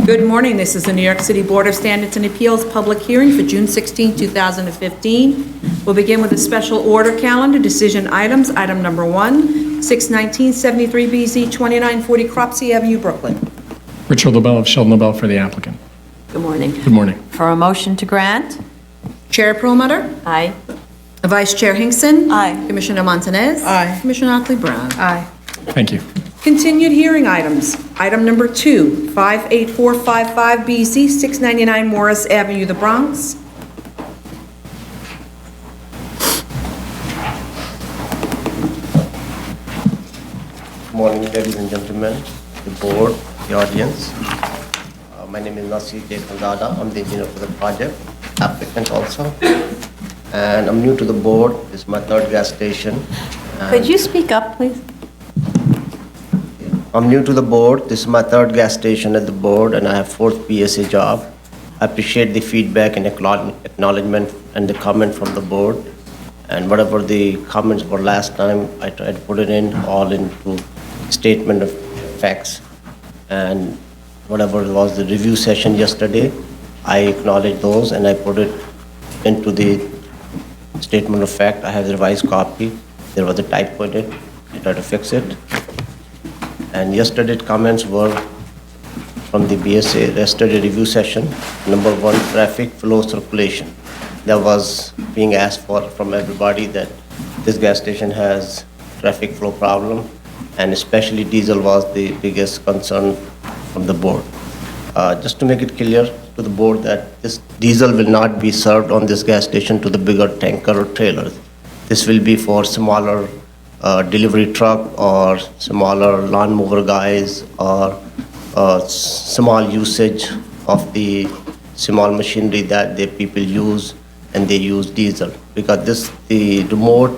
Good morning. This is the New York City Board of Standards and Appeals public hearing for June 16, 2015. We'll begin with a special order calendar, decision items. Item number 1, 619-73BZ, 2940 Cropsey Avenue, Brooklyn. Richard LaBelle of Sheldon LaBelle for the applicant. Good morning. Good morning. For a motion to grant? Chair Perlmutter? Aye. Vice Chair Hinkson? Aye. Commissioner Montanez? Aye. Commissioner Otley Brown? Aye. Thank you. Continued hearing items. Item number 2, 58455BZ, 699 Morris Avenue, the Bronx. Good morning, ladies and gentlemen, the board, the audience. My name is Nasir Khandada. I'm the engineer for the project, applicant also. And I'm new to the board. This is my third gas station. Could you speak up, please? I'm new to the board. This is my third gas station at the board, and I have fourth PSA job. I appreciate the feedback and acknowledgement and the comment from the board. And whatever the comments were last time, I tried to put it in all into statement of facts. And whatever was the review session yesterday, I acknowledged those and I put it into the statement of fact. I have the revised copy. There was a typo in it. I tried to fix it. And yesterday's comments were from the BSA yesterday review session. Number 1, traffic flow circulation. That was being asked for from everybody that this gas station has traffic flow problem, and especially diesel was the biggest concern from the board. Just to make it clear to the board that this diesel will not be served on this gas station to the bigger tanker or trailers. This will be for smaller delivery truck or smaller lawn mower guys or small usage of the small machinery that the people use, and they use diesel because the remote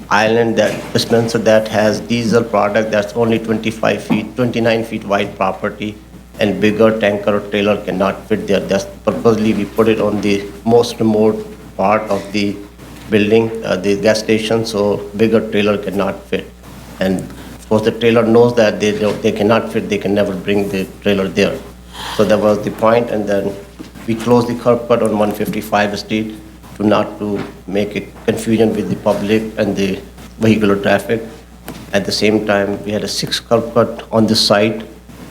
island that dispenser that has diesel product that's only 29 feet wide property, and bigger tanker or trailer cannot fit there. That's purposely we put it on the most remote part of the building, the gas station, so bigger trailer cannot fit. And of course the trailer knows that they cannot fit, they can never bring the trailer there. So that was the point, and then we closed the curb cut on 155 Street to make a confusion with the public and the vehicular traffic. At the same time, we had a 6 curb cut on this site,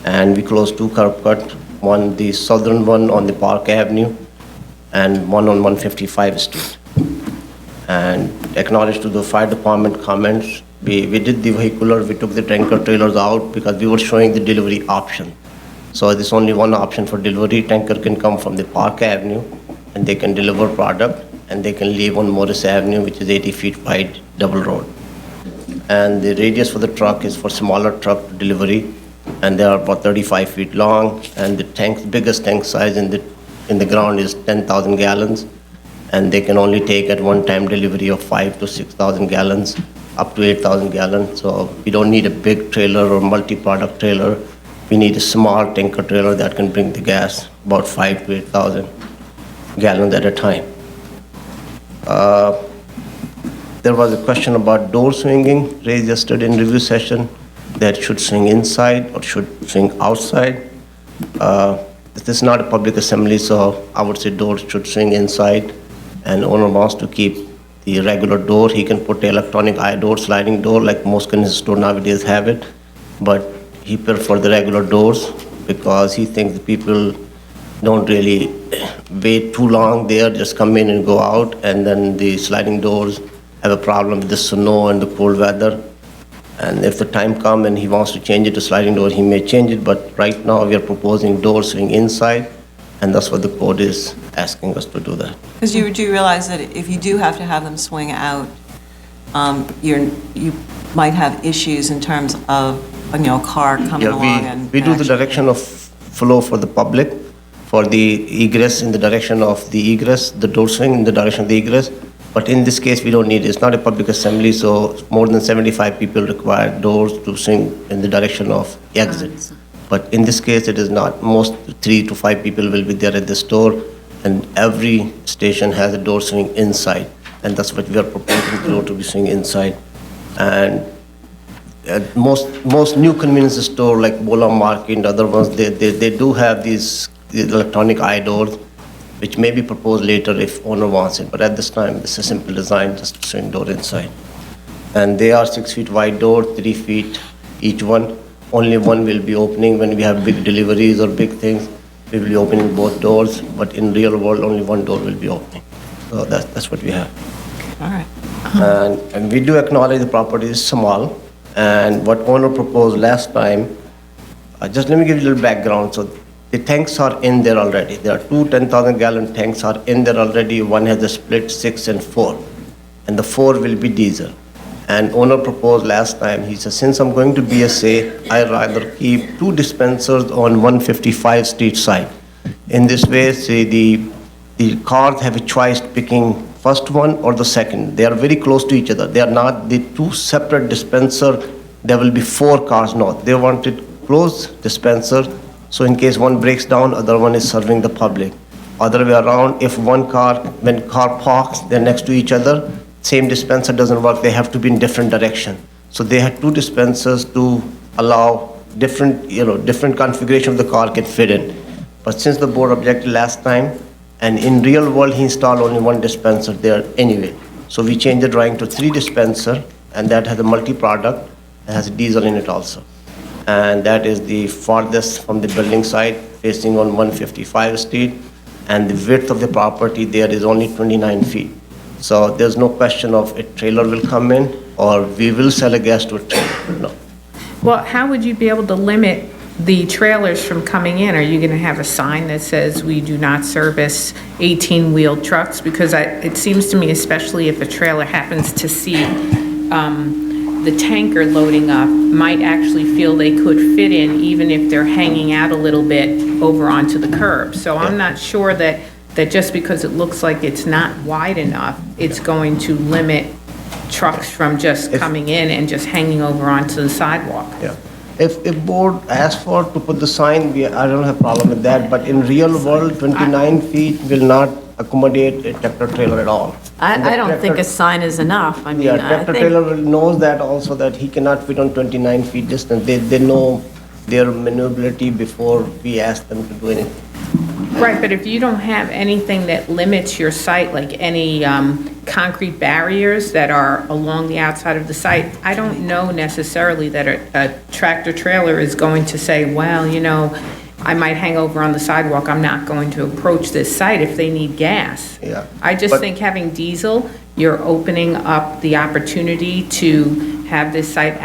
and we closed 2 curb cut, one the southern one on the Park Avenue and one on 155 Street. And acknowledged to the fire department comments. We did the vehicular, we took the tanker trailers out because we were showing the delivery option. So there's only one option for delivery. Tanker can come from the Park Avenue and they can deliver product, and they can leave on Morris Avenue, which is 80 feet wide double road. And the radius for the truck is for smaller truck delivery, and they are about 35 feet long, and the biggest tank size in the ground is 10,000 gallons. And they can only take at one time delivery of 5,000 to 6,000 gallons, up to 8,000 gallons. So we don't need a big trailer or multi-product trailer. We need a small tanker trailer that can bring the gas about 5,000 to 8,000 gallons at a time. There was a question about door swinging raised yesterday in review session, that should swing inside or should swing outside. This is not a public assembly, so I would say doors should swing inside. And owner wants to keep the regular door, he can put the electronic eye door, sliding door, like most convenience store nowadays have it. But he prefers the regular doors because he thinks the people don't really wait too long there, just come in and go out. And then the sliding doors have a problem with the snow and the cold weather. And if the time comes and he wants to change it to sliding door, he may change it. But right now we are proposing doors swing inside, and that's what the code is asking us to do that. Because you do realize that if you do have to have them swing out, you might have issues in terms of a car coming along and we do the direction of flow for the public, for the egress in the direction of the egress, the door swing in the direction of the egress. But in this case, we don't need it. It's not a public assembly, so more than 75 people require doors to swing in the direction of exit. But in this case, it is not. Most 3 to 5 people will be there at the store, and every station has a door swing inside, and that's what we are proposing, the door to be swing inside. And most new convenience store like Bola Market and other ones, they do have these electronic eye doors, which may be proposed later if owner wants it. But at this time, it's a simple design, just swing door inside. And they are 6 feet wide door, 3 feet each one. Only one will be opening when we have big deliveries or big things. We will be opening both doors, but in real world, only one door will be opening. So that's what we have. All right. And we do acknowledge the property is small, and what owner proposed last time, just let me give you a little background. So the tanks are in there already. There are two 10,000-gallon tanks are in there already. One has a split 6 and 4, and the 4 will be diesel. And owner proposed last time, he said, since I'm going to BSA, I'd rather keep 2 dispensers on 155 Street side. In this way, say the cars have a choice picking first one or the second. They are very close to each other. They are not the 2 separate dispenser. There will be 4 cars, no. They wanted close dispenser, so in case one breaks down, other one is serving the public. Other way around, if when car parks, they're next to each other, same dispenser doesn't work, they have to be in different direction. So they had 2 dispensers to allow different configuration of the car can fit in. But since the board objected last time, and in real world, he installed only 1 dispenser there anyway. So we changed the drawing to 3 dispenser, and that has a multi-product, it has diesel in it also. And that is the farthest from the building site, facing on 155 Street, and the width of the property there is only 29 feet. So there's no question of a trailer will come in, or we will sell a gas to a trailer, no. Well, how would you be able to limit the trailers from coming in? Are you going to have a sign that says we do not service 18-wheel trucks? Because it seems to me, especially if a trailer happens to see the tanker loading up, might actually feel they could fit in even if they're hanging out a little bit over onto the curb. So I'm not sure that just because it looks like it's not wide enough, it's going to limit trucks from just coming in and just hanging over onto the sidewalk. Yeah. If board asks for to put the sign, I don't have a problem with that, but in real world, 29 feet will not accommodate a tractor trailer at all. I don't think a sign is enough. I mean, Yeah, I tractor think, trailer knows that also, that he cannot fit on 29 feet distance. They know their maneuverability before we ask them to do anything. Right, but if you don't have anything that limits your site, like any concrete barriers that are along the outside of the site, I don't know necessarily that a tractor trailer is going to say, well, you know, I might hang over on the sidewalk, I'm not going to approach this site if they need gas. Yeah. I just But- think having diesel, you're opening up the opportunity to have this site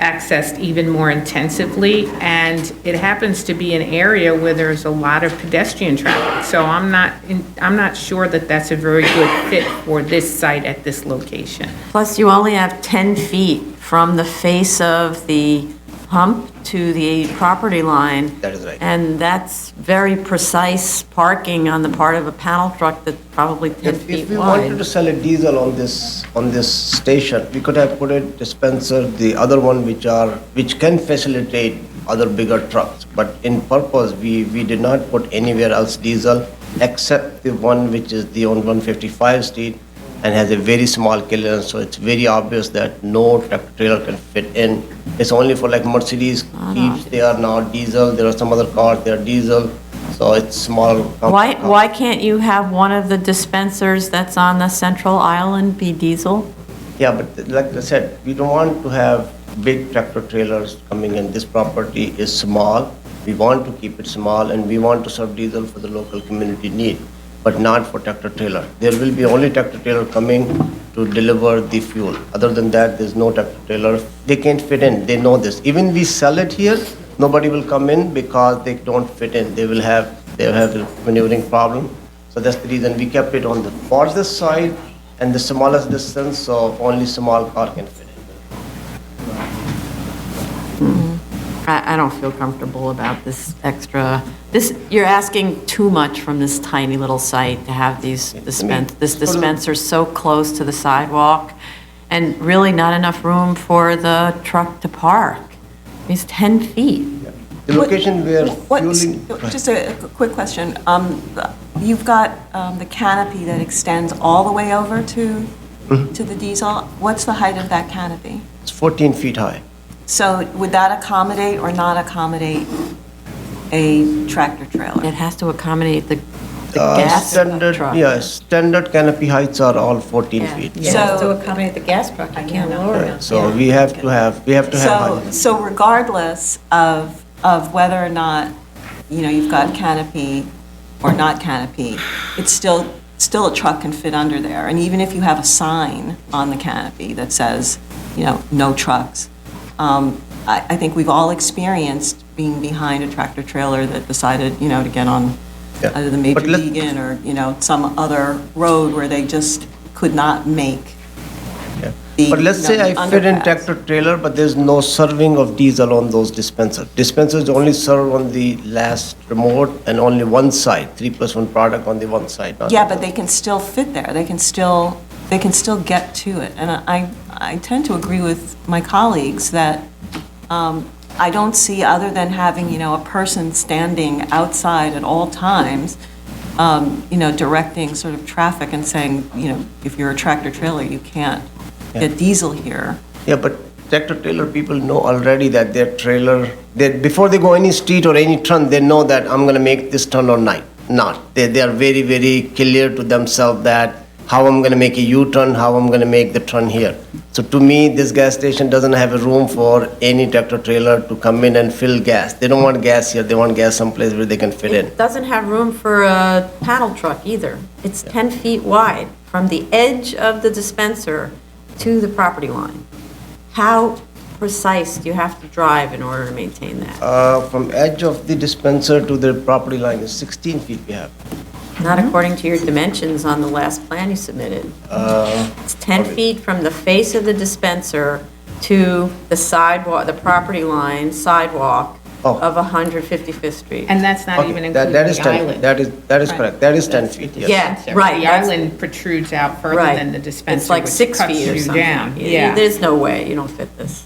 accessed even more intensively, and it happens to be an area where there's a lot of pedestrian traffic. So I'm not sure that that's a very good fit for this site at this location. plus you only have 10 feet from the face of the hump to the property line. That is right. And that's very precise parking on the part of a panel truck that's probably 10 If feet we wanted wide. to sell a diesel on this station, we could have put a dispenser, the other one which can facilitate other bigger trucks. But in purpose, we did not put anywhere else diesel except the one which is the on 155 Street and has a very small clearance, so it's very obvious that no tractor trailer can fit in. It's only for like Mercedes Jeeps, they are now diesel, there are some other cars, they are diesel, so it's small. Why can't you have one of the dispensers that's on the central island be diesel? Yeah, but like I said, we don't want to have big tractor trailers coming in. This property is small. We want to keep it small, and we want to serve diesel for the local community need, but not for tractor trailer. There will be only tractor trailer coming to deliver the fuel. Other than that, there's no tractor trailer. They can't fit in. They know this. Even we sell it here, nobody will come in because they don't fit in. They'll have a maneuvering problem. So that's the reason we kept it on the farthest side and the smallest distance, so only small car can fit in. I don't feel comfortable about this extra, you're asking too much from this tiny little site to have this dispenser so close to the sidewalk, and really not enough room for the truck to park. It's 10 feet. The location where What's, fueling. just a quick question. You've got the canopy that extends all the way over to the diesel. What's the height of that canopy? It's 14 feet high. So would that accommodate or not accommodate a tractor trailer? It has to accommodate the gas truck. Standard canopy heights are all 14 feet. It has to accommodate the gas truck, you can't lower it. So we have to have height. So regardless of whether or not, you've got canopy or not canopy, it's still a truck can fit under there. And even if you have a sign on the canopy that says, no trucks, I think we've all experienced being behind a tractor trailer that decided, to get on either the Major League or, some other road where they just could not make the, But let's say the I fit in underpass. tractor trailer, but there's no serving of diesel on those dispensers. Dispensers only serve on the last remote and only one side, 3+1 product on the one side. not Yeah, the but other. they can still fit there. They can still get to it. And I tend to agree with my colleagues that I don't see, other than having, a person standing outside at all times, directing sort of traffic and saying, if you're a tractor trailer, you can't get diesel here. Yeah, but tractor trailer people know already that their trailer, before they go any street or any turn, they know that I'm gonna make this turn or not. They are very, very clear to themselves that how I'm gonna make a U-turn, how I'm gonna make the turn here. So to me, this gas station doesn't have a room for any tractor trailer to come in and fill gas. They don't want gas here, they want gas someplace where they can fit in. It doesn't have room for a paddle truck either. It's 10 feet wide from the edge of the dispenser to the property line. How precise do you have to drive in order to maintain that? From edge of the dispenser to the property line is 16 feet we have. Not according to your dimensions on the last plan you submitted. It's 10 feet from the face of the dispenser to the sidewalk, the property line sidewalk Oh. of 155th Street. And that's not Okay, even that including is the 10, island. that is correct, that is 10 feet, yes. Yeah, right. The that's- island protrudes out further Right. than the dispenser, It's like which 6 cuts feet or you something. down. Yeah. There's no way you don't fit this.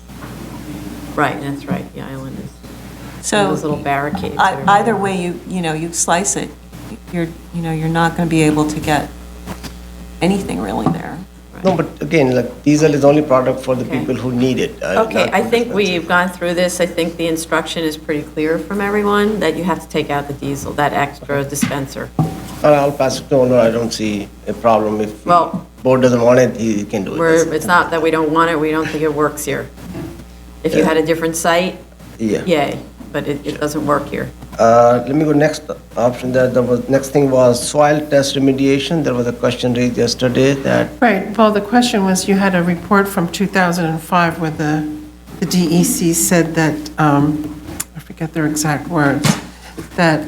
Right, that's right, the island is, So those little barricades. either way you slice it, you're not going to be able to get anything really there. No, but again, like diesel is only product for the Okay. people who need it. Okay, not I for think dispensers. we've gone through this. I think the instruction is pretty clear from everyone that you have to take out the diesel, that extra dispenser. I'll pass it to owner, I don't see a problem. If Well- board doesn't want it, he can do it. It's not that we don't want it, we don't think it works here. If you had a different site, Yeah. yay, but it doesn't work here. Let me go next option, next thing was soil test remediation. There was a question raised yesterday that, Right, well, the question was, you had a report from 2005 where the DEC said that, I forget their exact words, that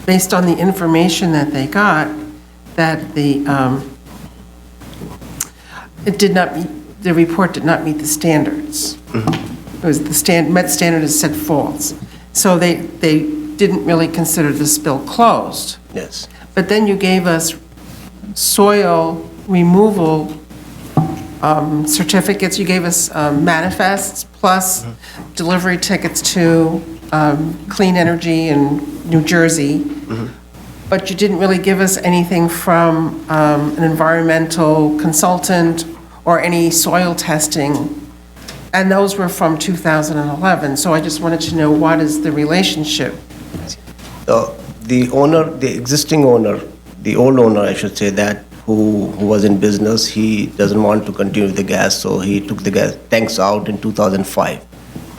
based on the information that they got, that the report did not meet the standards. It was met standard is set false. So they didn't really consider the spill closed. yes, But then you gave us soil removal certificates, you gave us manifests, plus delivery tickets to Clean Energy in New Jersey. But you didn't really give us anything from an environmental consultant or any soil testing. And those were from 2011. So I just wanted to know, what is the relationship? the owner, the existing owner, the old owner, I should say, that who was in business, he doesn't want to continue the gas, so he took the gas tanks out in 2005.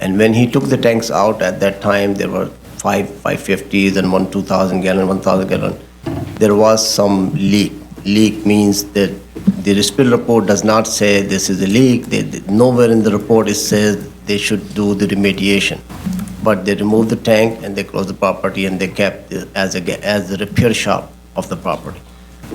And when he took the tanks out, at that time, there were 550s and one 2,000 gallon, 1,000 gallon. There was some leak. Leak means that the spill report does not say this is a leak. Nowhere in the report it says they should do the remediation. But they removed the tank and they closed the property and they kept it as a repair shop of the property.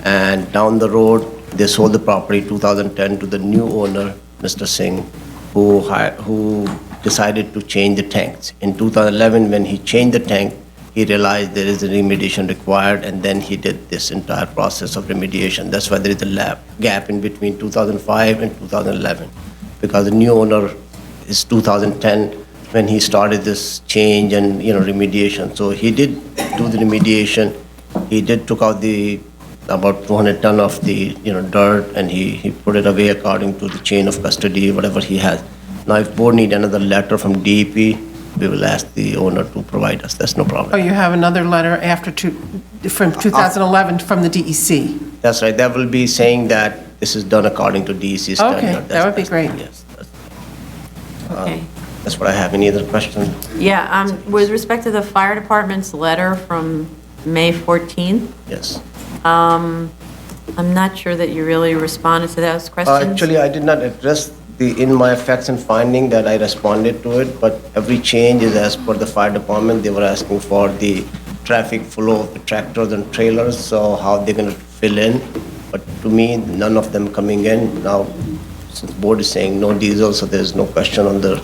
And down the road, they sold the property 2010 to the new owner, Mr. Singh, who decided to change the tanks. In 2011, when he changed the tank, he realized there is a remediation required, and then he did this entire process of remediation. That's why there is a gap in between 2005 and 2011, because the new owner is 2010 when he started this change and remediation. So he did do the remediation. He did took out about 200 ton of the dirt, and he put it away according to the chain of custody, whatever he has. Now, if board need another letter from DEP, we will ask the owner to provide us. That's no Oh, problem. you have another letter from 2011 from the DEC? That's right. That will be saying that this is done according to DEC standard. Okay, that would be great. Yes. Okay. That's what I have. Any other questions? Yeah, with respect to the fire department's letter from May 14th, Yes. I'm not sure that you really responded to those questions. Actually, I did not address in my facts and finding that I responded to it, but every change is as per the fire department. They were asking for the traffic flow of the tractors and trailers, so how they're going to fill in. But to me, none of them coming in. Now, since board is saying no diesel, so there's no question on the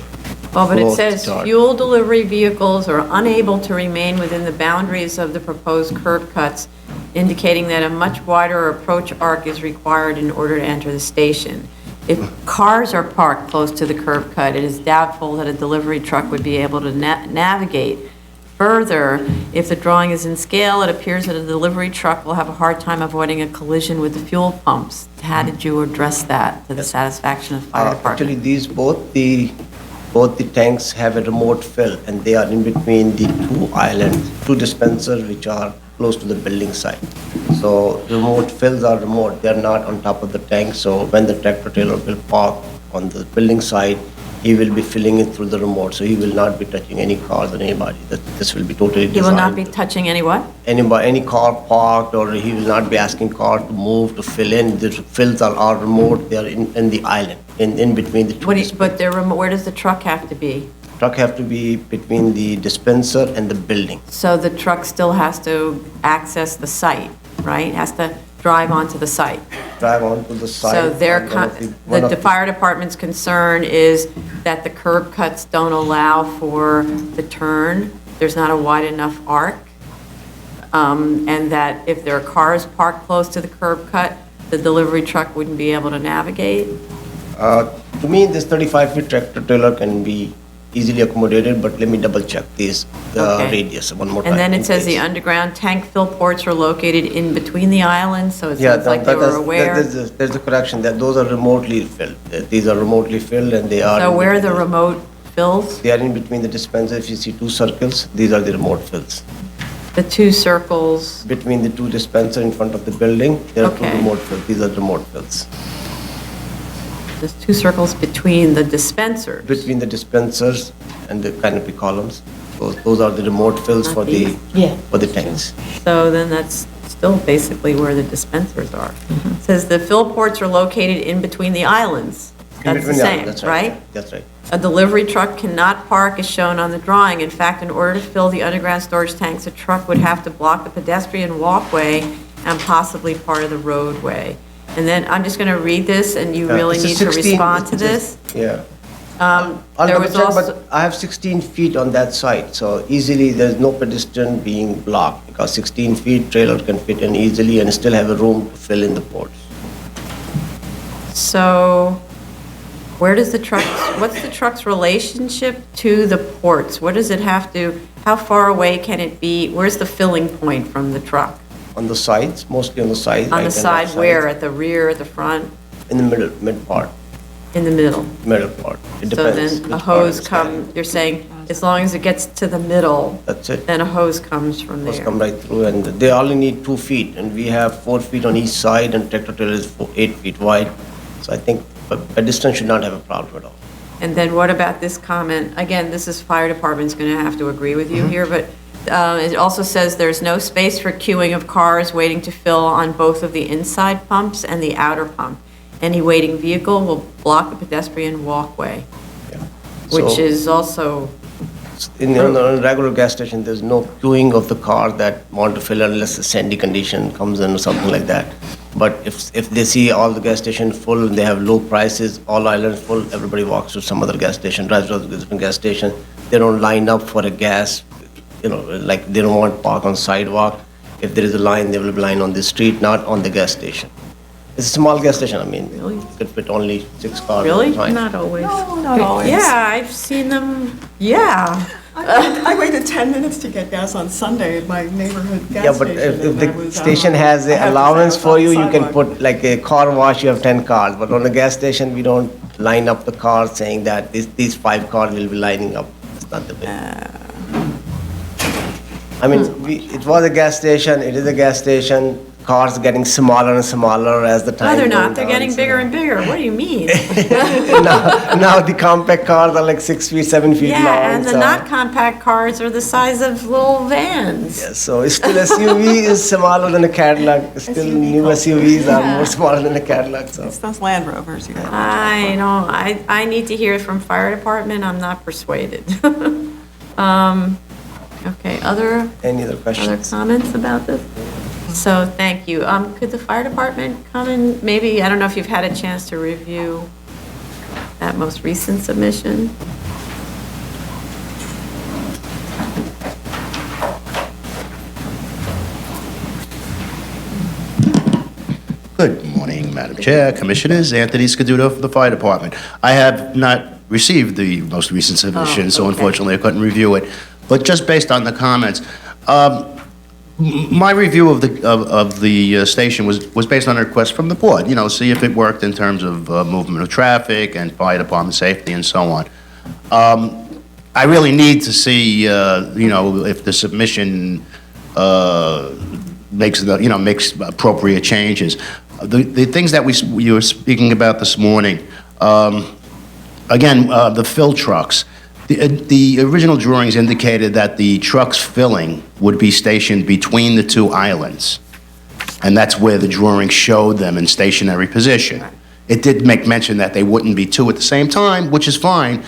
Well, but flow it of the says chart. fuel delivery vehicles are unable to remain within the boundaries of the proposed curb cuts, indicating that a much wider approach arc is required in order to enter the station. If cars are parked close to the curb cut, it is doubtful that a delivery truck would be able to navigate. Further, if the drawing is in scale, it appears that a delivery truck will have a hard time avoiding a collision with the fuel pumps. How did you address that to the satisfaction of the fire Actually, department? these both the tanks have a remote fill, and they are in between the two islands, two dispensers which are close to the building site. So remote fills are remote, they are not on top of the tank, so when the tractor trailer will park on the building site, he will be filling it through the remote, so he will not be touching any cars or anybody. This will be totally He will not be designed. touching any what? Any car parked, or he will not be asking car to move, to fill in. The fills are remote, they are in the island, in between the two. But where does the truck have to be? Truck have to be between the dispenser and the building. So the truck still has to access the site, right? Has to drive onto the site. Drive onto the site. So one of the fire department's concern is that the curb cuts don't allow for the turn. There's not a wide enough arc. And that if there are cars parked close to the curb cut, the delivery truck wouldn't be able to navigate. To me, this 35-feet tractor trailer can be easily accommodated, but let me double check the Okay. radius one more time. And then in it says the case. underground tank fill ports are located in between the islands, so it Yeah, sounds like they were aware. there's a correction, that those are remotely filled. These are remotely filled, and they are. So in where are the between remote fills? They are in between the dispenser. If you see two circles, these are the remote fills. The two circles, Between the two dispenser in front of the building, there are two Okay. remote fills. These are remote fills. there's two circles between the dispensers. Between the dispensers and the canopy columns, those are the remote fills for the tanks. So then that's still basically where the dispensers are. It says the fill ports are located in between the islands. In That's the between same, that's right? That's right. A delivery truck cannot park as shown on the drawing. In fact, in order to fill the underground storage tanks, a truck would have to block the pedestrian walkway and possibly part of the roadway. And then I'm just going to read this, and you really It's a need to 16 respond to it's a- this. Yeah. I'll I'll double check, but I have 16 feet on that side, so easily there's no pedestrian being blocked, because 16 feet trailer can fit in easily and still have a room to fill in the ports. So where does the truck, what's the truck's relationship to the ports? What does it have to, how far away can it be? Where's the filling point from the truck? On the sides, mostly on the sides. On right the and side left where? At the rear, at the front, In the mid part, in the middle? middle part. It So depends. then a which part hose it's come, you're saying, as long as it gets to the middle, That's it. then a hose comes from Hose there. come right through, and they only need 2 feet, and we have 4 feet on each side, and tractor trailer is 8 feet wide. So I think a distance should not have a problem at all. And then what about this comment? Again, this is fire department's going to have to agree with you here, but it also says there's no space for queuing of cars waiting to fill on both of the inside pumps and the outer pump. Any waiting vehicle will block the pedestrian walkway, Yeah. which So- is also, On a regular gas station, there's no queuing of the car that want to fill unless a sandy condition comes in or something like that. But if they see all the gas station full and they have low prices, all islands full, everybody walks to some other gas station, drives to a different gas station. They don't line up for a gas, like they don't want to park on sidewalk. If there is a line, they will be line on the street, not on the gas station. It's a small gas station, Really? You could fit only 6 cars. Really? at a time. Not always. No, not always. yeah, I've seen them, yeah. I waited 10 minutes to get gas on Sunday at my neighborhood gas Yeah, but station. if and I the was, station I has have to a say I allowance was for on the you, you can sidewalk. put like a car wash, you have 10 cars, but on a gas station, we don't line up the cars saying that these 5 cars will be lining up. That's not the way. I mean, it was a gas station, it is a gas station, cars getting smaller and smaller as the time No, they're goes not. They're on, getting so- bigger and bigger. What do you mean? Now the compact cars are like 6 feet, 7 feet long. Yeah, and the so- not compact cars are the size of little vans. Yeah, so still SUV is smaller than a Cadillac. Still new SUVs are more smaller than a Cadillac, so. It's those Land Rovers you got. I know, I need to hear from fire department, I'm not persuaded. Okay, Any other other questions? comments about this? So, thank you. Could the fire department come and maybe, I don't know if you've had a chance to review that most recent submission? Good morning, Madam Chair, Commissioners. Anthony Scaduto for the Fire Department. I have not received the most recent submission, so okay. unfortunately I couldn't review it. But just based on the comments, my review of the station was based on a request from the board, you know, see if it worked in terms of movement of traffic and fire department safety and so on. I really need to see, you know, if the submission makes appropriate changes. The things that you were speaking about this morning, again, the fill trucks. The original drawings indicated that the trucks filling would be stationed between the 2 islands, and that's where the drawing showed them in stationary position. It did make mention that they wouldn't be 2 at the same time, which is fine,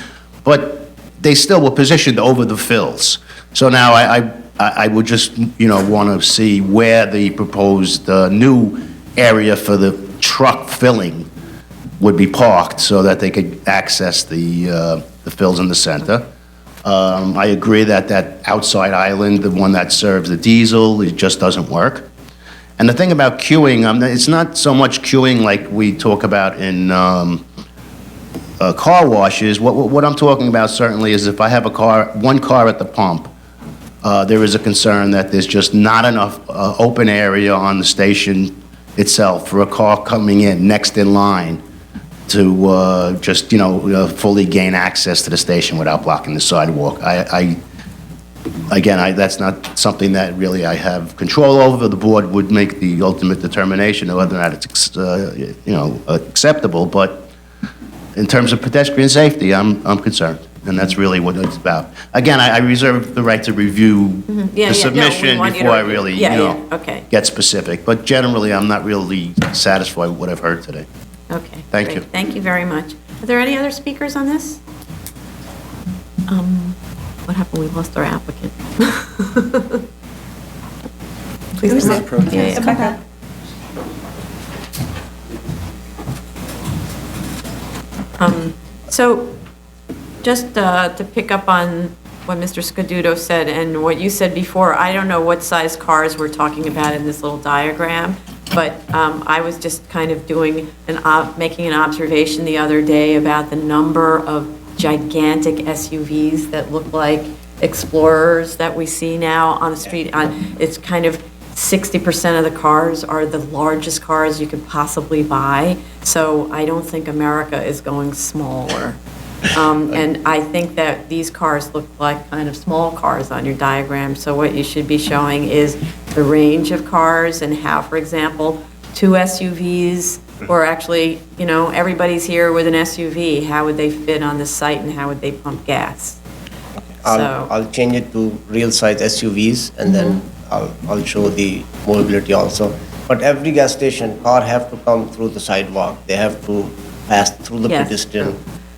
but they still were positioned over the fills. So now I would just, you know, want to see where the proposed new area for the truck filling would be parked so that they could access the fills in the center. I agree that that outside island, the one that serves the diesel, it just doesn't work. And the thing about queuing, it's not so much queuing like we talk about in car washes. What I'm talking about certainly is if I have one car at the pump, there is a concern that there's just not enough open area on the station itself for a car coming in next in line to just, you know, fully gain access to the station without blocking the sidewalk. Again, that's not something that really I have control over. The board would make the ultimate determination of whether or not it's, you know, acceptable. But in terms of pedestrian safety, I'm concerned, and that's really what it's about. Again, I reserve the right to review Yeah, the submission want you before I to- really, yeah, you know, okay. get specific. But generally, I'm not really satisfied with what I've heard today. Okay. Thank great. you. Thank you very much. Are there any other speakers on this? What happened? We lost our applicant. Please come up. Yeah, yeah. So, just to pick up on what Mr. Scaduto said and what you said before, I don't know what size cars we're talking about in this little diagram, but I was just kind of making an observation the other day about the number of gigantic SUVs that look like Explorers that we see now on the street. It's kind of 60% of the cars are the largest cars you could possibly buy. So I don't think America is going smaller. And I think that these cars look like kind of small cars on your diagram. So what you should be showing is the range of cars and how, for example, 2 SUVs, or actually, you know, everybody's here with an SUV, how would they fit on this site and how would they pump gas? I'll change it to real size SUVs, and then I'll show the mobility also. But every gas station, car have to come through the sidewalk. They have to pass through the Yes. pedestrian.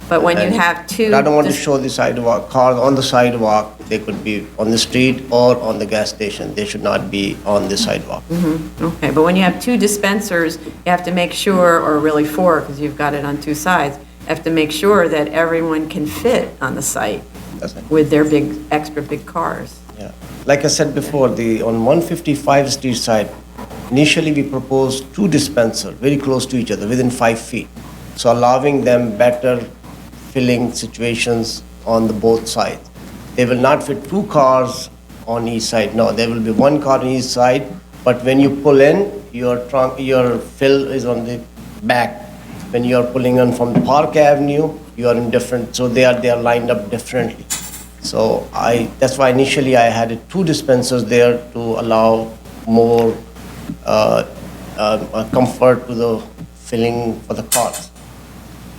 But when you And have 2... I don't want to show the sidewalk, cars on the sidewalk. They could be on the street or on the gas station. They should not be on the sidewalk. Okay, but when you have 2 dispensers, you have to make sure, or really 4, because you've got it on 2 sides, you have to make sure that everyone can fit on the site That's it. with their extra big cars. Yeah. Like I said before, on 155 Street side, initially we proposed 2 dispensers very close to each other, within 5 feet. So allowing them better filling situations on the both sides. They will not fit 2 cars on each side. No, there will be 1 car on each side, but when you pull in, your fill is on the back when you are pulling in from the Park Avenue, you are in different, so they are lined up differently. So that's why initially I had 2 dispensers there to allow more comfort to the filling for the cars.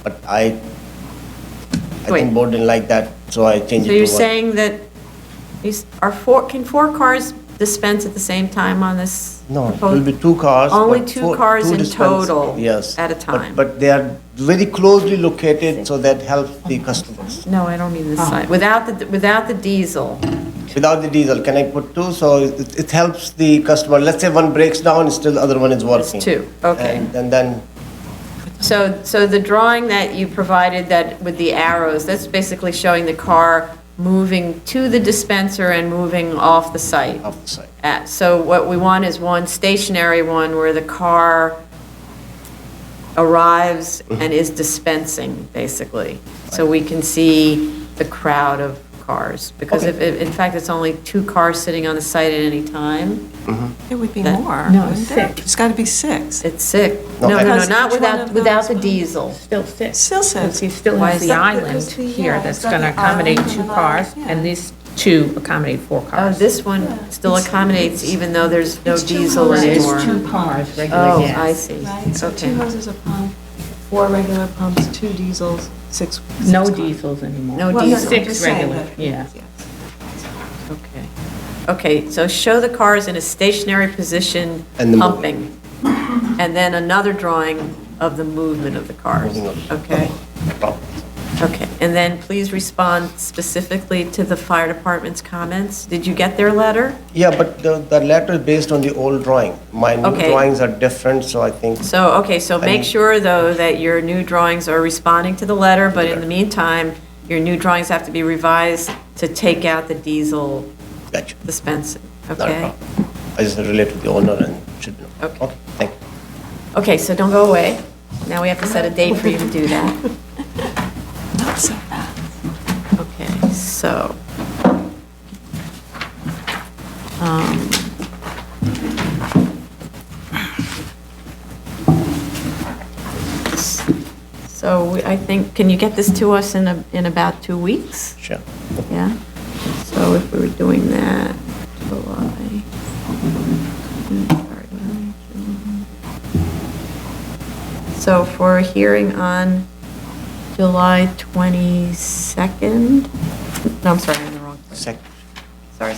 But I Wait. think board didn't like that, so I changed So it you're to 1. saying that can 4 cars dispense at the same time on this? No, it proposed- will be 2 cars. Only but 2 cars in dispense- total Yes. at a But- time? But they are very closely located, so that helps the customers. No, I don't mean this side. Without the diesel. Without the diesel, can I put 2? So it helps the customer. Let's say one breaks down, still the other one is working. 2, okay. And then, So the drawing that you provided that with the arrows, that's basically showing the car moving to the dispenser and moving off the site. off the side. So what we want is one stationary one where the car arrives and is dispensing, basically. So we can see the crowd of cars. Because if, in fact, it's only 2 cars sitting on the site at any time, It would be That- more, No, wouldn't there? 6. It's got to be 6. it's sick. No, No, no, no, because not each one without, of without the those- diesel. Still 6. Still 6. Because he still Why has is the that? island Because the- here yeah, that's it's got going to the island accommodate and 2 the cars, island, yeah. and these 2 accommodate 4 Oh, cars. this one still accommodates even though there's no It's 2 diesel cars. There's anymore? 2 cars, regular Oh, gas. I see. Right, so 2 Okay. hoses a pump, 4 regular pumps, 2 diesels, 6 No cars. diesels anymore. No Well, diesel. I'm 6 just saying regular, that- yeah. yes. Okay. Okay, so show the cars in a stationary position And the pumping. And then another drawing of the movement of the cars. Moving of- Okay, No problem. okay. And then please respond specifically to the fire department's comments. Did you get their letter? Yeah, but the letter is based on the old drawing. My new Okay. drawings are different, so I think, So, okay, so make sure, though, that your new drawings are responding to the letter, but in the meantime, your new drawings have to be revised to take out the diesel gotcha. dispensing, Not a okay? problem. I just relate to the owner and should know. Okay. Okay, thank you. Okay, so don't go away. Now we have to set a date for you to do that. Not so bad. Okay, so. um, So I think, can you get this to us in about 2 weeks? Sure. Yeah? So if we were doing that, July. So for a hearing on July 22nd, no, I'm sorry, I'm in the wrong place. Second. Sorry.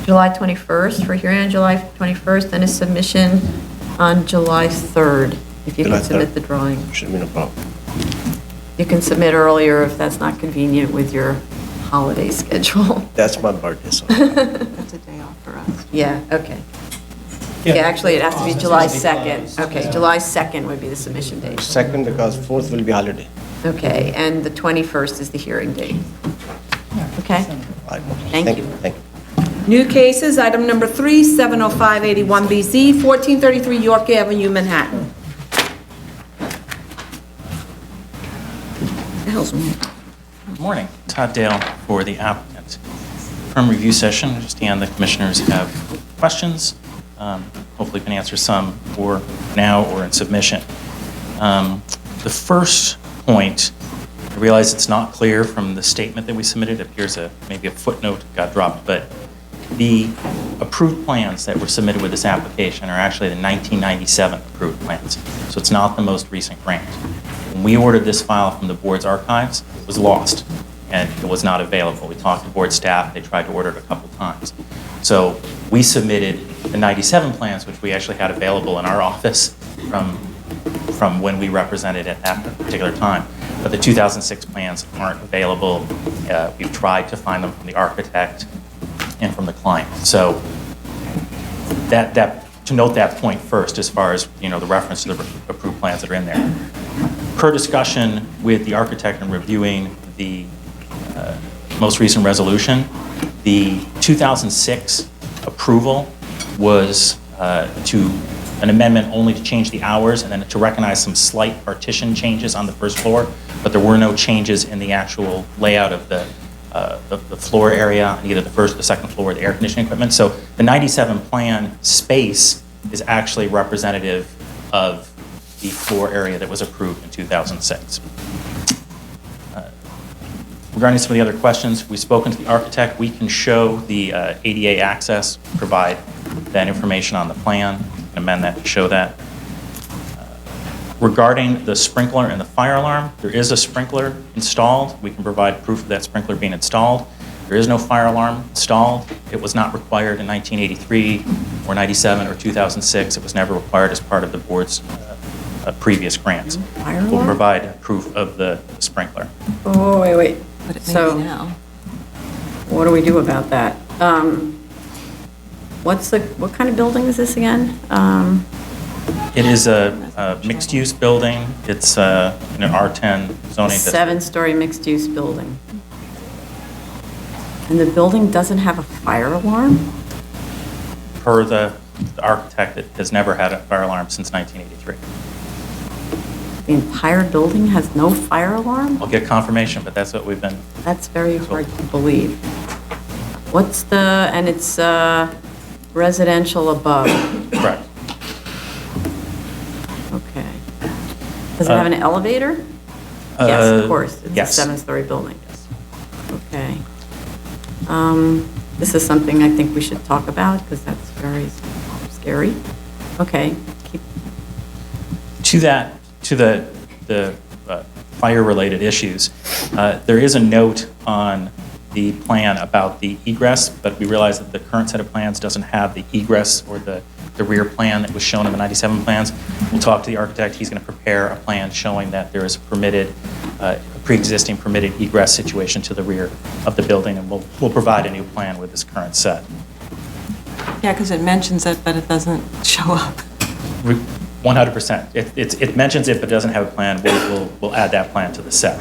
July 21st, for hearing on July 21st, and a submission on July 3rd, if you July can submit 3rd. the drawing. Should be no problem. You can submit earlier if that's not convenient with your holiday schedule. That's my birthday, so. That's a day off for us. Yeah, okay. Yeah, actually, it has to be July 2nd. Okay, July 2nd would be the submission date. Second, because 4th will be holiday. Okay, and the 21st is the hearing date. Okay? All right. Thank you. Thank you. New cases, item number 3, 70581BZ, 1433 York Avenue, Manhattan. The hell's wrong? Good morning. Todd Dale for the applicant. From review session, I understand the commissioners have questions. Hopefully can answer some for now or in submission. The first point, I realize it's not clear from the statement that we submitted. It appears maybe a footnote got dropped, but the approved plans that were submitted with this application are actually the 1997 approved plans. So it's not the most recent grant. When we ordered this file from the board's archives, it was lost and it was not available. We talked to board staff, they tried to order it a couple times. So we submitted the 97 plans, which we actually had available in our office from when we represented at that particular time. But the 2006 plans aren't available. We've tried to find them from the architect and from the client. So to note that point first, as far as the reference to the approved plans that are in there. Per discussion with the architect and reviewing the most recent resolution, the 2006 approval was to an amendment only to change the hours and then to recognize some slight partition changes on the first floor, but there were no changes in the actual layout of the floor area, either the first or the second floor, the air conditioning equipment. So the 97 plan space is actually representative of the floor area that was approved in 2006. Regarding some of the other questions, we've spoken to the architect. We can show the ADA access, provide that information on the plan, and amend that to show that. Regarding the sprinkler and the fire alarm, there is a sprinkler installed. We can provide proof of that sprinkler being installed. There is no fire alarm installed. It was not required in 1983 or 97 or 2006. It was never required as part of the board's previous grants. Fire We'll alarm? provide proof of the sprinkler. Oh, wait. But it may So- be now. What do we do about that? What kind of building is this again? It is a mixed-use building. It's in an R10 zoning district. 7-story mixed-use building. And the building doesn't have a fire alarm? Per the architect, it has never had a fire alarm since 1983. The entire building has no fire alarm? I'll get confirmation, but that's what we've been, That's very hard to believe. And it's residential above? correct. Okay. Does it have an elevator? Yes, of course. It's a yes. 7-story building. Okay. This is something I think we should talk about because that's very scary. Okay. To the fire-related issues, there is a note on the plan about the egress, but we realize that the current set of plans doesn't have the egress or the rear plan that was shown in the 97 plans. We'll talk to the architect. He's going to prepare a plan showing that there is a permitted, pre-existing permitted egress situation to the rear of the building, and we'll provide a new plan with this current set. Yeah, because it mentions it, but it doesn't show up. 100%. It mentions it, but doesn't have a plan. We'll add that plan to the set.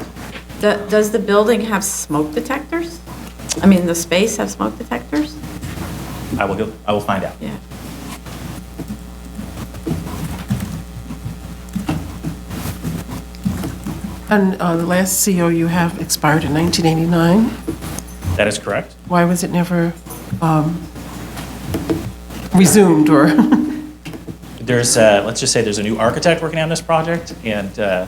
Does the building have smoke detectors? I mean, the space have smoke detectors? I will find out. Yeah. And the last CO you have expired in 1989. That is correct. Why was it never resumed or? There's, let's just say there's a new architect working on this project, and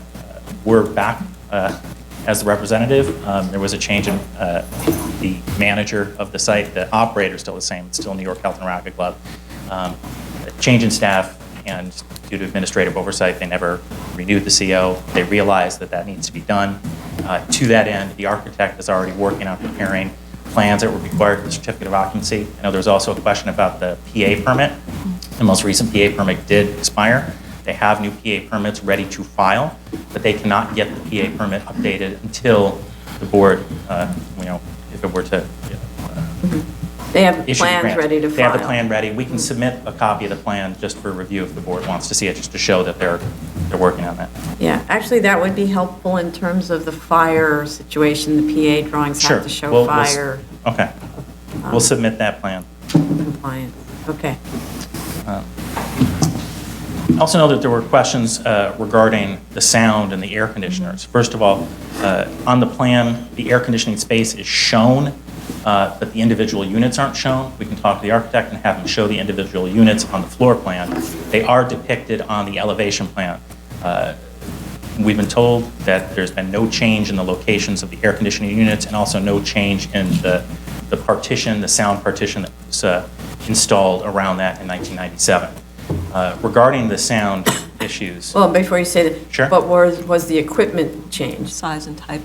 we're back as the representative. There was a change in the manager of the site. The operator is still the same. It's still New York Health and Racquet Club. A change in staff, and due to administrative oversight, they never renewed the CO. They realized that that needs to be done. To that end, the architect is already working on preparing plans that were required for the certificate of occupancy. I know there's also a question about the PA permit. The most recent PA permit did expire. They have new PA permits ready to file, but they cannot get the PA permit updated until the board, if it were to They have issue the plans grant. ready to They have the file. plan ready. We can submit a copy of the plan just for review if the board wants to see it, just to show that they're working on that. Yeah, actually, that would be helpful in terms of the fire situation. The PA drawings Sure. have to show We'll fire Okay. We'll submit that plan. compliance. Okay. I also know that there were questions regarding the sound and the air conditioners. First of all, on the plan, the air conditioning space is shown, but the individual units aren't shown. We can talk to the architect and have him show the individual units on the floor plan. They are depicted on the elevation plan. We've been told that there's been no change in the locations of the air conditioning units, and also no change in the partition, the sound partition that was installed around that in 1997. Regarding the sound issues, Well, before you say that. Sure. But was the equipment changed? Size and type.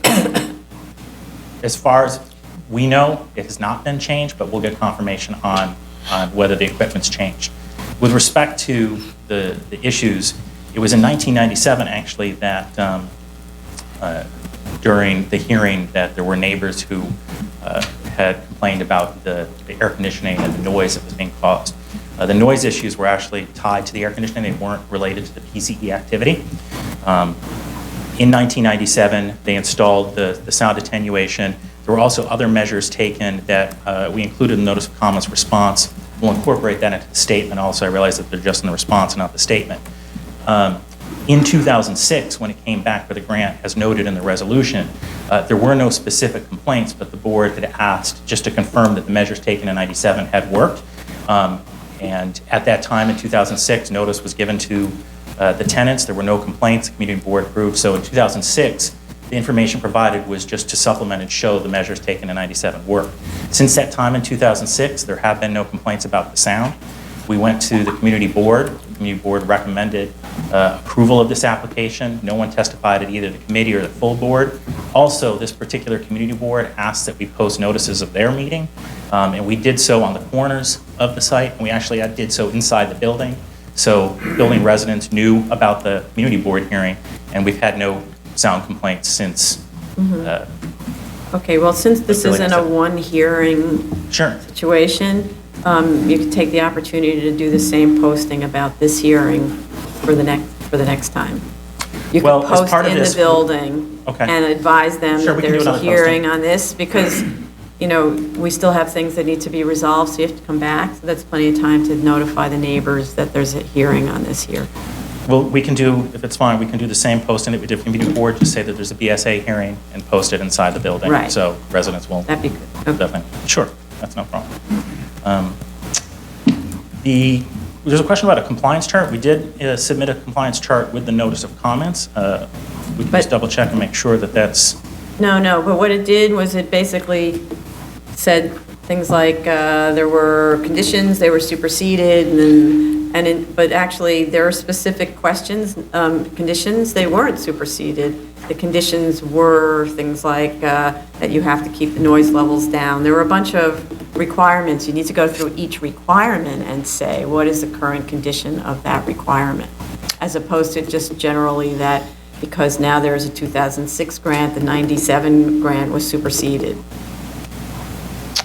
as far as we know, it has not been changed, but we'll get confirmation on whether the equipment's changed. With respect to the issues, it was in 1997, actually, that during the hearing that there were neighbors who had complained about the air conditioning and the noise that was being caused. The noise issues were actually tied to the air conditioning. They weren't related to the PCE activity. In 1997, they installed the sound attenuation. There were also other measures taken that we included in the notice of comments response. We'll incorporate that into the statement also. I realize that they're just in the response and not the statement. In 2006, when it came back for the grant, as noted in the resolution, there were no specific complaints, but the board had asked just to confirm that the measures taken in 97 had worked. And at that time, in 2006, notice was given to the tenants. There were no complaints. The community board approved. So in 2006, the information provided was just to supplement and show the measures taken in 97 work. Since that time in 2006, there have been no complaints about the sound. We went to the community board. The community board recommended approval of this application. No one testified at either the committee or the full board. Also, this particular community board asked that we post notices of their meeting, and we did so on the corners of the site, and we actually did so inside the building. So building residents knew about the community board hearing, and we've had no sound complaints since. Okay, well, since this Really isn't a one hearing Sure. situation, you could take the opportunity to do the same posting about this hearing for the next time. You Well, could as post part of in the this- building Okay. and advise them Sure, that we can do there's a another hearing posting. on this, because, we still have things that need to be resolved, so you have to come back. So that's plenty of time to notify the neighbors that there's a hearing on this here. Well, we can do, if it's fine, we can do the same posting that we did for the community board, just say that there's a BSA hearing and post it inside the building. Right. So residents will. That'd be good. Okay. Definitely. Sure, that's no problem. There's a question about a compliance chart. We did submit a compliance chart with the notice of comments. We can just But- double check and make sure that that's, No, but what it did was it basically said things like there were conditions, they were superseded, but actually there are specific questions, conditions, they weren't superseded. The conditions were things like that you have to keep the noise levels down. There were a bunch of requirements. You need to go through each requirement and say, what is the current condition of that requirement? As opposed to just generally that because now there is a 2006 grant, the 97 grant was superseded.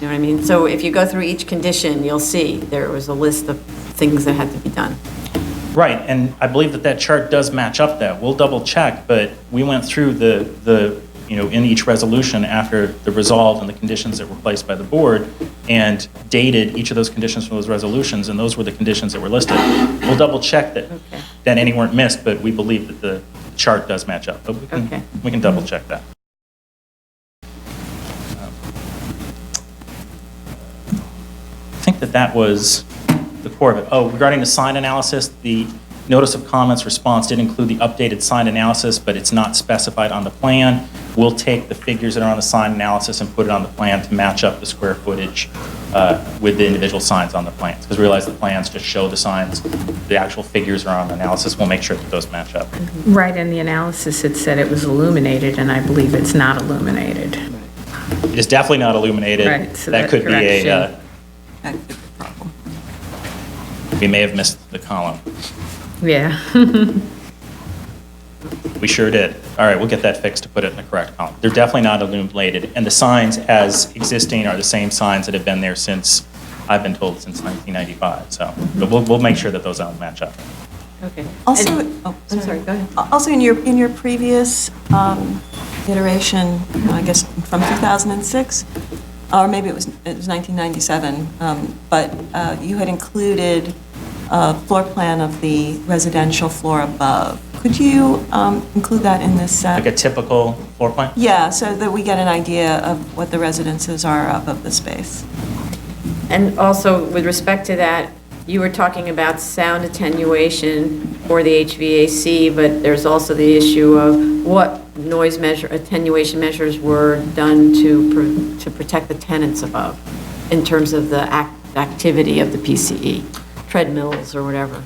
You know what I mean? So if you go through each condition, you'll see there was a list of things that had to be done. right, and I believe that chart does match up that. We'll double check, but we went through in each resolution after the resolve and the conditions that were placed by the board and dated each of those conditions from those resolutions, and those were the conditions that were listed. We'll double check that any weren't missed, but we believe that the chart does match up. But we can double check that. I think that was the core of it. Oh, regarding the sign analysis, the notice of comments response did include the updated sign analysis, but it's not specified on the plan. We'll take the figures that are on the sign analysis and put it on the plan to match up the square footage with the individual signs on the plans. Because realize the plans just show the signs. The actual figures are on the analysis. We'll make sure that those match up. Right, in the analysis, it said it was illuminated, and I believe it's not illuminated. It is definitely not illuminated. Right, so that that could be correction. That could be a problem. We may have missed the column. Yeah. We sure did. All right, we'll get that fixed to put it in the correct column. They're definitely not illuminated, and the signs as existing are the same signs that have been there since, I've been told, since 1995. So, but we'll make sure that those don't match up. Okay. Also, I'm sorry, go ahead. Also, in your previous iteration, I guess from 2006, or maybe it was 1997, but you had included a floor plan of the residential floor above. Could you include that in this set? Like a typical floor plan? Yeah, so that we get an idea of what the residences are of the space. And also, with respect to that, you were talking about sound attenuation for the HVAC, but there's also the issue of what noise attenuation measures were done to protect the tenants above in terms of the activity of the PCE, treadmills or whatever,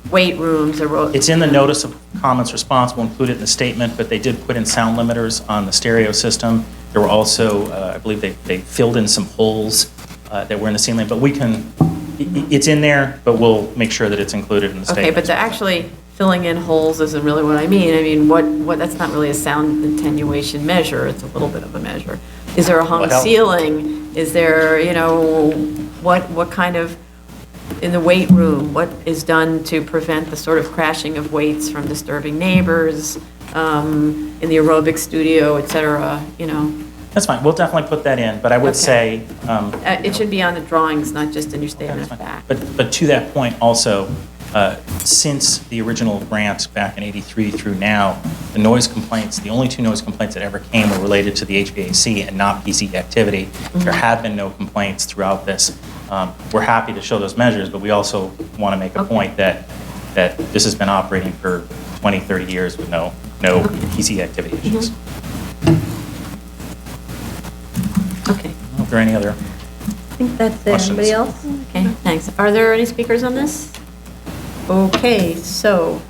weight rooms or... It's in the notice of comments response. We'll include it in the statement, but they did put in sound limiters on the stereo system. There were also, I believe they filled in some holes that were in the ceiling, but we can... It's in there, but we'll make sure that it's included in the statement. Okay, but the actually filling in holes isn't really what I mean. I mean, what that's not really a sound attenuation measure, it's a little bit of a measure. Is there a hung What else? ceiling? Is there, what kind of, in the weight room, what is done to prevent the sort of crashing of weights from disturbing neighbors, in the aerobic studio, et cetera, That's fine. We'll definitely put that in, but I would Okay. say... It should be on the drawings, not just in your That's statement of fine. fact. But to that point also, since the original grant back in '83 through now, the noise complaints, the only two noise complaints that ever came were related to the HVAC and not PC activity. There have been no complaints throughout this. we're happy to show those measures, but we also want to make a point that this has been operating for 20, 30 years with no PCE activity issues. Okay, Are there any other? I think that's it. Questions? Anybody else? okay, thanks. Are there any speakers on this? Okay, so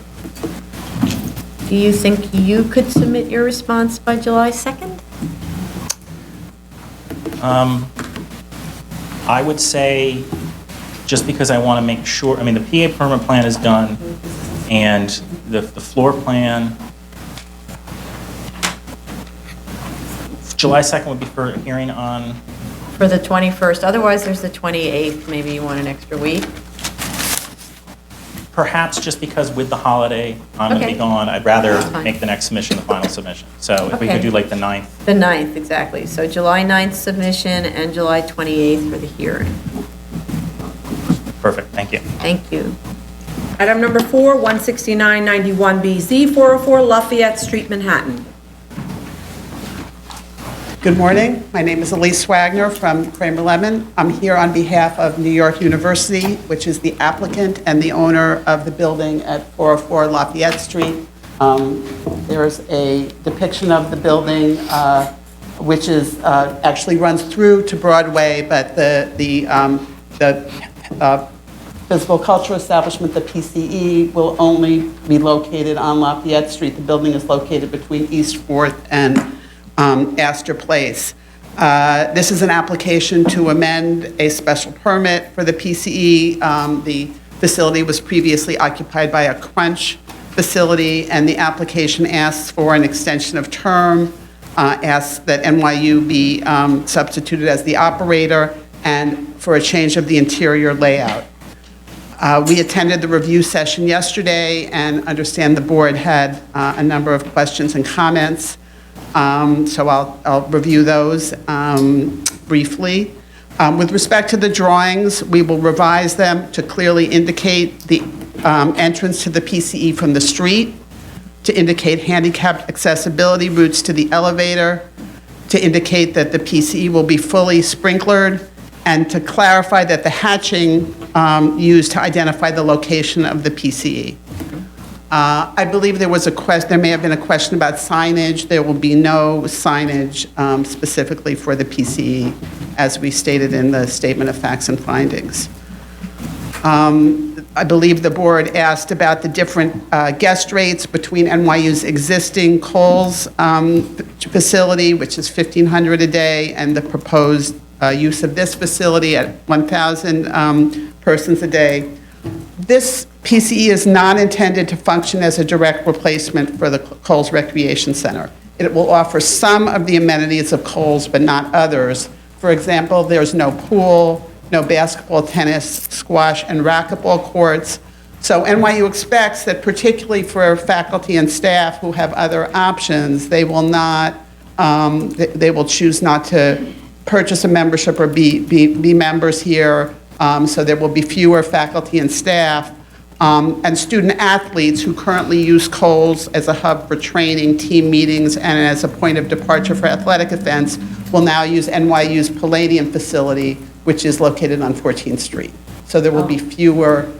do you think you could submit your response by July 2nd? I would say, just because I want to make sure, I mean, the PA permit plan is done, and the floor plan, July 2nd would be for a hearing on, For the 21st, otherwise there's the 28th, maybe you want an extra week? perhaps just because with the holiday, I'm going to Okay. be gone, I'd rather fine. make the next submission the final submission. So if we Okay. could do like the 9th, The 9th, exactly. So July 9th submission and July 28th for the hearing. perfect, thank you. Thank you. Item number 4, 16991BZ, 404 Lafayette Street, Manhattan. Good morning. My name is Elise Wagner from Kramer Lemon. I'm here on behalf of New York University, which is the applicant and the owner of the building at 404 Lafayette Street. There's a depiction of the building, which is actually runs through to Broadway, but the physical cultural establishment, the PCE, will only be located on Lafayette Street. The building is located between East 4th and Astor Place. This is an application to amend a special permit for the PCE. The facility was previously occupied by a Crunch facility, and the application asks for an extension of term, asks that NYU be substituted as the operator, and for a change of the interior layout. We attended the review session yesterday and understand the board had a number of questions and comments. So I'll review those briefly. With respect to the drawings, we will revise them to clearly indicate the entrance to the PCE from the street, to indicate handicapped accessibility routes to the elevator, to indicate that the PCE will be fully sprinklered, and to clarify that the hatching used to identify the location of the PCE. I believe there may have been a question about signage. There will be no signage specifically for the PCE, as we stated in the statement of facts and findings. I believe the board asked about the different guest rates between NYU's existing Kohl's facility, which is $1,500 a day, and the proposed use of this facility at 1,000 persons a day. This PCE is not intended to function as a direct replacement for the Kohl's Recreation Center. It will offer some of the amenities of Kohl's, but not others. For example, there's no pool, no basketball, tennis, squash, and racquetball courts. So NYU expects that particularly for faculty and staff who have other options, they will choose not to purchase a membership or be members here. So there will be fewer faculty and staff. And student athletes who currently use Kohl's as a hub for training, team meetings, and as a point of departure for athletic events will now use NYU's Palladium facility, which is located on 14th Street. So there will be fewer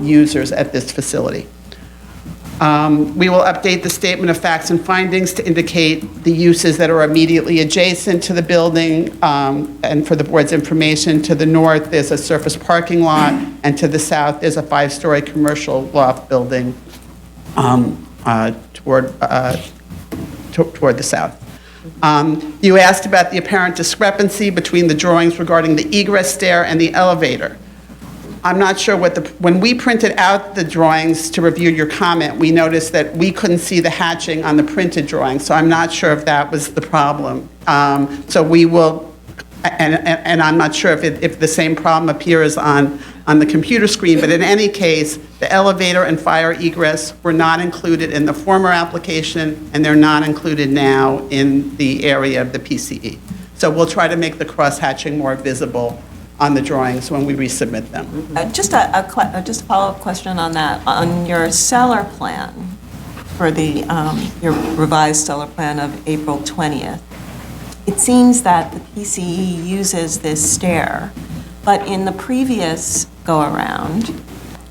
users at this facility. We will update the statement of facts and findings to indicate the uses that are immediately adjacent to the building. And for the board's information, to the north, there's a surface parking lot, and to the south, there's a 5-story commercial loft building toward the south. You asked about the apparent discrepancy between the drawings regarding the egress stair and the elevator. I'm not sure when we printed out the drawings to review your comment, we noticed that we couldn't see the hatching on the printed drawing, so I'm not sure if that was the problem. So we will, and I'm not sure if the same problem appears on the computer screen, but in any case, the elevator and fire egress were not included in the former application, and they're not included now in the area of the PCE. So we'll try to make the cross-hatching more visible on the drawings when we resubmit them. Just a follow-up question on that. On your cellar plan, for your revised cellar plan of April 20th, it seems that the PCE uses this stair But in the previous go-around,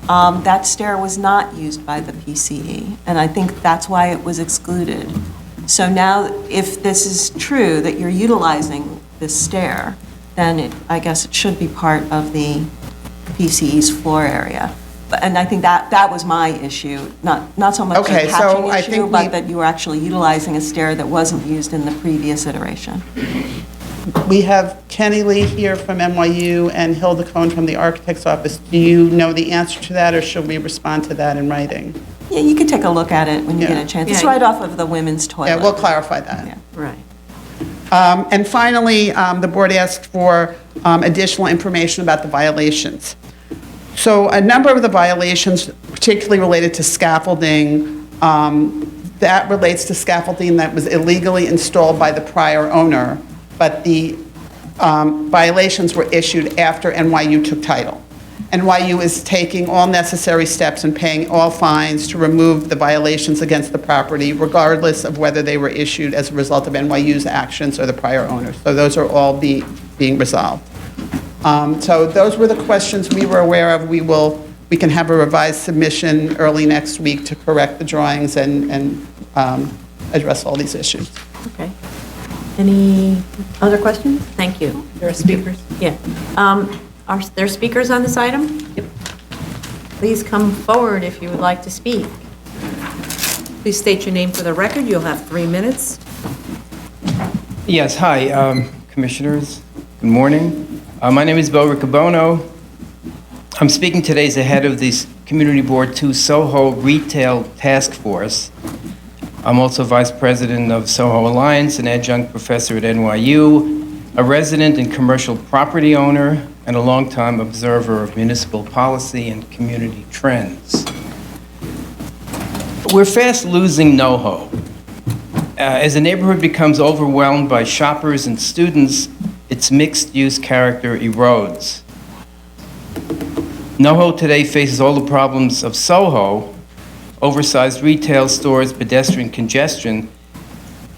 that stair was not used by the PCE, and I think that's why it was excluded. So now, if this is true, that you're utilizing this stair, then I guess it should be part of the PCE's floor area. And I think that was my issue, not so much Okay, a so catching I issue, think but we- that you were actually utilizing a stair that wasn't used in the previous iteration. We have Kenny Lee here from NYU and Hilda Cohen from the Architect's Office. Do you know the answer to that, or should we respond to that in writing? Yeah, you can take a look at it when you get Yeah. a chance. It's Yeah. right off of the women's toilet. Yeah, we'll clarify that. Yeah. Right. And finally, the board asked for additional information about the violations. So a number of the violations, particularly related to scaffolding, that relates to scaffolding that was illegally installed by the prior owner, but the violations were issued after NYU took title. NYU is taking all necessary steps and paying all fines to remove the violations against the property, regardless of whether they were issued as a result of NYU's actions or the prior owners. So those are all being resolved. So those were the questions we were aware of. We can have a revised submission early next week to correct the drawings and address all these issues. Okay. Any other questions? Thank you. There are speakers. Yeah. Are there speakers on this item? Yep. Please come forward if you would like to speak. Please state your name for the record. You'll have 3 minutes. Yes, hi, Commissioners. Good morning. My name is Bo Riccobono. I'm speaking today as the head of the Community Board 2 Soho Retail Task Force. I'm also Vice President of Soho Alliance, an adjunct professor at NYU, a resident and commercial property owner, and a longtime observer of municipal policy and community trends. We're fast losing NoHo. As the neighborhood becomes overwhelmed by shoppers and students, its mixed-use character erodes. NoHo today faces all the problems of Soho, oversized retail stores, pedestrian congestion,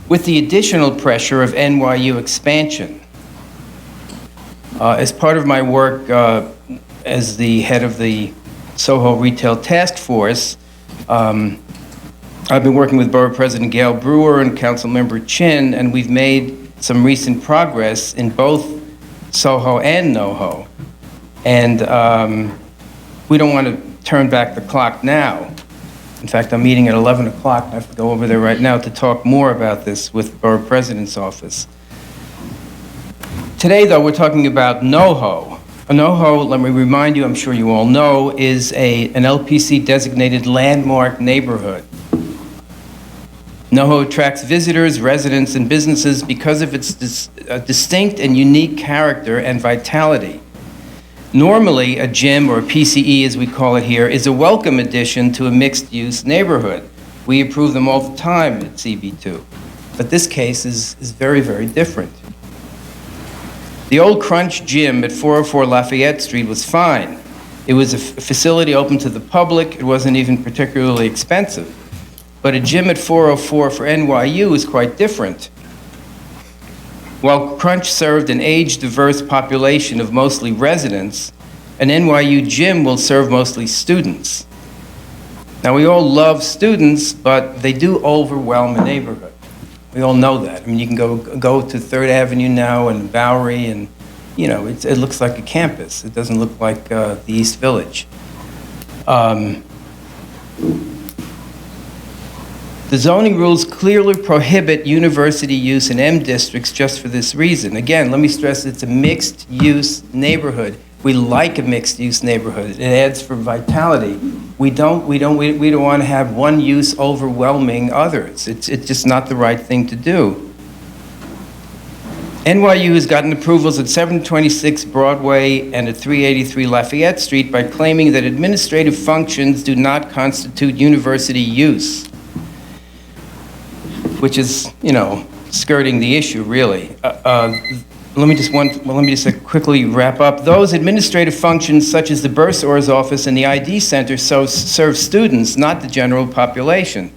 with the additional pressure of NYU expansion. As part of my work as the head of the Soho Retail Task Force, I've been working with Borough President Gail Brewer and Councilmember Chin, and we've made some recent progress in both Soho and NoHo. And we don't want to turn back the clock now. In fact, I'm meeting at 11 o'clock. I have to go over there right now to talk more about this with the Borough President's office. Today, though, we're talking about NoHo. A NoHo, let me remind you, I'm sure you all know, is an LPC-designated landmark neighborhood. NoHo attracts visitors, residents, and businesses because of its distinct and unique character and vitality. Normally, a gym, or a PCE as we call it here, is a welcome addition to a mixed-use neighborhood. We approve them all the time at CB2. But this case is very, very different. The old Crunch Gym at 404 Lafayette Street was fine. It was a facility open to the public. It wasn't even particularly expensive. But a gym at 404 for NYU is quite different. While Crunch served an age-diverse population of mostly residents, an NYU gym will serve mostly students. Now, we all love students, but they do overwhelm a neighborhood. We all know that. I mean, you can go to 3rd Avenue now and Bowery, and, you know, it looks like a campus. It doesn't look like the East Village. The zoning rules clearly prohibit university use in M districts just for this reason. Again, let me stress, it's a mixed-use neighborhood. We like a mixed-use neighborhood. It adds for vitality. We don't want to have one use overwhelming others. It's just not the right thing to do. NYU has gotten approvals at 726 Broadway and at 383 Lafayette Street by claiming that administrative functions do not constitute university use, which is, you know, skirting the issue, really. Let me just quickly wrap up. Those administrative functions, such as the Bursar's office and the ID center, serve students, not the general population.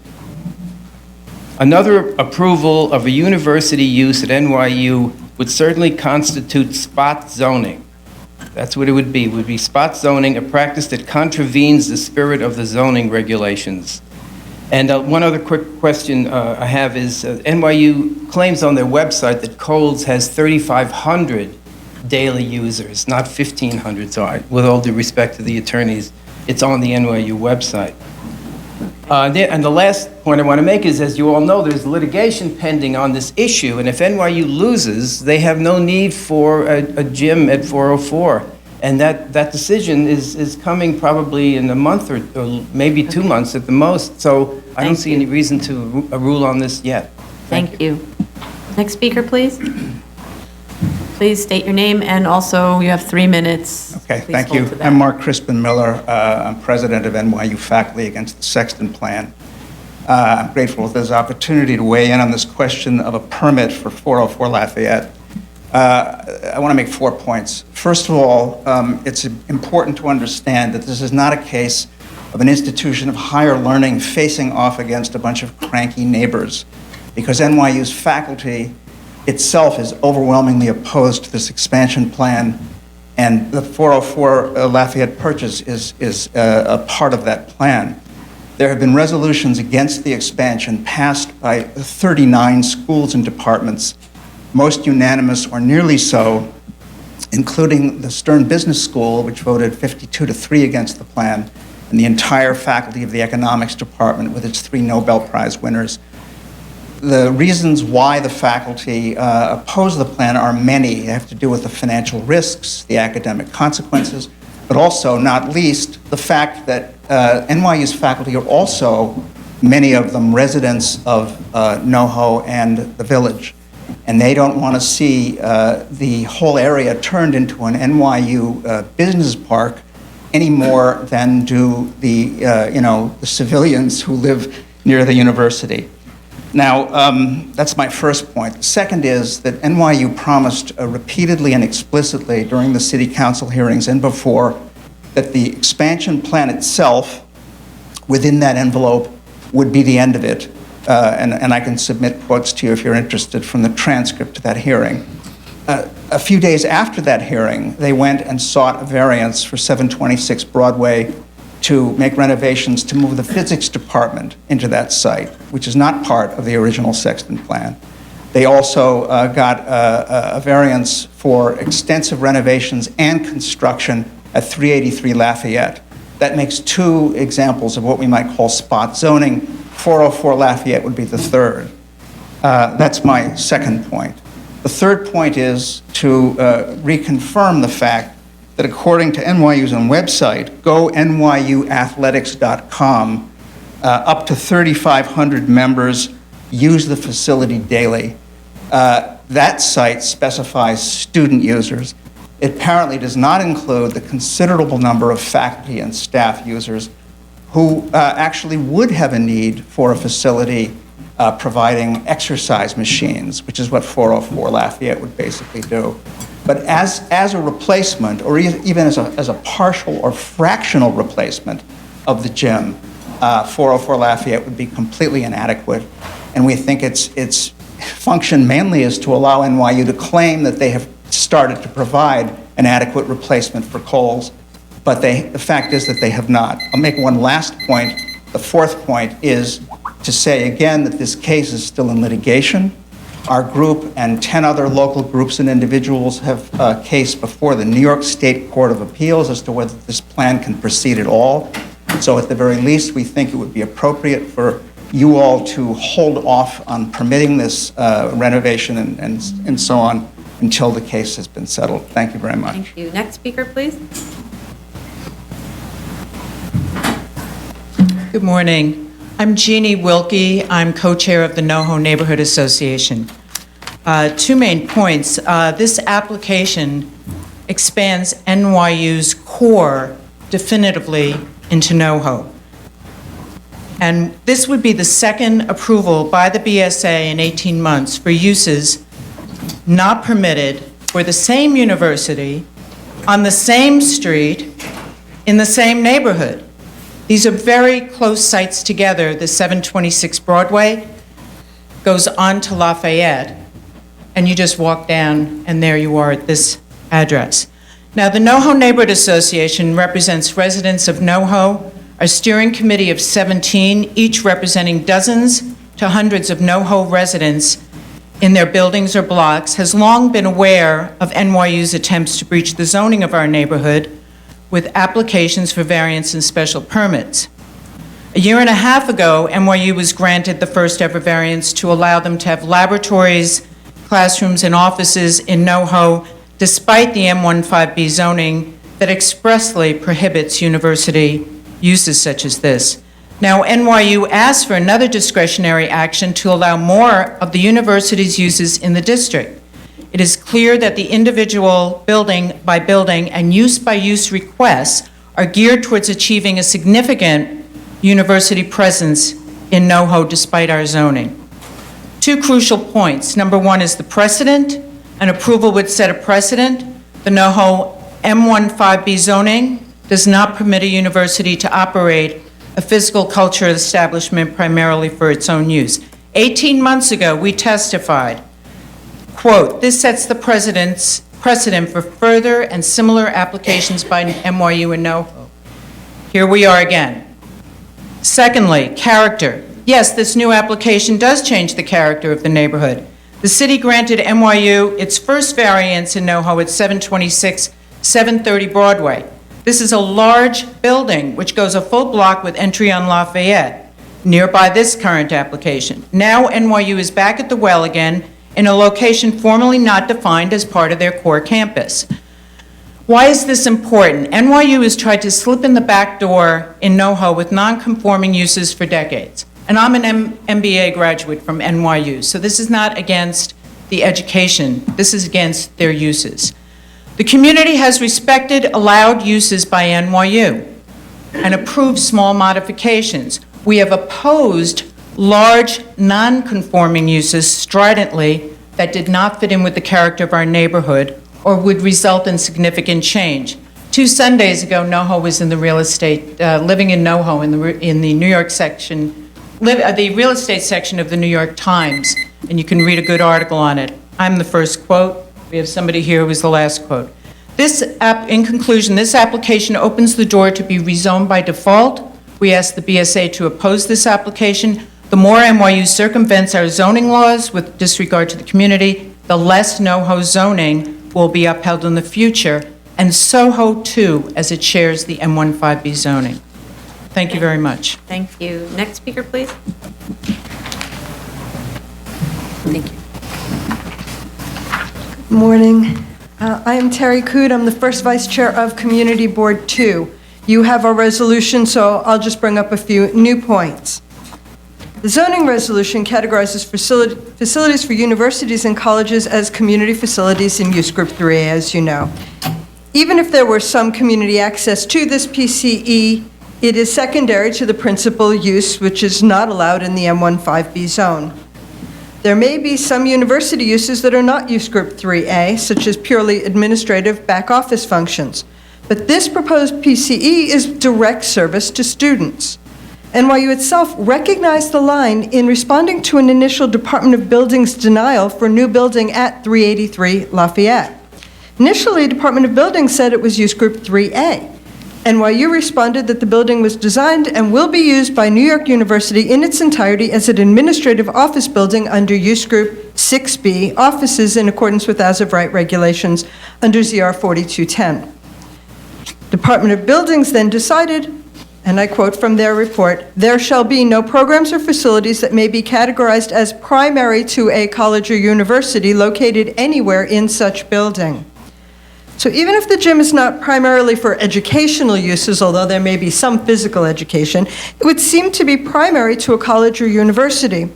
Another approval of a university use at NYU would certainly constitute spot zoning. That's what it would be. It would be spot zoning, a practice that contravenes the spirit of the zoning regulations. And one other quick question I have is, NYU claims on their website that Kohl's has 3,500 daily users, not 1,500. So with all due respect to the attorneys, it's on the NYU website. And the last point I want to make is, as you all know, there's litigation pending on this issue, and if NYU loses, they have no need for a gym at 404. And that decision is coming probably in a month or maybe 2 months at the most, so I don't see any reason to rule on this yet. Thank you. Next speaker, please. Please state your name, and also you have 3 minutes. Okay, Please thank hold you. to that. I'm Mark Crispin Miller. I'm president of NYU Faculty Against the Sexton Plan. I'm grateful for this opportunity to weigh in on this question of a permit for 404 Lafayette. I want to make 4 points. First of all, it's important to understand that this is not a case of an institution of higher learning facing off against a bunch of cranky neighbors, because NYU's faculty itself is overwhelmingly opposed to this expansion plan, and the 404 Lafayette purchase is a part of that plan. There have been resolutions against the expansion passed by 39 schools and departments, most unanimous or nearly so, including the Stern Business School, which voted 52-3 against the plan, and the entire faculty of the economics department with its 3 Nobel Prize winners. The reasons why the faculty oppose the plan are many. They have to do with the financial risks, the academic consequences, but also, not least, the fact that NYU's faculty are also, many of them, residents of NoHo and the Village. And they don't want to see the whole area turned into an NYU business park any more than do the, the civilians who live near the university. Now, that's my first point. The second is that NYU promised repeatedly and explicitly during the city council hearings and before that the expansion plan itself, within that envelope, would be the end of it. And I can submit quotes to you if you're interested from the transcript of that hearing. A few days after that hearing, they went and sought a variance for 726 Broadway to make renovations to move the physics department into that site, which is not part of the original Sexton plan. They also got a variance for extensive renovations and construction at 383 Lafayette. That makes 2 examples of what we might call spot zoning. 404 Lafayette would be the third. That's my second point. The third point is to reconfirm the fact that according to NYU's own website, gonyuathletics.com, up to 3,500 members use the facility daily. That site specifies student users. It apparently does not include the considerable number of faculty and staff users who actually would have a need for a facility providing exercise machines, which is what 404 Lafayette would basically do. But as a replacement, or even as a partial or fractional replacement of the gym, 404 Lafayette would be completely inadequate. And we think its function mainly is to allow NYU to claim that they have started to provide an adequate replacement for Kohl's, but the fact is that they have not. I'll make one last point. The fourth point is to say again that this case is still in litigation. Our group and 10 other local groups and individuals have a case before the New York State Court of Appeals as to whether this plan can proceed at all. So at the very least, we think it would be appropriate for you all to hold off on permitting this renovation and so on until the case has been settled. Thank you very much. Thank you. Next speaker, please. Good morning. I'm Jeannie Wilkie. I'm co-chair of the NoHo Neighborhood Association. 2 main points. This application expands NYU's core definitively into NoHo. And this would be the second approval by the BSA in 18 months for uses not permitted for the same university, on the same street, in the same neighborhood. These are very close sites together. The 726 Broadway goes on to Lafayette, and you just walk down, and there you are at this address. Now, the NoHo Neighborhood Association represents residents of NoHo, a steering committee of 17, each representing dozens to hundreds of NoHo residents in their buildings or blocks, has long been aware of NYU's attempts to breach the zoning of our neighborhood with applications for variance and special permits. A year and a half ago, NYU was granted the first ever variance to allow them to have laboratories, classrooms, and offices in NoHo, despite the M15B zoning that expressly prohibits university uses such as this. Now, NYU asked for another discretionary action to allow more of the university's uses in the district. It is clear that the individual building by building and use by use requests are geared towards achieving a significant university presence in NoHo despite our zoning. Two crucial points. Number one is the precedent. An approval would set a precedent. The NoHo M15B zoning does not permit a university to operate a physical culture establishment primarily for its own use. 18 months ago, we testified, quote, "This sets the precedent for further and similar applications by NYU and NoHo." Here we are again. Secondly, character. Yes, this new application does change the character of the neighborhood. The city granted NYU its first variance in NoHo at 726, 730 Broadway. This is a large building which goes a full block with entry on Lafayette, nearby this current application. Now NYU is back at the well again in a location formerly not defined as part of their core campus. Why is this important? NYU has tried to slip in the back door in NoHo with non-conforming uses for decades. And I'm an MBA graduate from NYU, so this is not against the education, this is against their uses. The community has respected allowed uses by NYU and approved small modifications. We have opposed large non-conforming uses stridently that did not fit in with the character of our neighborhood or would result in significant change. 2 Sundays ago, NoHo was in the real estate, living in NoHo in the New York section, the real estate section of the New York Times, and you can read a good article on it. I'm the first quote. We have somebody here who was the last quote. In conclusion, this application opens the door to be rezoned by default. We ask the BSA to oppose this application. The more NYU circumvents our zoning laws with disregard to the community, the less NoHo zoning will be upheld in the future, and Soho too, as it shares the M15B zoning. Thank you very much. Thank you. Next speaker, please. Thank you. Morning. I am Terry Cood. I'm the first vice chair of Community Board 2. You have our resolution, so I'll just bring up a few new points. The zoning resolution categorizes facilities for universities and colleges as community facilities in Use Group 3A, as you know. Even if there were some community access to this PCE, it is secondary to the principal use, which is not allowed in the M15B zone. There may be some university uses that are not Use Group 3A, such as purely administrative back office functions. But this proposed PCE is direct service to students. NYU itself recognized the line in responding to an initial Department of Buildings denial for a new building at 383 Lafayette. Initially, Department of Buildings said it was Use Group 3A. NYU responded that the building was designed and will be used by New York University in its entirety as an administrative office building under Use Group 6B, offices in accordance with as-of-right regulations under ZR 4210. Department of Buildings then decided, and I quote from their report, "There shall be no programs or facilities that may be categorized as primary to a college or university located anywhere in such building." So even if the gym is not primarily for educational uses, although there may be some physical education, it would seem to be primary to a college or university.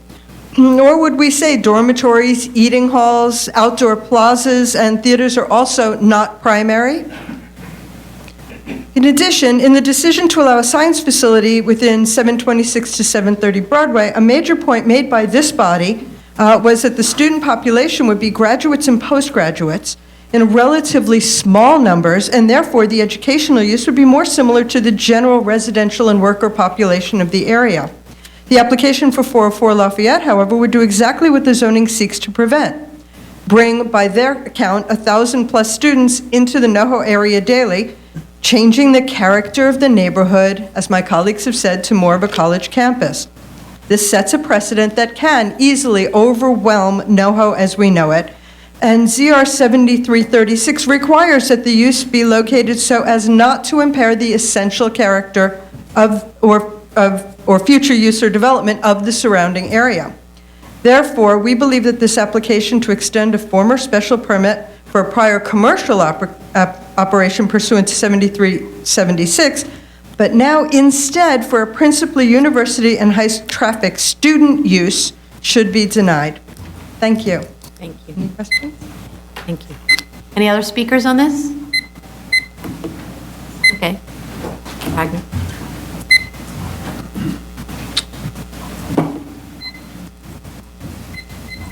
Nor would we say dormitories, eating halls, outdoor plazas, and theaters are also not primary. In addition, in the decision to allow a science facility within 726 to 730 Broadway, a major point made by this body was that the student population would be graduates and postgraduates in relatively small numbers, and therefore the educational use would be more similar to the general residential and worker population of the area. The application for 404 Lafayette, however, would do exactly what the zoning seeks to prevent. bring, by their account, 1,000-plus students into the NoHo area daily, changing the character of the neighborhood, as my colleagues have said, to more of a college campus. This sets a precedent that can easily overwhelm NoHo as we know it, and ZR 7336 requires that the use be located so as not to impair the essential character or future use or development of the surrounding area. Therefore, we believe that this application to extend a former special permit for a prior commercial operation pursuant to 7376, but now instead for a principally university and high-traffic student use should be denied. Thank you. Thank you. Any questions? Thank you. Any other speakers on this? Okay. Wagner.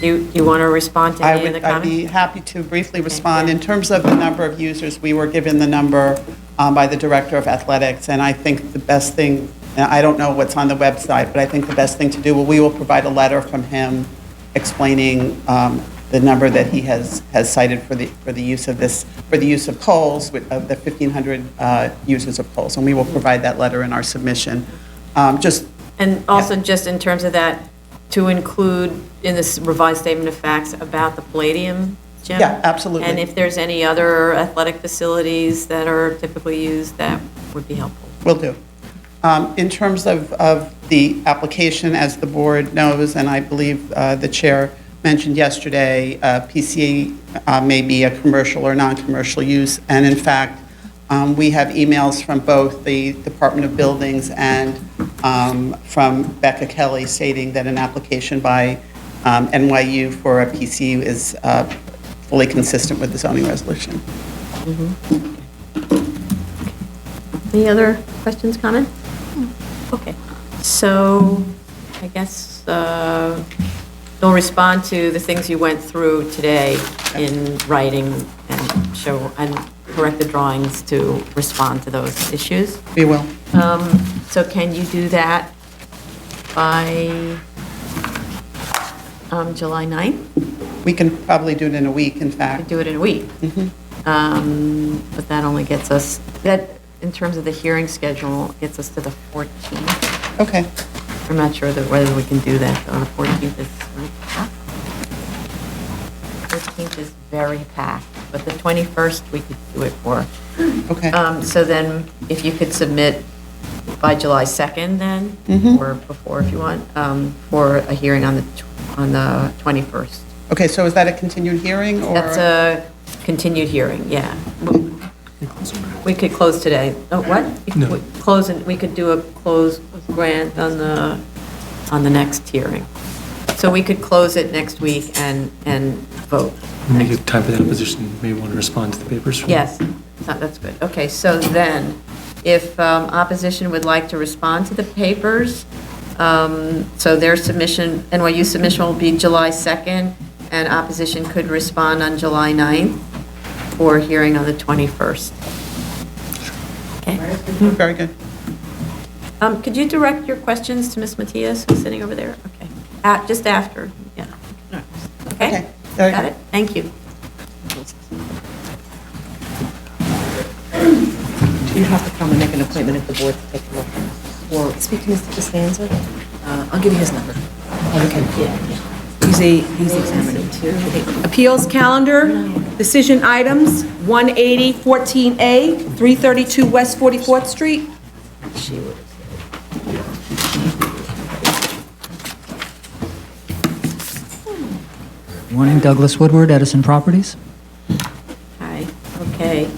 Do you want to respond to any of the I'd comments? be happy to briefly respond. In terms of the number of users, we were given the number by the Director of Athletics, and I think the best thing, and I don't know what's on the website, but I think the best thing to do, we will provide a letter from him explaining the number that he has cited for the use of this, for the use of polls, of the 1,500 users of polls, and we will provide that letter in our submission. And also, just in terms of that, to include in this revised statement of facts about the Palladium gym? Yeah, absolutely. And if there's any other athletic facilities that are typically used, that would be helpful. Will do. In terms of the application, as the board knows, and I believe the chair mentioned yesterday, PCA may be a commercial or non-commercial use, and in fact, we have emails from both the Department of Buildings and from Becca Kelly stating that an application by NYU for a PCU is fully consistent with the zoning resolution. Any other questions, comments? Okay, so I guess they'll respond to the things you went through today in writing and show and correct the drawings to respond to those issues. We will. So can you do that by July 9th? We can probably do it in a week, in fact. Do it in a week. But that only gets us, that in terms of the hearing schedule, gets us to the 14th. Okay. I'm not sure whether we can do that, though. The 14th is really packed. 14th is very packed, but the 21st we could do it for. Okay. So then, if you could submit by July 2nd then, or before if you want, for a hearing on the 21st. Okay, so is that a continued hearing, or? That's a continued hearing, yeah. We could close today. Oh, what? No. We could do a close grant on the next hearing. So we could close it next week and vote. Make it time for the opposition, may want to respond to the papers. Yes, that's good. Okay, so then, if opposition would like to respond to the papers, so their submission, NYU submission will be July 2nd, and opposition could respond on July 9th for hearing on the 21st. Okay. Very good. Could you direct your questions to Ms. Matias, who's sitting over there? Okay. Just after, yeah. Okay? Very Got good. it? Thank you. You have to come and make an appointment at the board to take a look. Or speak to Mr. Costanza. I'll give you his number. Okay. Yeah. He's examining too. Appeals calendar, decision items, 180 14A, 332 West 44th Street. Morning, Douglas Woodward, Edison Properties. Hi, okay.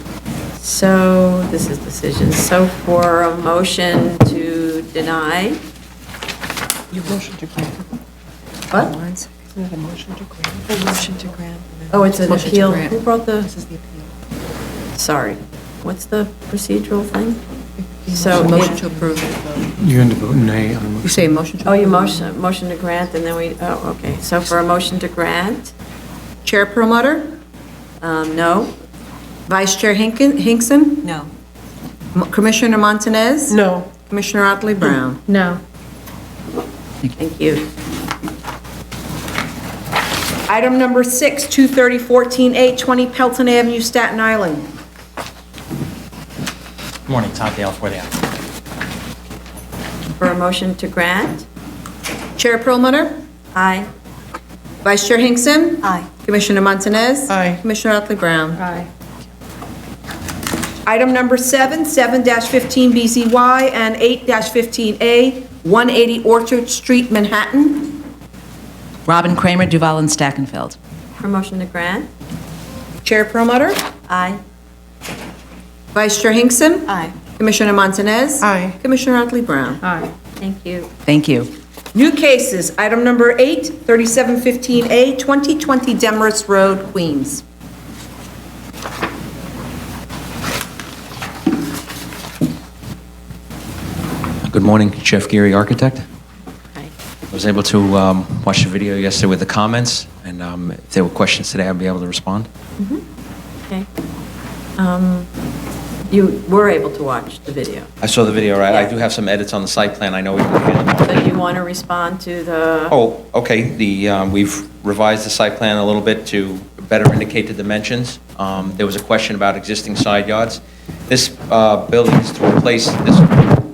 So, this is decision. So for a motion to deny. Your motion to grant. What? Isn't it a motion to grant? A motion to grant. Oh, it's an Motion to appeal. grant. Who brought the? This is the appeal. Sorry. What's the procedural thing? So Motion to approve it. You're going to vote nay on the motion. You say motion to Oh, you approve. motion to grant, and then okay. So for a motion to grant, Chair Perlmutter? no? Vice Chair Hinkson? No. Commissioner Montanez? No. Commissioner Otley Brown? No. Thank you. Item number 6, 230-14-820 Pelton Avenue, Staten Island. Good morning, Todd Dale for the applicant. For a motion to grant? Chair Perlmutter? Aye. Vice Chair Hinkson? Aye. Commissioner Montanez? Aye. Commissioner Otley Brown? Aye. Item number 7, 7-15 BZY and 8-15A, 180 Orchard Street, Manhattan. Robin Kramer, Duval and Stackenfeld. For a motion to grant? Chair Perlmutter? Aye. Vice Chair Hinkson? Aye. Commissioner Montanez? Aye. Commissioner Otley Brown? Aye. Thank you. Thank you. New cases, item number 8, 3715A, 2020 Demarest Road, Queens. Good morning, Jeff Geary, architect. Hi. I was able to watch the video yesterday with the comments, and if there were questions today, I'd be able to respond. Okay. You were able to watch the video. I saw the video, right? I Yeah. do have some edits on the site plan. I know we can handle them. So you want to respond to the? Oh, okay. We've revised the site plan a little bit to better indicate the dimensions. There was a question about existing side yards. This building is to replace, this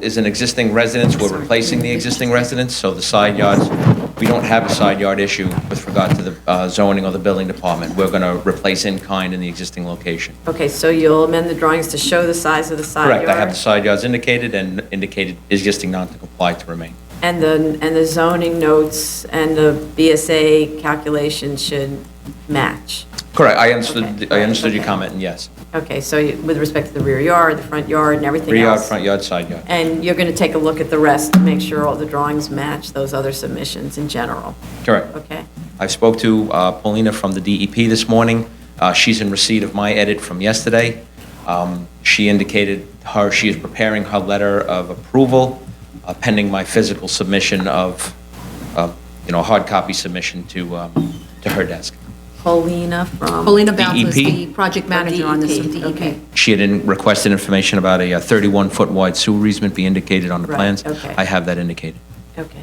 is an existing residence. We're replacing the existing residence, so the side yards, we don't have a side yard issue with regard to the zoning or the building department. We're going to replace in kind in the existing location. Okay, so you'll amend the drawings to show the size of the side yard? Correct. I have the side yards indicated and indicated existing non-comply to remain. And the zoning notes and the BSA calculations should match? Correct. I understood your comment, and yes. Okay, so with respect to the rear yard, the front yard, and everything else? Rear yard, front yard, side yard. And you're going to take a look at the rest to make sure all the drawings match those other submissions in general? Correct. Okay. I spoke to Paulina from the DEP this morning. She's in receipt of my edit from yesterday. She indicated she is preparing her letter of approval pending my physical submission of, a hard copy submission to her desk. Paulina from? Paulina Bounce was DEP? the project manager on this. DEP, okay. She had requested information about a 31-foot wide sewer easement be indicated on the Right, plans. okay. I have that indicated. Okay.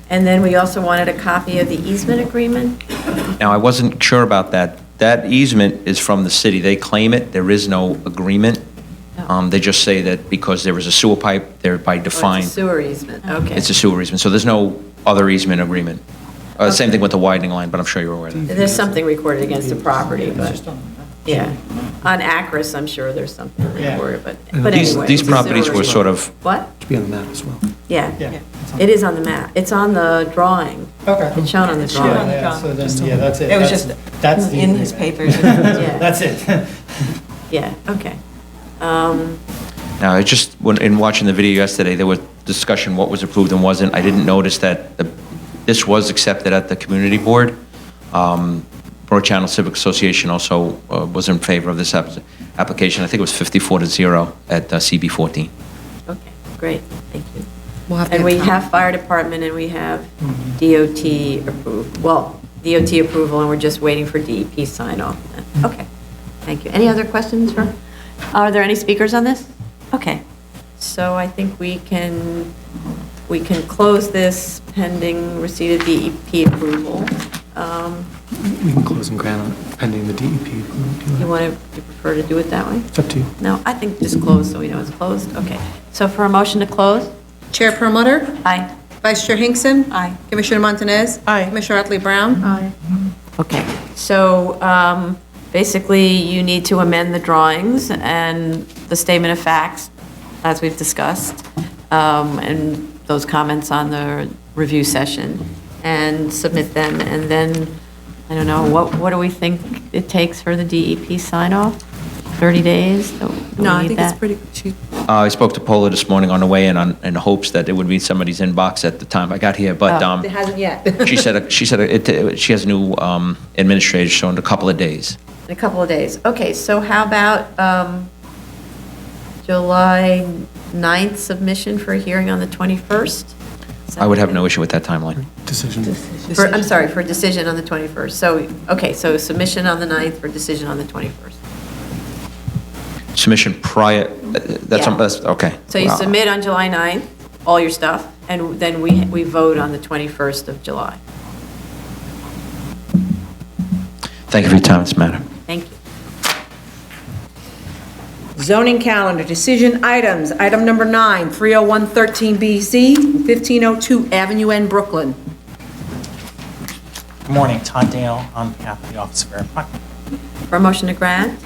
And then we also wanted a copy of the easement agreement? Now, I wasn't sure about that. That easement is from the city. They claim it. There is no agreement. They just say that because there was a sewer pipe, thereby Oh, defined. it's a sewer easement, okay. It's a sewer easement, so there's no other easement agreement. Same thing with the widening line, but I'm sure you're aware of that. There's something recorded against the property, but, yeah. On Acris, I'm sure there's something recorded, but anyway. These it's a properties sewer were sort easement. of, What? To be on the map as well. Yeah. It is on the map. It's on the drawing. Okay. It's shown on the It's shown on drawing. the Yeah, so drawing. then, yeah, that's it. It was That's- just that's the in his agreement. papers. Yeah. That's it. Yeah, okay. now, in watching the video yesterday, there was discussion what was approved and wasn't. I didn't notice that this was accepted at the community board. Broad Channel Civic Association also was in favor of this application. I think it was 54-0 at CB 14. Okay, great, thank you. We'll have to And get we time. have fire department and we have DOT approved, well, DOT approval, and we're just waiting for DEP sign off. Okay, thank you. Any other questions for, are there any speakers on this? Okay, so I think we can close this pending receipt of DEP approval. We can close and grant on pending the DEP. You want to, you prefer to do it that way? It's up to you. No, I think just close so we know it's closed. Okay, so for a motion to close? Chair Perlmutter? Aye. Vice Chair Hinkson? Aye. Commissioner Montanez? Aye. Commissioner Otley Brown? Aye. Okay, so basically, you need to amend the drawings and the statement of facts, as we've discussed, and those comments on the review session, and submit them, and then, I don't know, what do we think it takes for the DEP sign-off? 30 days? Do we No, I need think it's that? pretty, she, I spoke to Paula this morning on the way in hopes that it would be in somebody's inbox at the time I got here, but it hasn't yet. she said she has a new administrator, so in a couple of days. In a couple of days. Okay, so how about July 9th submission for a hearing on the 21st? I would have no issue with that timeline. Decision. I'm sorry, for a decision on the 21st. So, okay, so submission on the 9th for decision on the 21st. Submission prior, that's, Yeah. that's okay. So you submit on July 9th, all your stuff, and then we vote on the 21st of July. Thank you for your time, Mr. Matter. Thank you. Zoning calendar, decision items. Item number 9, 30113BZ, 1502 Avenue N, Brooklyn. Good morning, Todd Dale on behalf of the Office of Verify. For a motion to grant?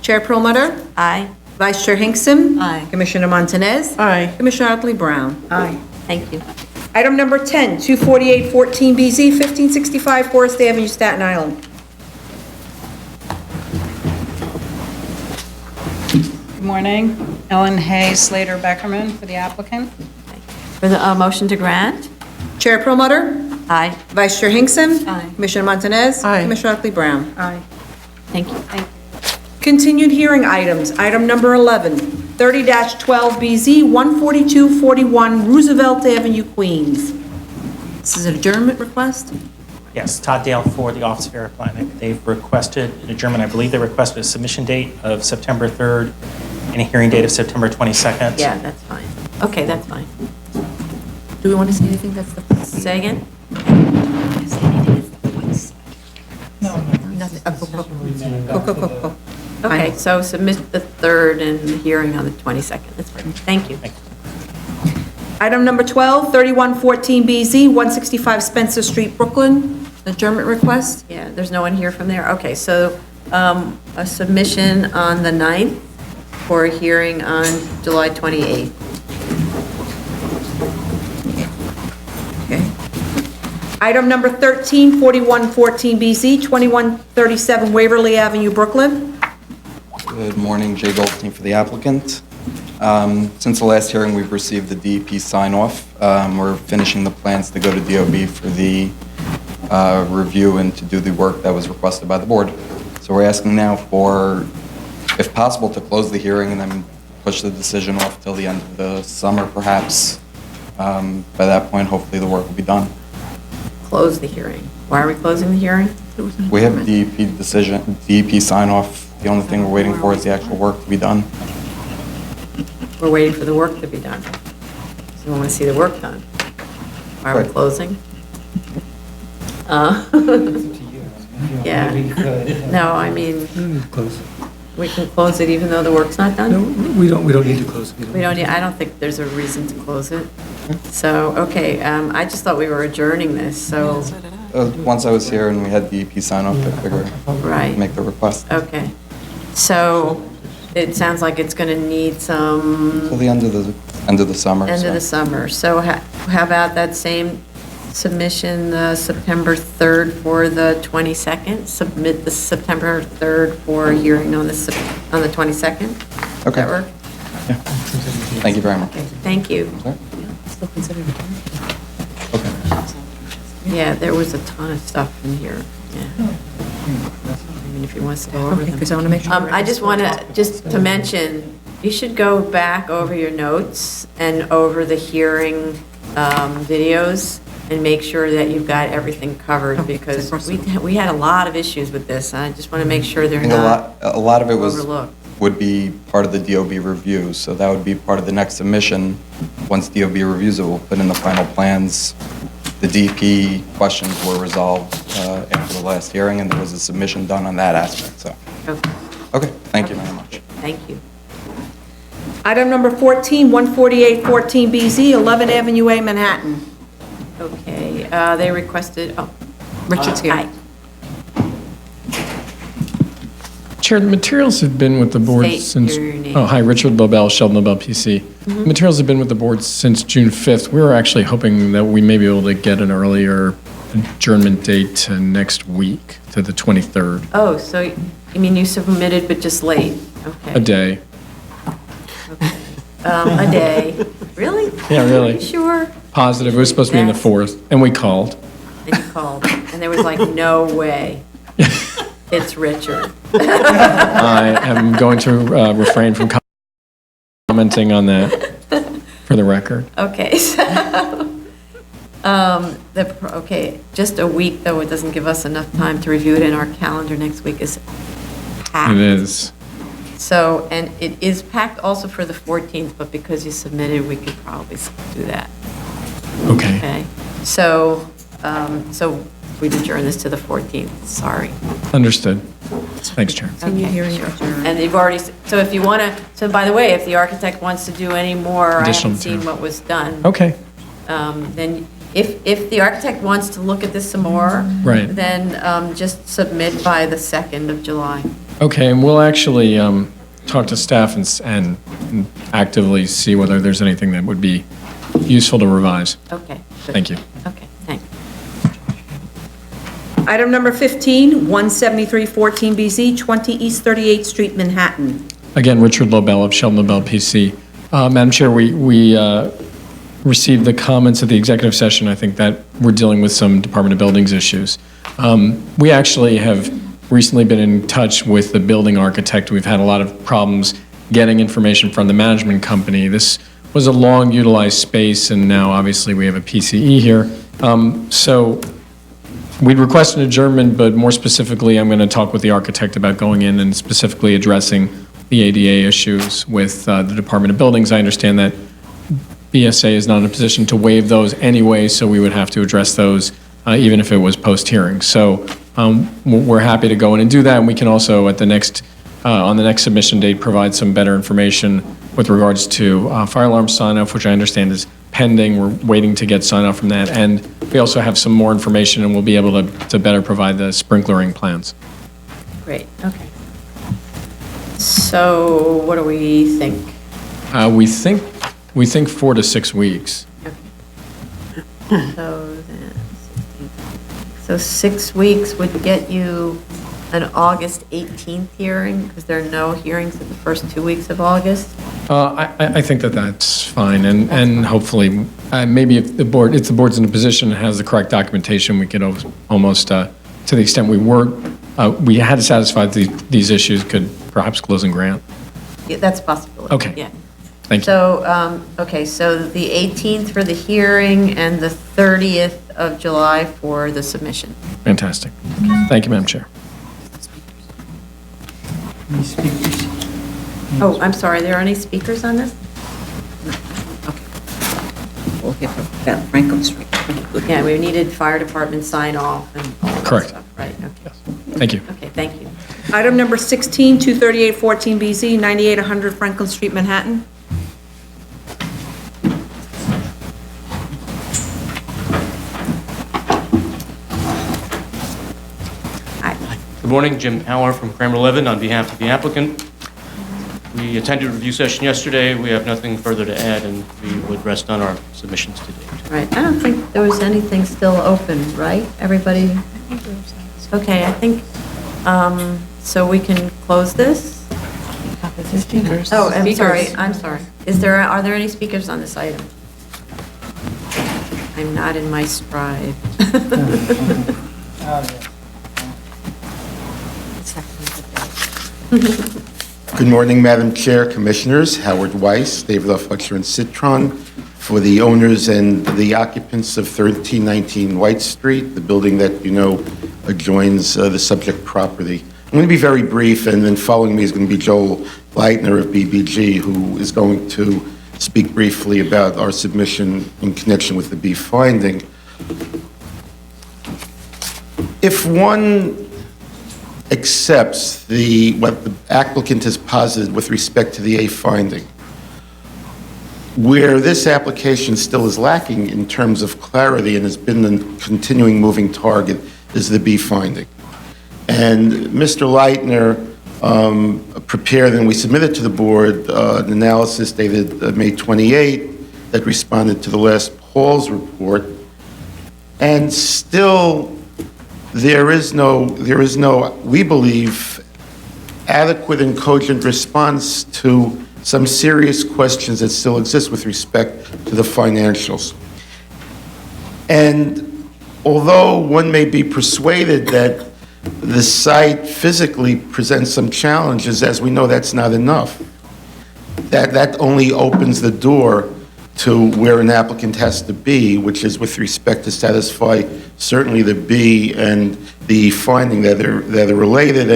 Chair Perlmutter? Aye. Vice Chair Hinkson? Aye. Commissioner Montanez? Aye. Commissioner Otley Brown? Aye. Thank you. Item number 10, 24814BZ, 1565 Forest Avenue, Staten Island. Good morning. Ellen Hay, Slater Beckerman for the applicant. For the motion to grant? Chair Perlmutter? Aye. Vice Chair Hinkson? Aye. Commissioner Montanez? Aye. Commissioner Otley Brown? Aye. Thank you. Continued hearing items. Item number 11, 30-12BZ, 14241 Roosevelt Avenue, Queens. This is an adjournment request? Yes, Todd Dale for the Office of Verify. They've requested an adjournment. I believe they requested a submission date of September 3rd and a hearing date of September 22nd. Yeah, that's fine. Okay, that's fine. Do we want to say anything that's the... Say again? Nothing. Go. Okay, so submit the 3rd and the hearing on the 22nd. That's fine. Thank you. Item number 12, 3114BZ, 165 Spencer Street, Brooklyn. Adjournment request? Yeah, there's no one here from there. Okay, so a submission on the 9th for a hearing on July 28th. Okay. Item number 13, 4114BZ, 2137 Waverly Avenue, Brooklyn. Good morning, Jay Goldstein for the applicant. Since the last hearing, we've received the DEP sign-off. We're finishing the plans to go to DOB for the review and to do the work that was requested by the board. So we're asking now for, if possible, to close the hearing and then push the decision off till the end of the summer, perhaps. By that point, hopefully the work will be done. Close the hearing. Why are we closing the hearing? We have DEP decision, DEP sign-off. The only thing we're waiting for is the actual work to be done. We're waiting for the work to be done. So we want to see the work done. Why are we Right. closing? Yeah. No, I mean, we can close it even though the work's not done? No, we don't need to close it. We don't need, I don't think there's a reason to close it. So, okay, I just thought we were adjourning this, so, Once I was here and we had DEP sign-off, I figured right. I'd make the request. Okay. So, it sounds like it's going to need some... Till the end of the summer. End so. of the summer. So how about that same submission, September 3rd for the 22nd? Submit the September 3rd for a hearing on the 22nd? Okay. That work? Yeah. Thank you very much. Thank you. Still considered Yeah, there was a ton of stuff in here. Yeah. I mean, if he wants to go over them. Because I want to make sure... I just want to mention, you should go back over your notes and over the hearing videos and make sure that you've got everything covered, because we had a lot of issues with this. I just want to make sure I they're think not a lot of it overlooked. would be part of the DOB review, so that would be part of the next submission. Once DOB reviews it, we'll put in the final plans. The DEP questions were resolved after the last hearing, and there was a submission done on that aspect, so. Okay, thank you very much. Thank you. Item number 14, 14814BZ, 11 Avenue A, Manhattan. Okay, they requested, Richard's here. Aye. Chair, the materials have been with the board State since... your name. Oh, hi, Richard Lobel, Sheldon Lobel, PC. Mm-hmm. Materials have been with the board since June 5th. We were actually hoping that we may be able to get an earlier adjournment date to next week, to the 23rd, Oh, so you mean you submitted but just late? Okay. a day. A day. Really? Yeah, really. Are you sure? Positive, it was supposed to be in the 4th, and we called. And you called, and there was like, no way. It's Richard. I am going to refrain from commenting on that for the record. Okay, so, okay, just a week, though, it doesn't give us enough time to review it, and our calendar next week is packed. It is. So, and it is packed also for the 14th, but because you submitted, we could probably do that. Okay. Okay, so, so we'd adjourn this to the 14th, sorry. Understood. Thanks, Chair. And you've already, so if you want to, so by the way, if the architect wants to do any more, I Additional haven't seen material. what was done. Okay. Then if the architect wants to look at this some more, Right. then just submit by the 2nd of July. Okay, and we'll actually talk to staff and actively see whether there's anything that would be useful to revise. Okay. good. Thank you. Okay, thanks. Item number 15, 17314BZ, 20 East 38th Street, Manhattan. Again, Richard Lobel of Sheldon Lobel PC. Madam Chair, we received the comments at the executive session. I think that we're dealing with some Department of Buildings issues. We actually have recently been in touch with the building architect. We've had a lot of problems getting information from the management company. This was a long utilized space, and now obviously we have a PCE here. So we'd request an adjournment, but more specifically, I'm going to talk with the architect about going in and specifically addressing the ADA issues with the Department of Buildings. I understand that BSA is not in a position to waive those anyway, so we would have to address those even if it was post-hearing. So we're happy to go in and do that, and we can also at the next, on the next submission date, provide some better information with regards to fire alarm sign-off, which I understand is pending. We're waiting to get sign-off from that, and we also have some more information, and we'll be able to better provide the sprinklering plans. Great, okay. So what do we think? We think 4 to 6 weeks. So 6 weeks would get you an August 18th hearing, because there are no hearings in the first 2 weeks of August? I think that that's fine, and hopefully, maybe if the board's in a position and has the correct documentation, we could almost, to the extent we had to satisfy these issues, could perhaps close and grant. Yeah, that's a possibility. Okay. Yeah. Thank you. So, okay, so the 18th for the hearing and the 30th of July for the submission. Fantastic. Thank you, Madam Chair. Oh, I'm sorry, are there any speakers on this? We'll hear from Franklin Street. Yeah, we needed fire department sign off and all that Correct. stuff, right, okay. Thank you. Okay, thank you. Item number 16, 23814BZ, 9800 Franklin Street, Manhattan. Good morning, Jim Power from Kramer Levin on behalf of the applicant. We attended a review session yesterday. We have nothing further to add, and we would rest on our submissions to date. Right, I don't think there was anything still open, right? Everybody? Okay, I think, so we can close this? Oh, I'm sorry, I'm sorry. Are there any speakers on this item? I'm not in my stride. Good morning, Madam Chair, Commissioners. Howard Weiss, David F. Fletcher, and Citron, for the owners and the occupants of 1319 White Street, the building that you know adjoins the subject property. I'm going to be very brief, and then following me is going to be Joel Leitner of BBG, who is going to speak briefly about our submission in connection with the B finding. If one accepts what the applicant has posited with respect to the A finding, where this application still is lacking in terms of clarity and has been the continuing moving target is the B finding. And Mr. Leitner prepared, and we submitted to the board an analysis dated May 28 that responded to the last Hall's report, and still there is no, we believe, adequate and cogent response to some serious questions that still exist with respect to the financials. And although one may be persuaded that the site physically presents some challenges, as we know, that's not enough. That only opens the door to where an applicant has to be, which is with respect to satisfy certainly the B and the finding that are related.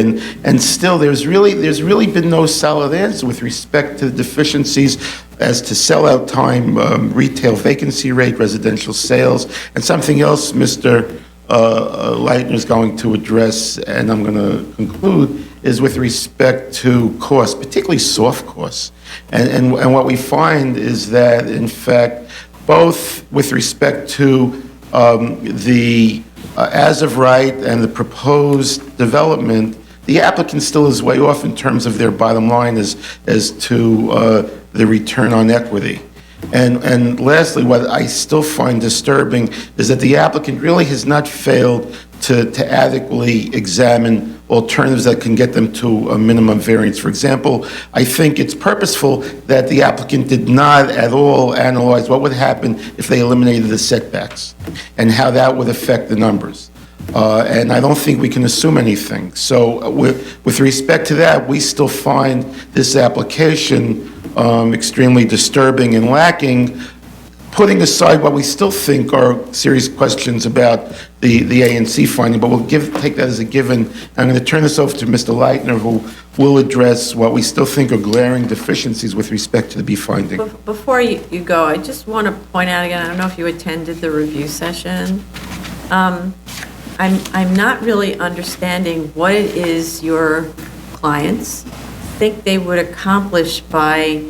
And still, there's really been no solid answer with respect to the deficiencies as to sellout time, retail vacancy rate, residential sales, and something else Mr. Leitner's going to address, and I'm going to conclude, is with respect to costs, particularly soft costs. And what we find is that, in fact, both with respect to the as of right and the proposed development, the applicant still is way off in terms of their bottom line as to the return on equity. And lastly, what I still find disturbing is that the applicant really has not failed to adequately examine alternatives that can get them to a minimum variance. For example, I think it's purposeful that the applicant did not at all analyze what would happen if they eliminated the setbacks and how that would affect the numbers. And I don't think we can assume anything. So with respect to that, we still find this application extremely disturbing and lacking, putting aside what we still think are serious questions about the A&C finding, but we'll take that as a given. I'm going to turn this over to Mr. Leitner, who will address what we still think are glaring deficiencies with respect to the B finding. Before you go, I just want to point out again, I don't know if you attended the review session. I'm not really understanding what it is your clients think they would accomplish by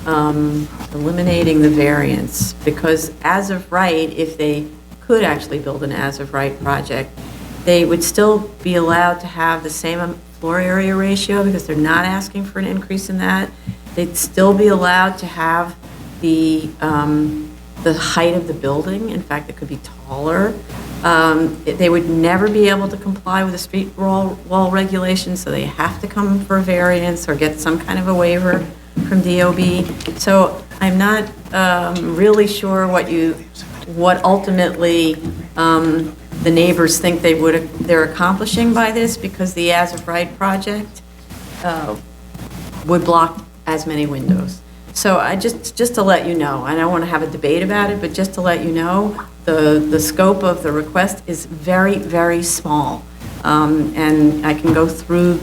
eliminating the variance, because as of right, if they could actually build an as of right project, they would still be allowed to have the same floor area ratio because they're not asking for an increase in that. They'd still be allowed to have the height of the building. In fact, it could be taller. They would never be able to comply with the street wall regulations, so they have to come for a variance or get some kind of a waiver from DOB. So I'm not really sure what ultimately the neighbors think they're accomplishing by this, because the as of right project would block as many windows. So I just to let you know, I don't want to have a debate about it, but just to let you know, the scope of the request is very, very small. And I can go through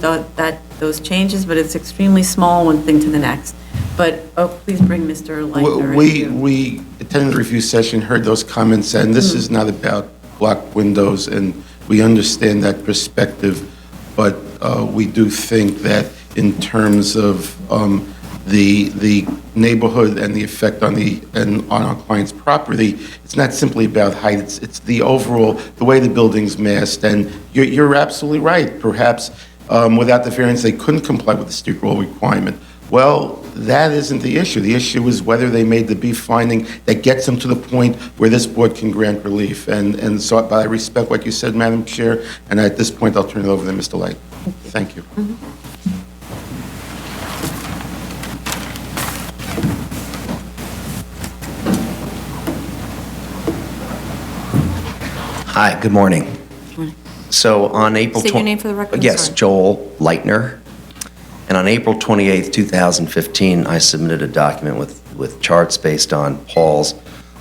those changes, but it's extremely small, one thing to the next. But, please bring Mr. Leitner. We attended the review session, heard those comments, and this is not about block windows, and we understand that perspective, but we do think that in terms of the neighborhood and the effect on our client's property, it's not simply about height, it's the overall, the way the building's massed, and you're absolutely right. Perhaps without the variance, they couldn't comply with the street wall requirement. Well, that isn't the issue. The issue is whether they made the B finding that gets them to the point where this board can grant relief. And so I respect what you said, Madam Chair, and at this point, I'll turn it over to Mr. Light. Thank you. Hi, good morning. So on April... State your name for the record. Yes, sorry. Joel Leitner. And on April 28th, 2015, I submitted a document with charts based on Paul's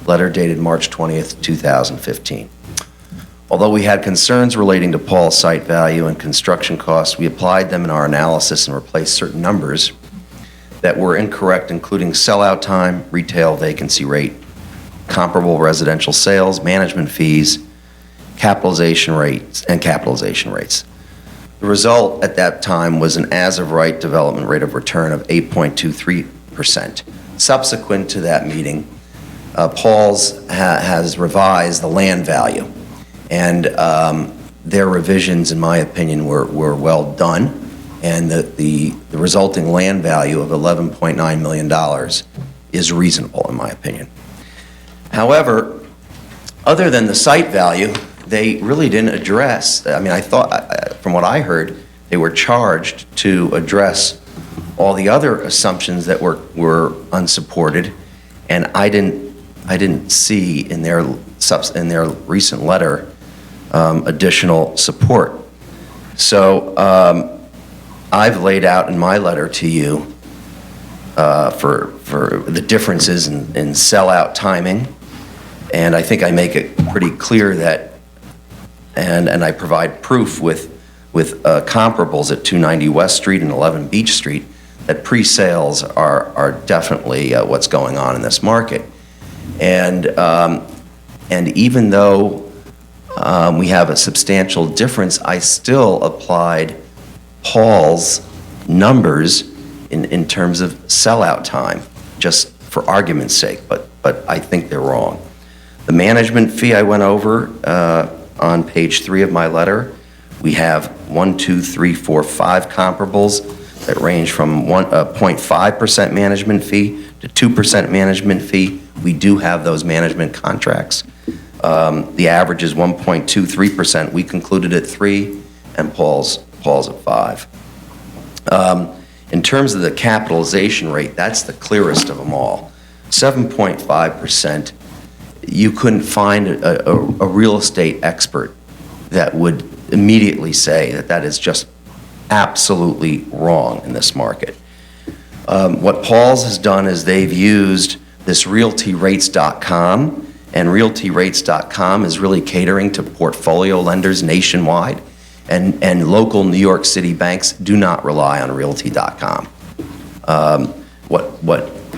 letter dated March 20th, 2015. Although we had concerns relating to Paul's site value and construction costs, we applied them in our analysis and replaced certain numbers that were incorrect, including sellout time, retail vacancy rate, comparable residential sales, management fees, capitalization rates. The result at that time was an as-of-right development rate of return of 8.23%. Subsequent to that meeting, Paul's has revised the land value, and their revisions, in my opinion, were well done, and the resulting land value of $11.9 million is reasonable, in my opinion. However, other than the site value, they really didn't address, I mean, I thought, from what I heard, they were charged to address all the other assumptions that were unsupported, and I didn't see in their recent letter additional support. So I've laid out in my letter to you for the differences in sellout timing, and I think I make it pretty clear that, and I provide proof with comparables at 290 West Street and 11 Beach Street, that pre-sales are definitely what's going on in this market. And even though we have a substantial difference. I still applied Paul's numbers in terms of sellout time, just for argument's sake, but I think they're wrong. The management fee I went over on page 3 of my letter, we have 1, 2, 3, 4, 5 comparables that range from 0.5% management fee to 2% management fee. We do have those management contracts. The average is 1.23%. We concluded at 3, and Paul's at 5. In terms of the capitalization rate, that's the clearest of them all. 7.5%. You couldn't find a real estate expert that would immediately say that that is just absolutely wrong in this market. What Paul's has done is they've used this realtyrates.com, and realtyrates.com is really catering to portfolio lenders nationwide, and local New York City banks do not rely on realty.com. What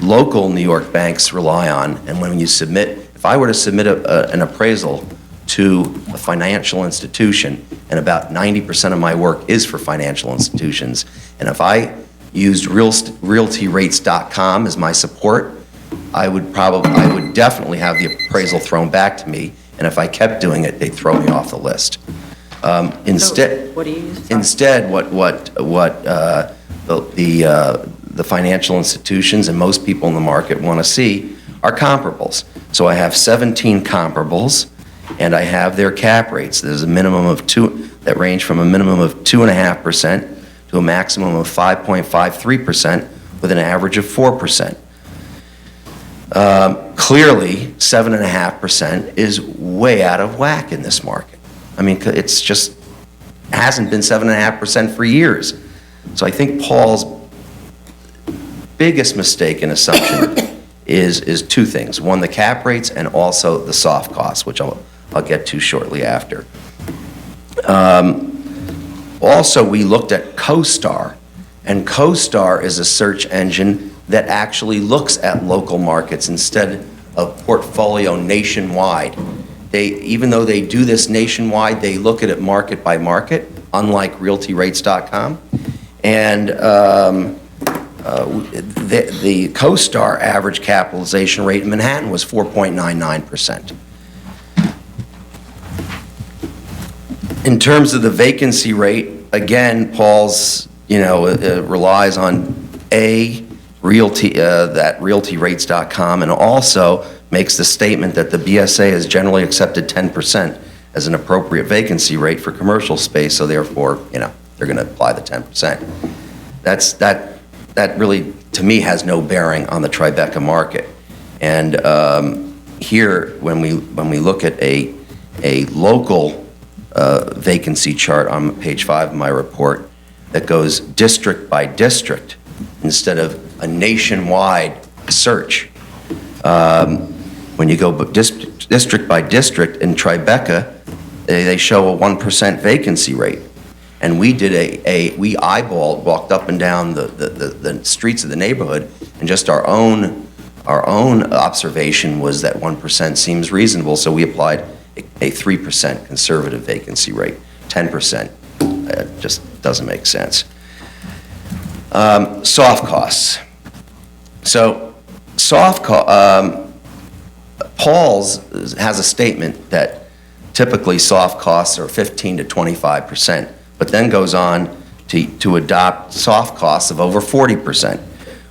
local New York banks rely on, and when you submit, if I were to submit an appraisal to a financial institution, and about 90% of my work is for financial institutions, and if I used realtyrates.com as my support, I would definitely have the appraisal thrown back to me, and if I kept doing it, they'd throw me off the list. Instead, What do you use? Instead, the financial institutions and most people in the market want to see are comparables. So I have 17 comparables, and I have their cap rates. There's a minimum of 2 that range from a minimum of 2.5% to a maximum of 5.53% with an average of 4%. Clearly, 7.5% is way out of whack in this market. I mean, it's just hasn't been 7.5% for years. So I think Paul's biggest mistake and assumption is 2 things. One, the cap rates, and also the soft costs, which I'll get to shortly after. Also, we looked at CoStar, and CoStar is a search engine that actually looks at local markets instead of portfolio nationwide. Even though they do this nationwide, they look at it market by market, unlike realtyrates.com. And the CoStar average capitalization rate in Manhattan was 4.99%. In terms of the vacancy rate, again, Paul's, relies on that realtyrates.com, and also makes the statement that the BSA has generally accepted 10% as an appropriate vacancy rate for commercial space, so therefore, they're going to apply the 10%. That really, to me, has no bearing on the Tribeca market. And here, when we look at a local vacancy chart on page 5 of my report that goes district by district instead of a nationwide search. When you go district by district in Tribeca, they show a 1% vacancy rate. And we did we eyeballed, walked up and down the streets of the neighborhood, and just our own observation was that 1% seems reasonable, so we applied a 3% conservative vacancy rate. 10% just doesn't make sense. Soft costs. So Paul's has a statement that typically soft costs are 15 to 25%, but then goes on to adopt soft costs of over 40%.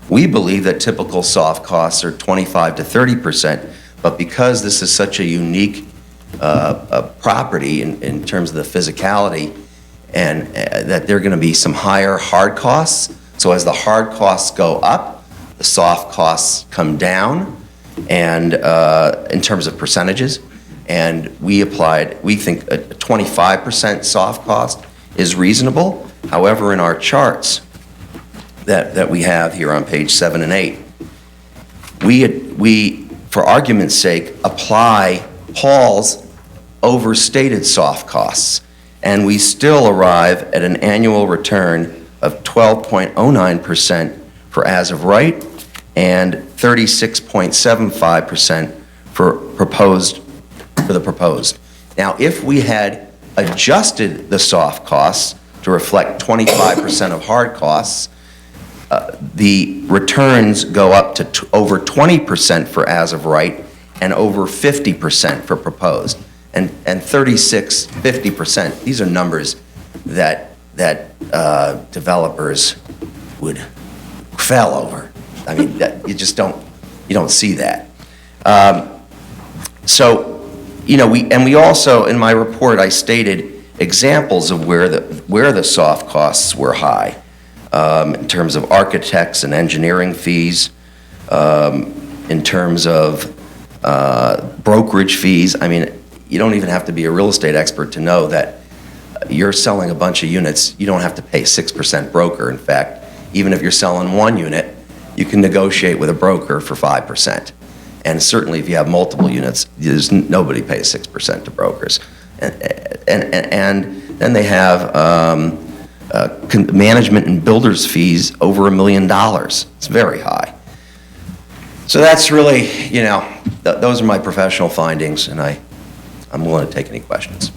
We believe that typical soft costs are 25 to 30%, but because this is such a unique property in terms of the physicality, and that there are going to be some higher hard costs. So as the hard costs go up, the soft costs come down, and in terms of percentages. And we think a 25% soft cost is reasonable. However, in our charts that we have here on page 7 and 8, we, for argument's sake, apply Paul's overstated soft costs, and we still arrive at an annual return of 12.09% for as of right and 36.75% for the proposed. Now, if we had adjusted the soft costs to reflect 25% of hard costs, the returns go up to over 20% for as of right and over 50% for proposed. And 36, 50%, these are numbers that developers would fell over. I mean, that, you don't see that. So, you know, we also, in my report, I stated examples of where the soft costs were high, in terms of architects and engineering fees, in terms of brokerage fees. I mean, you don't even have to be a real estate expert to know that you're selling a bunch of units, you don't have to pay 6% broker. In fact, even if you're selling one unit, you can negotiate with a broker for 5%. And certainly if you have multiple units, nobody pays 6% to brokers. And then they have management and builders fees over $1 million. It's very high. So that's really, you know, those are my professional findings, and I'm willing to take any questions.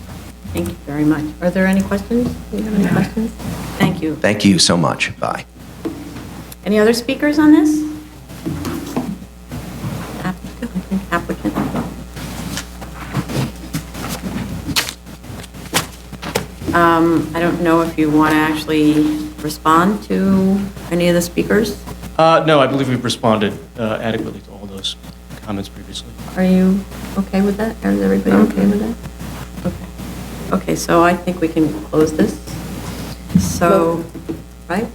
Thank you very much. Are there any questions? Do you have any questions? Thank you. Thank you so much. Bye. Any other speakers on this? Applicant. I don't know if you want to actually respond to any of the speakers. No, I believe we've responded adequately to all those comments previously. Are you okay with that? Is everybody okay with that? Okay. Okay, so I think we can close this. So, right?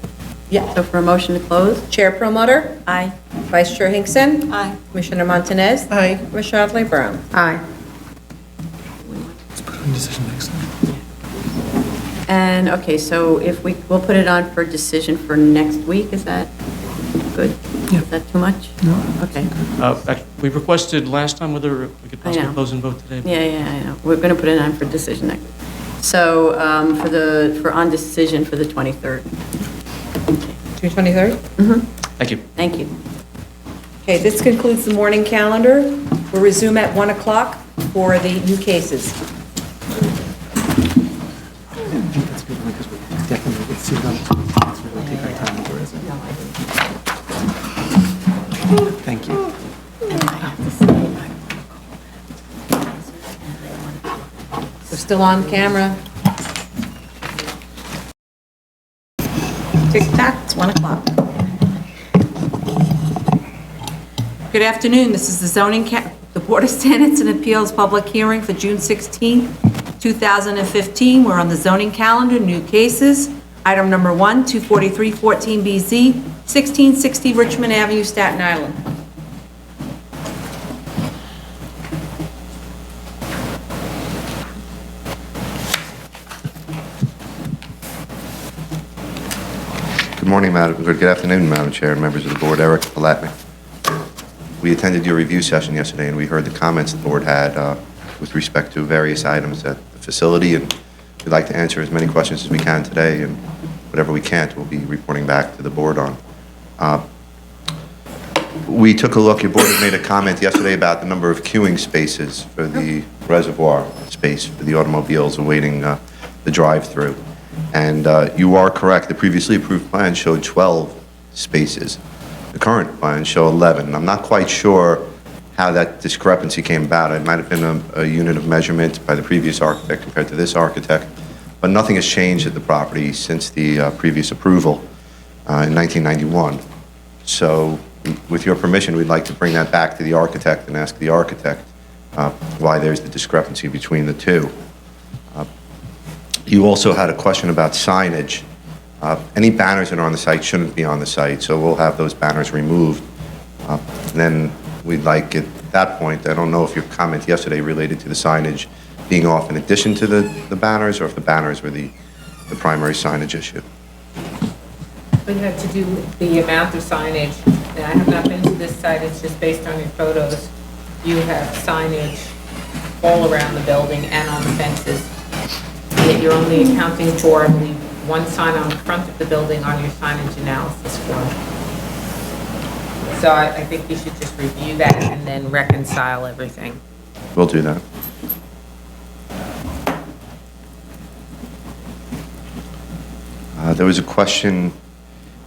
Yeah. So for a motion to close? Chair Promoter? Aye. Vice Chair Hinkson? Aye. Commissioner Montanez? Aye. Commissioner Adley Brown? Aye. Let's put it on decision next time. And, okay, so if we'll put it on for decision for next week, is that good? Yeah. Is that too much? No. Okay. We requested last time whether we could I possibly know. close and vote today. Yeah, I know. We're going to put it on for decision next week. So, for on decision for the 23rd. June 23rd? Mm-hmm. Thank you. Thank you. Okay, this concludes the morning calendar. We'll resume at 1 o'clock for the new cases. I think that's a good one because we're definitely, it's really take our time over, isn't it? Thank you. We're still on camera. Tick-tock, it's 1 o'clock. Good afternoon, this is the Board of Standards and Appeals public hearing for June 16, 2015. We're on the zoning calendar, new cases. Item number 1, 243-14BZ, 1660 Richmond Avenue, Staten Island. Good morning, good afternoon, Madam Chair and members of the board. Eric Palatnik. We attended your review session yesterday, and we heard the comments the board had with respect to various items at the facility, and we'd like to answer as many questions as we can today, and whatever we can't, we'll be reporting back to the board on. We took a look, your board had made a comment yesterday about the number of queuing spaces for the reservoir space for the automobiles awaiting the drive-through. And you are correct, the previously approved plan showed 12 spaces. The current plans show 11. I'm not quite sure how that discrepancy came about. It might have been a unit of measurement by the previous architect compared to this architect, but nothing has changed at the property since the previous approval in 1991. So with your permission, we'd like to bring that back to the architect and ask the architect why there's the discrepancy between the two. You also had a question about signage. Any banners that are on the site shouldn't be on the site, so we'll have those banners removed. And then we'd like, at that point, I don't know if your comment yesterday related to the signage being off in addition to the banners, or if the banners were the primary signage issue. It had to do with the amount of signage. Now, I have not been to this site, it's just based on your photos. You have signage all around the building and on the fences. Yet you're only accounting for, I believe, one sign on the front of the building on your signage analysis form. So I think you should just review that and then reconcile everything. We'll do that. There was a question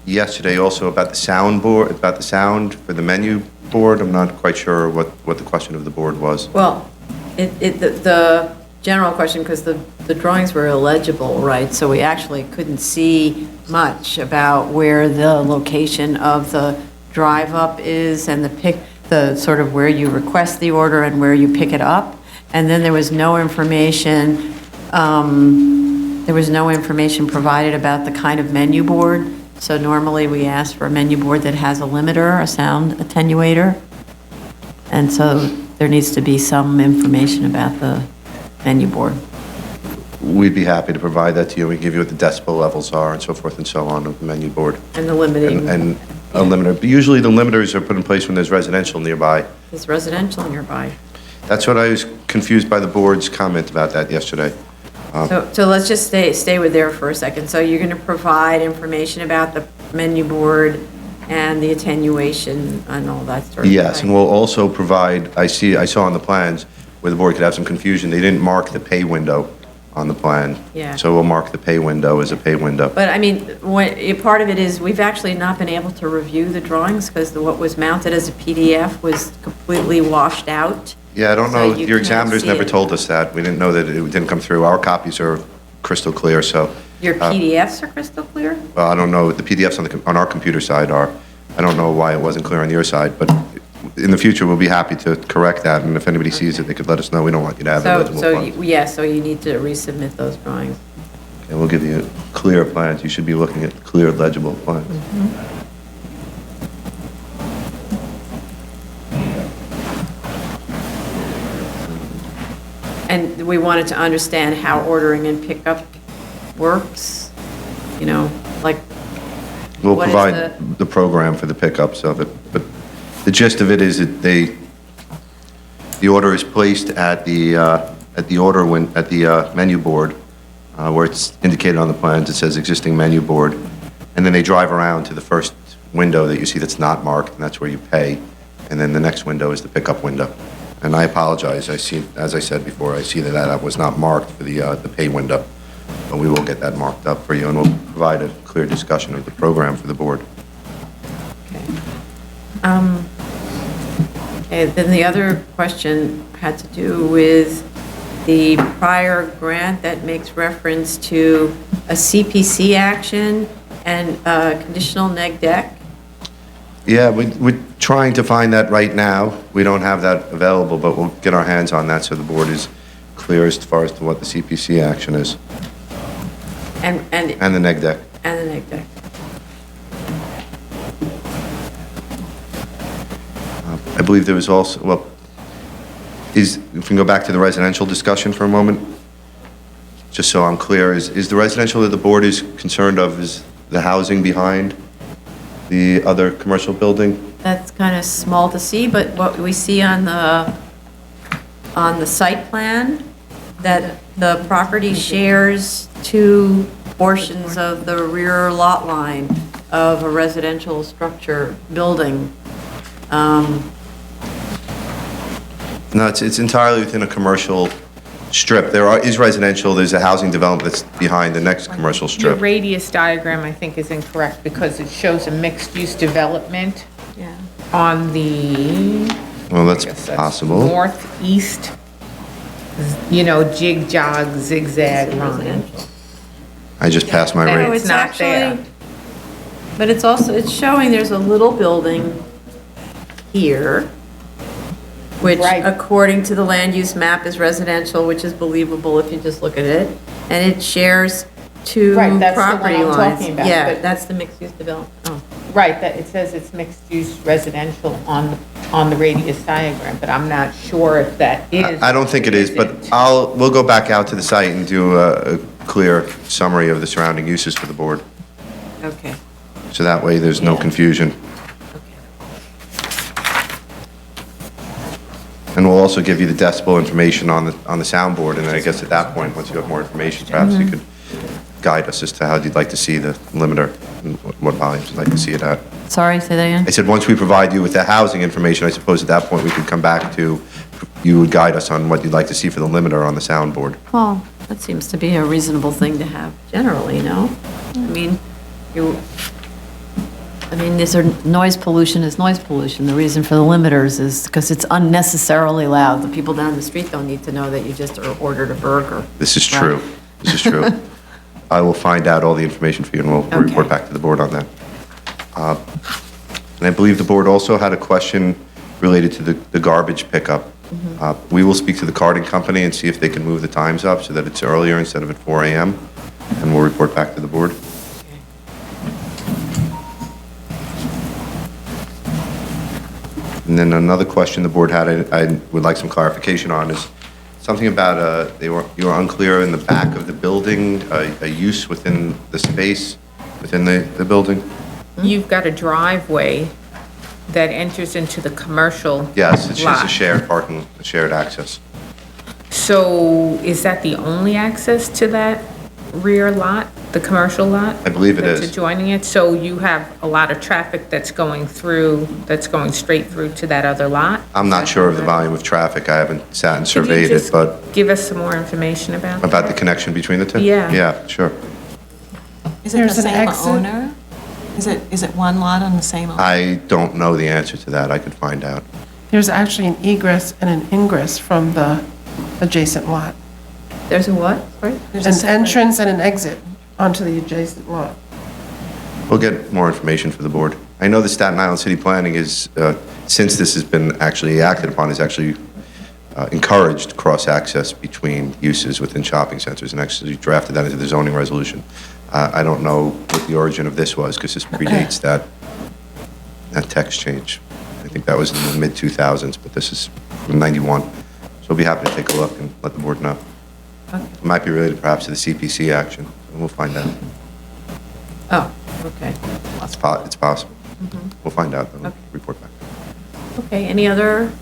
yesterday also about the sound board, about the sound for the menu board. I'm not quite sure what the question of the board was. Well, the general question, because the drawings were illegible, right? So we actually couldn't see much about where the location of the drive-up is and the sort of where you request the order and where you pick it up. And then there was no information, provided about the kind of menu board. So normally we ask for a menu board that has a limiter, a sound attenuator. And so there needs to be some information about the menu board. We'd be happy to provide that to you. We can give you what the decibel levels are and so forth and so on of the menu board. And the limiting. And a limiter. But usually the limiters are put in place when there's residential nearby. There's residential nearby. That's what I was confused by the board's comment about that yesterday. So let's just stay with there for a second. So you're going to provide information about the menu board and the attenuation and all that sort of thing? Yes, and we'll also provide, I saw on the plans where the board could have some confusion. They didn't mark the pay window on the plan. Yeah. So we'll mark the pay window as a pay window. But I mean, part of it is we've actually not been able to review the drawings because what was mounted as a PDF was completely washed out. Yeah, I don't So know, you your can't examiners see never it. told us that. We didn't know that it didn't come through. Our copies are crystal clear, so. Your PDFs are crystal clear? Well, I don't know, the PDFs on our computer side are. I don't know why it wasn't clear on your side, but in the future, we'll be happy to correct that, and if anybody sees it, they could let us know. We don't want you to have illegible plans. So you need to resubmit those drawings. And we'll give you clear plans. You should be looking at clear, legible plans. And we wanted to understand how ordering and pickup works, like. We'll what is provide the program for the pickups of it, but the gist of it is that the order is placed at the menu board, where it's indicated on the plans. It says existing menu board, and then they drive around to the first window that you see that's not marked, and that's where you pay, and then the next window is the pickup window. And I apologize. As I said before, I see that was not marked for the pay window, but we will get that marked up for you, and we'll provide a clear discussion of the program for the board. Okay, then the other question had to do with the prior grant that makes reference to a CPC action and a conditional neg deck. Yeah, we're trying to find that right now. We don't have that available, but we'll get our hands on that so the board is clear as far as to what the CPC action is. And the neg deck. And the neg deck. I believe there was also, well, if we can go back to the residential discussion for a moment, just so I'm clear, is the residential that the board is concerned of is the housing behind the other commercial building? That's kind of small to see, but what we see on the site plan, that the property shares two portions of the rear lot line of a residential structure building. No, it's entirely within a commercial strip. There is residential, there's a housing development that's behind the next commercial Your strip. radius diagram, I think, is incorrect because it shows a mixed-use development on the Well, that's possible. northeast, jig-jog, zigzag line. I just passed my No, rate. it's actually, but it's showing there's a little building here, which according to the land use map is residential, which is believable if you just look at it. And it shares two Right, that's the one property I'm lines. talking about, Yeah, but- that's the mixed-use development. Oh. Right, that it says it's mixed-use residential on the radius diagram, but I'm not sure if that is. I don't think it is, but we'll go back out to the site and do a clear summary of the surrounding uses for the board. Okay. So that way there's no confusion. And we'll also give you the decibel information on the soundboard, and then I guess at that point, once you have more information, perhaps you could guide us as to how you'd like to see the limiter and what volumes you'd like to see it at. Sorry, say that again? I said, once we provide you with the housing information, I suppose at that point we could come back to, you would guide us on what you'd like to see for the limiter on the soundboard. Well, that seems to be a reasonable thing to have generally, no? This noise pollution is noise pollution. The reason for the limiters is because it's unnecessarily loud. The people down the street don't need to know that you just ordered a burger. This is true. This is true. I will find out all the information for you, and we'll report back to the board on that. And I believe the board also had a question related to the garbage pickup. We will speak to the carting company and see if they can move the times up so that it's earlier instead of at 4 a.m., and we'll report back to the board. And then another question the board had, I would like some clarification on, is something about, you were unclear in the back of the building, a use within the space, within the building? You've got a driveway that enters into the commercial Yes, it's just a lot. shared parking, a shared access. So is that the only access to that rear lot, the commercial lot? I believe it That's is. adjoining it? So you have a lot of traffic that's going straight through to that other lot? I'm not sure of the volume of traffic. I haven't sat and Could you surveyed it, just but give us some more information about that? about the connection between the two? Yeah. Yeah, sure. Is it the There's an same exit. owner? Is it one lot on the same owner? I don't know the answer to that. I could find out. There's actually an egress and an ingress from the adjacent lot. There's a what? Sorry? An entrance and an exit onto the adjacent lot. We'll get more information for the board. I know the Staten Island City Planning is, since this has been actually acted upon, is actually encouraged cross-access between uses within shopping centers and actually drafted that into the zoning resolution. I don't know what the origin of this was because this predates that text change. I think that was in the mid-2000s, but this is from 91. So we'll be happy to take a look and let the board know. It might be related perhaps to the CPC action, and we'll find out. Oh, okay. It's possible. We'll find out, then we'll report back. Okay, any other,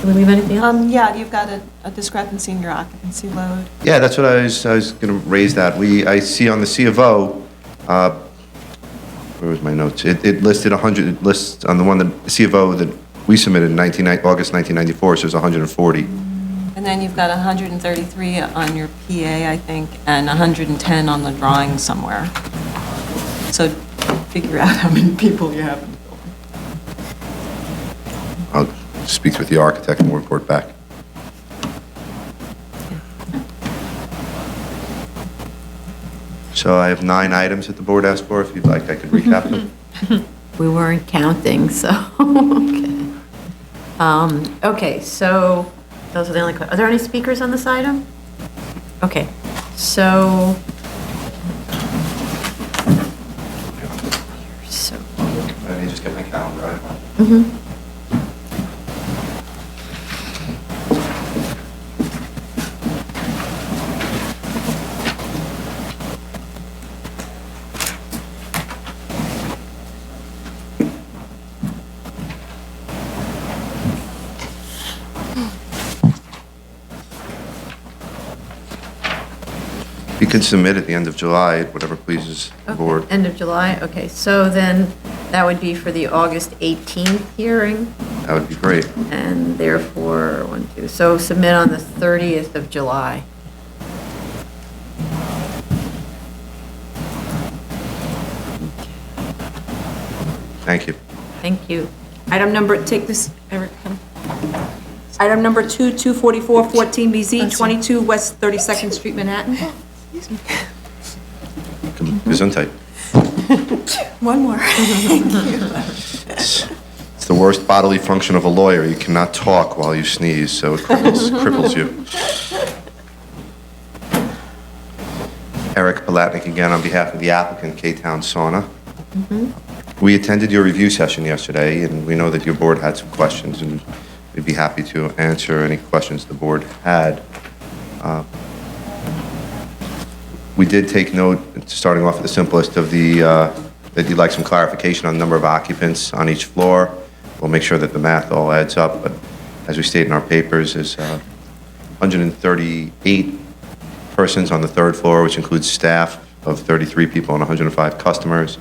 did we leave anything else? Yeah, you've got a discrepancy in your occupancy load. Yeah, that's what I was going to raise that. I see on the C of O, where was my notes? It listed 100, it lists on the one that, the C of O that we submitted in August 1994, so it's 140. And then you've got 133 on your PA, I think, and 110 on the drawing somewhere. So figure out how many people you have in the building. I'll speak with the architect and we'll report back. So I have 9 items that the board asked for. If you'd like, I could recap them. We weren't counting, so, okay. Okay, so those are the only, are there any speakers on this item? Okay, so. Let me just get my calendar. You can submit at the end of July, whatever pleases the board. End of July, okay, so then that would be for the August 18th hearing, That would be great. and therefore, so submit on the 30th of July. Thank you. Thank you. Item number, take this, Eric. come. Item number 2, 244 14BZ, 22 West 32nd Street, Manhattan. Gesundheit. One more. It's the worst bodily function of a lawyer. You cannot talk while you sneeze, so it cripples you. Eric Palatnik again on behalf of the applicant, K-Town Sauna. We attended your review session yesterday, and we know that your board had some questions, and we'd be happy to answer any questions the board had. We did take note, starting off at the simplest, of that you'd like some clarification on the number of occupants on each floor. We'll make sure that the math all adds up, but as we state in our papers, there's 138 persons on the 3rd floor, which includes staff of 33 people and 105 customers.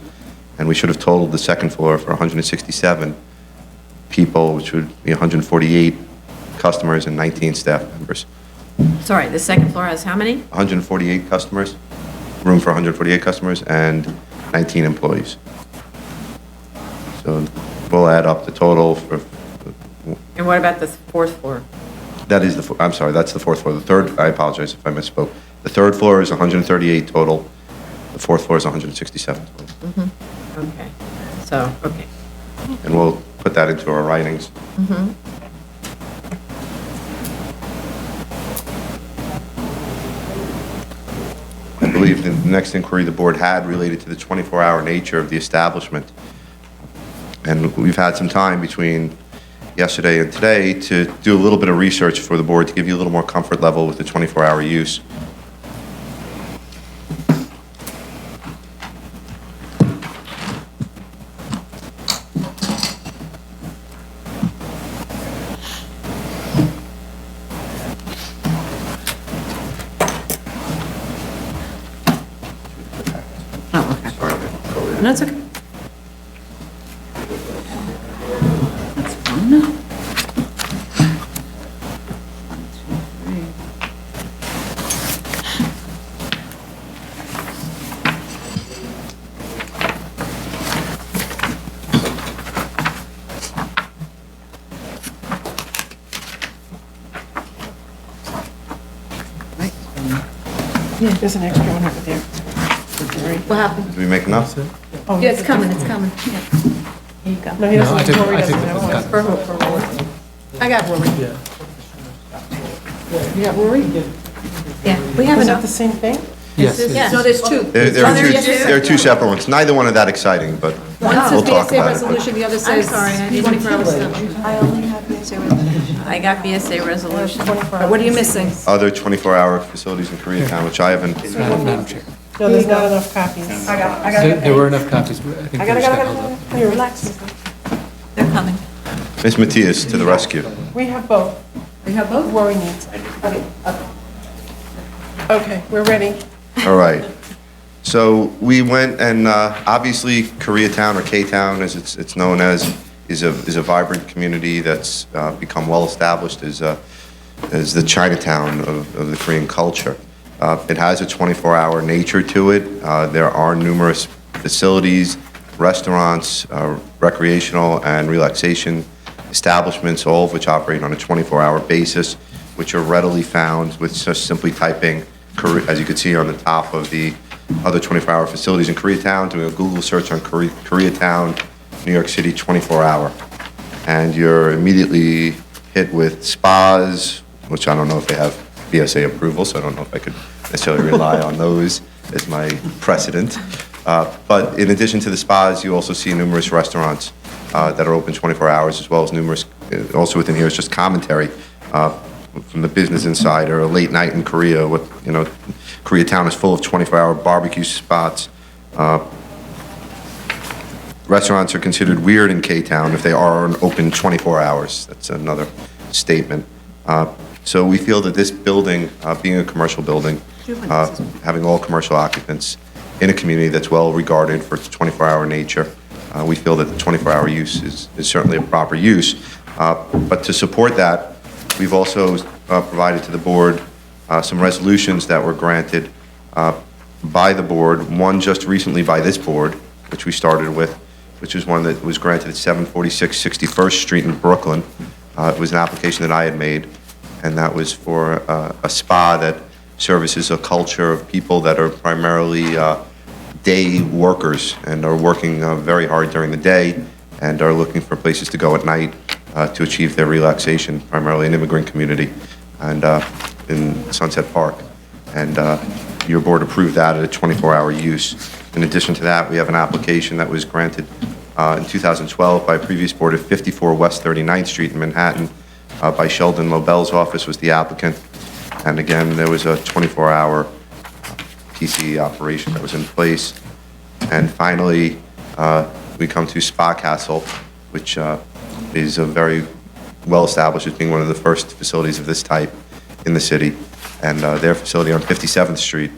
And we should have totaled the 2nd floor for 167 people, which would be 148 customers and 19 staff members. Sorry, the 2nd floor has how many? 148 customers room for 148 customers, and 19 employees. So we'll add up the total for, And what about the fourth floor? that is the, I'm sorry, that's the fourth floor. The third, I apologize if I misspoke. The third floor is 138 total. The fourth floor is 167 total. Okay, so, okay. And we'll put that into our writings. I believe the next inquiry the board had related to the 24-hour nature of the establishment. And we've had some time between yesterday and today to do a little bit of research for the board to give you a little more comfort level with the 24-hour use. No, it's okay. That's fun. Yeah, there's an extra one over there. What happened? Did we make enough? Oh, Yeah, it's coming, it's coming. Yeah. Here you go. No, he No, doesn't, I think- Rory I doesn't think have it's one. got- For Rory. I got Rory. You got Rory? Yeah, we have Was that enough. the same thing? Yes, it Yeah, is. no, there's two. There are two separate ones. Neither one of that exciting, but One we'll says talk BSA about it. but- resolution, the other says 24 hours. I only have BSA resolution. I got BSA resolution. What are you missing? Other 24-hour facilities in Koreatown, which I haven't. Madam Chair. No, there's not enough copies. I got There were enough copies, but I think they just got held up. Here, relax. They're coming. Ms. Matias to the rescue. We have both. We have both? Rory needs. Okay, we're ready. All right. So we went and obviously Koreatown, or K-Town as it's known as, is a vibrant community that's become well-established as the Chinatown of the Korean culture. It has a 24-hour nature to it. There are numerous facilities, restaurants, recreational and relaxation establishments, all of which operate on a 24-hour basis, which are readily found with just simply typing, as you can see on the top of the other 24-hour facilities in Koreatown, doing a Google search on Koreatown, New York City 24-hour. And you're immediately hit with spas, which I don't know if they have BSA approval, so I don't know if I could necessarily rely on those as my precedent. But in addition to the spas, you also see numerous restaurants that are open 24 hours, as well as numerous, also within here is just commentary from the Business Insider, a late night in Korea, what, you know, Koreatown is full of 24-hour barbecue spots. Restaurants are considered weird in K-Town if they are open 24 hours. That's another statement. So we feel that this building, being a commercial building, having all commercial occupants in a community that's well regarded for its 24-hour nature, we feel that the 24-hour use is certainly a proper use. But to support that, we've also provided to the board some resolutions that were granted by the board, one just recently by this board, which we started with, which is one that was granted at 746 61st Street in Brooklyn. It was an application that I had made, and that was for a spa that services a culture of people that are primarily day workers and are working very hard during the day and are looking for places to go at night to achieve their relaxation, primarily an immigrant community and in Sunset Park. And your board approved that at a 24-hour use. In addition to that, we have an application that was granted in 2012 by a previous board at 54 West 39th Street in Manhattan by Sheldon Lobel's office was the applicant. And again, there was a 24-hour PC operation that was in place. And finally, we come to Spa Castle, which is a very well established as being one of the first facilities of this type in the city. And their facility on 57th Street,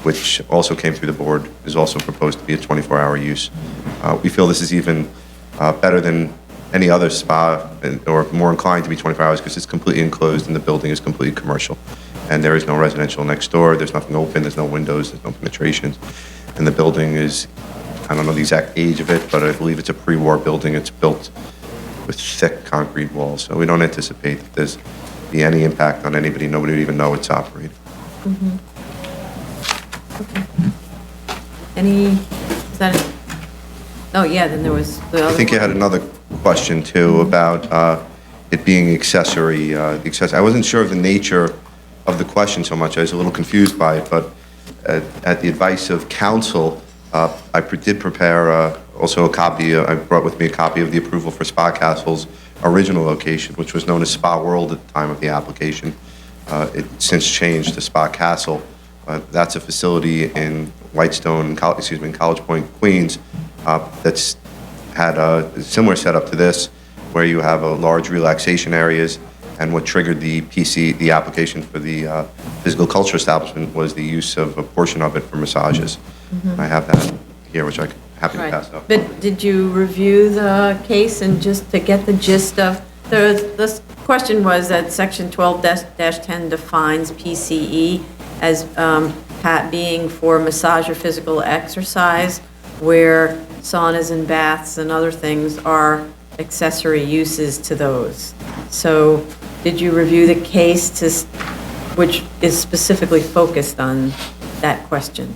which also came through the board, is also proposed to be a 24-hour use. We feel this is even better than any other spa, or more inclined to be 24 hours because it's completely enclosed and the building is completely commercial. and there is no residential next door, there's nothing open, there's no windows, there's no penetrations, and the building is, I don't know the exact age of it, but I believe it's a pre-war building. It's built with thick concrete walls, so we don't anticipate that there's be any impact on anybody. Nobody would even know it's operating. Is that it? Oh, yeah, then there was the other I think you one. had another question, too, about it being accessory. I wasn't sure of the nature of the question so much. I was a little confused by it, but at the advice of counsel, I did prepare also a copy. I brought with me a copy of the approval for Spa Castle's original location, which was known as Spa World at the time of the application. It's since changed to Spa Castle. That's a facility in Whitestone, in College Point, Queens, that's had a similar setup to this, where you have a large relaxation areas, and what triggered the application for the physical culture establishment was the use of a portion of it for massages. I have that here, which I'm happy to pass up. But did you review the case and just to get the gist of, the question was that section 12-10 defines PCE as being for massage or physical exercise, where saunas and baths and other things are accessory uses to those. So did you review the case which is specifically focused on that question?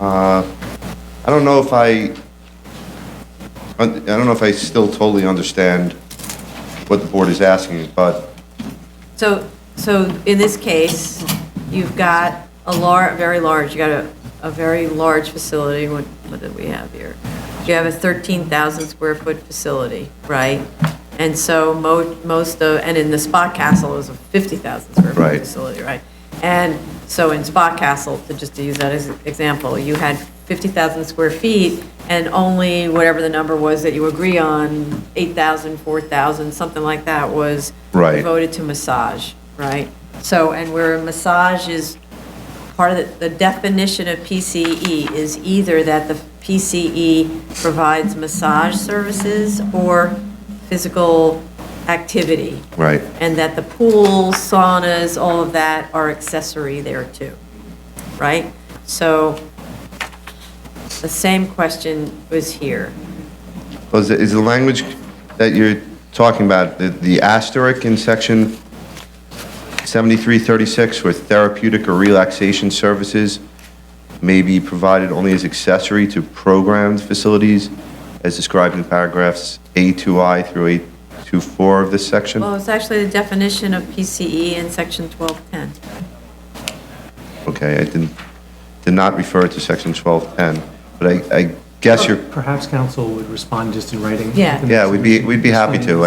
I don't know if I still totally understand what the board is asking, but So in this case, you've got a very large facility. What did we have here? You have a 13,000 square foot facility, right? And so and in the Spa Castle is a 50,000 square foot facility, right? And so in Spa Castle, to use that as an example, you had 50,000 square feet, and only whatever the number was that you agree on, 8,000, 4,000, something like that, was devoted to massage, right? So, and where massage is part of the definition of PCE is either that the PCE provides massage services or physical activity. Right. And that the pools, saunas, all of that are accessory there too, right? So the same question was here. is the language that you're talking about, the asterisk in section 7336, where therapeutic or relaxation services may be provided only as accessory to programmed facilities, as described in paragraphs A2I through A24 of this section? Well, it's actually the definition of PCE in section 1210. Okay, I did not refer to section 1210, but I guess you're... Perhaps council would respond just in writing. Yeah. Yeah, we'd be happy to.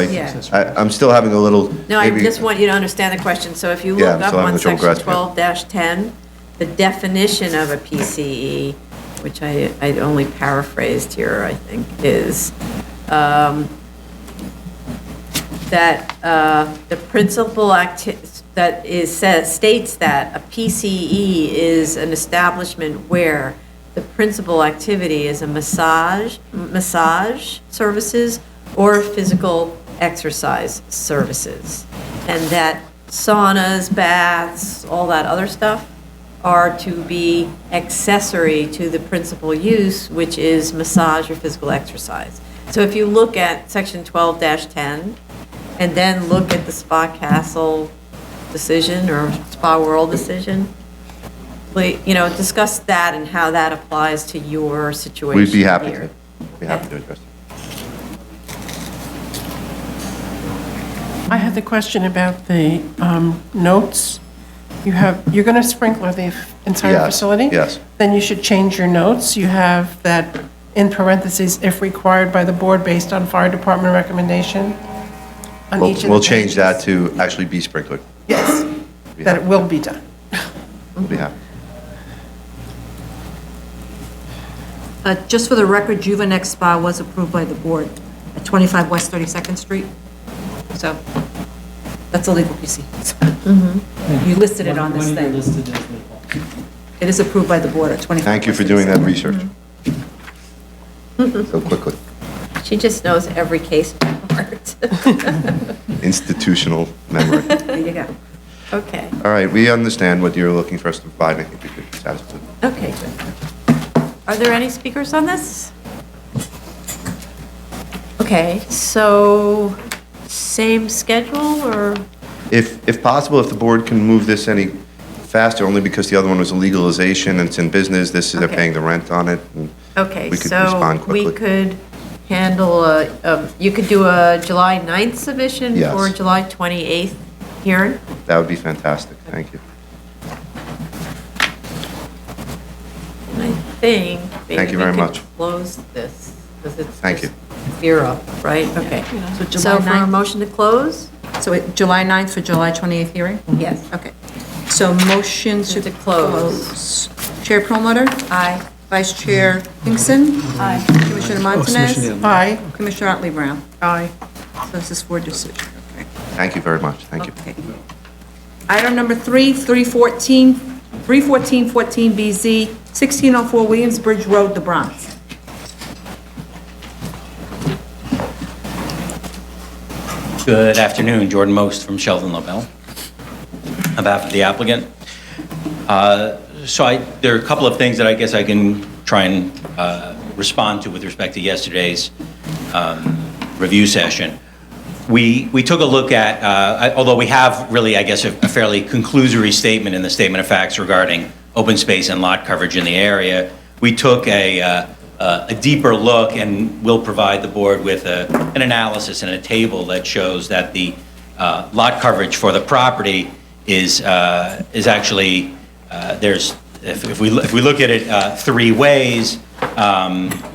I'm still having a little... No, I maybe- just want you to understand the question. So if you Yeah, look I'm up still having on a trouble section grasping 12-10, the definition of a PCE, which I only paraphrased here, I think, is that the principal states that a PCE is an establishment where the principal activity is a massage services or physical exercise services, and that saunas, baths, all that other stuff are to be accessory to the principal use, which is massage or physical exercise. So if you look at section 12-10 and then look at the Spa Castle decision or Spa World decision, discuss that and how that applies to your situation We'd be happy here. to. Be happy to address it. I had the question about the notes. You're going to sprinkler the entire Yes, facility? yes. Then you should change your notes. You have that in parentheses, if required by the board based on fire department recommendation on each of the We'll change that pages. to actually be sprinkled. Yes, that it will be done. We'll be happy. Just for the record, Juvenex Spa was approved by the board at 25 West 32nd Street. So that's a legal PC. You listed it on this thing. It is approved by the board at 25. Thank you for doing that research so quickly. She just knows every case by heart. Institutional memory. There you go. Okay, All right, we understand what you're looking for us to provide, and I think we could satisfy. okay, good. Are there any speakers on this? Okay, so same schedule, or? If possible, if the board can move this any faster, only because the other one was a legalization and it's in business, this is, they're Okay. paying the rent on it, and Okay, we could so respond we quickly. could handle, you could do a July 9th submission Yes. for July 28th hearing? That would be fantastic, thank you. And I think Thank maybe you we very could much. close this, because it's Thank just zero, right? Okay. So So July for a 9th, motion to close? so July 9th for July 28th hearing? Yes. Okay. So motion to To close. close. Chair Perlmutter? Aye. Vice Chair Hinkson? Aye. Commissioner Oh, Montanez? Commissioner- Aye. Commissioner Otley Brown? Aye. So this is for decision. Okay. Thank you very much, thank you. Okay. Item number 314-14BZ, 1604 Williamsbridge Road, the Bronx. Good afternoon, Jordan Most from Sheldon LaBelle, on behalf of the applicant. There are a couple of things that I guess I can try and respond to with respect to yesterday's review session. We took a look at, although we have really, I guess, a fairly conclusory statement in the statement of facts regarding open space and lot coverage in the area, we took a deeper look and will provide the board with an analysis and a table that shows that the lot coverage for the property is actually, if we look at it three ways,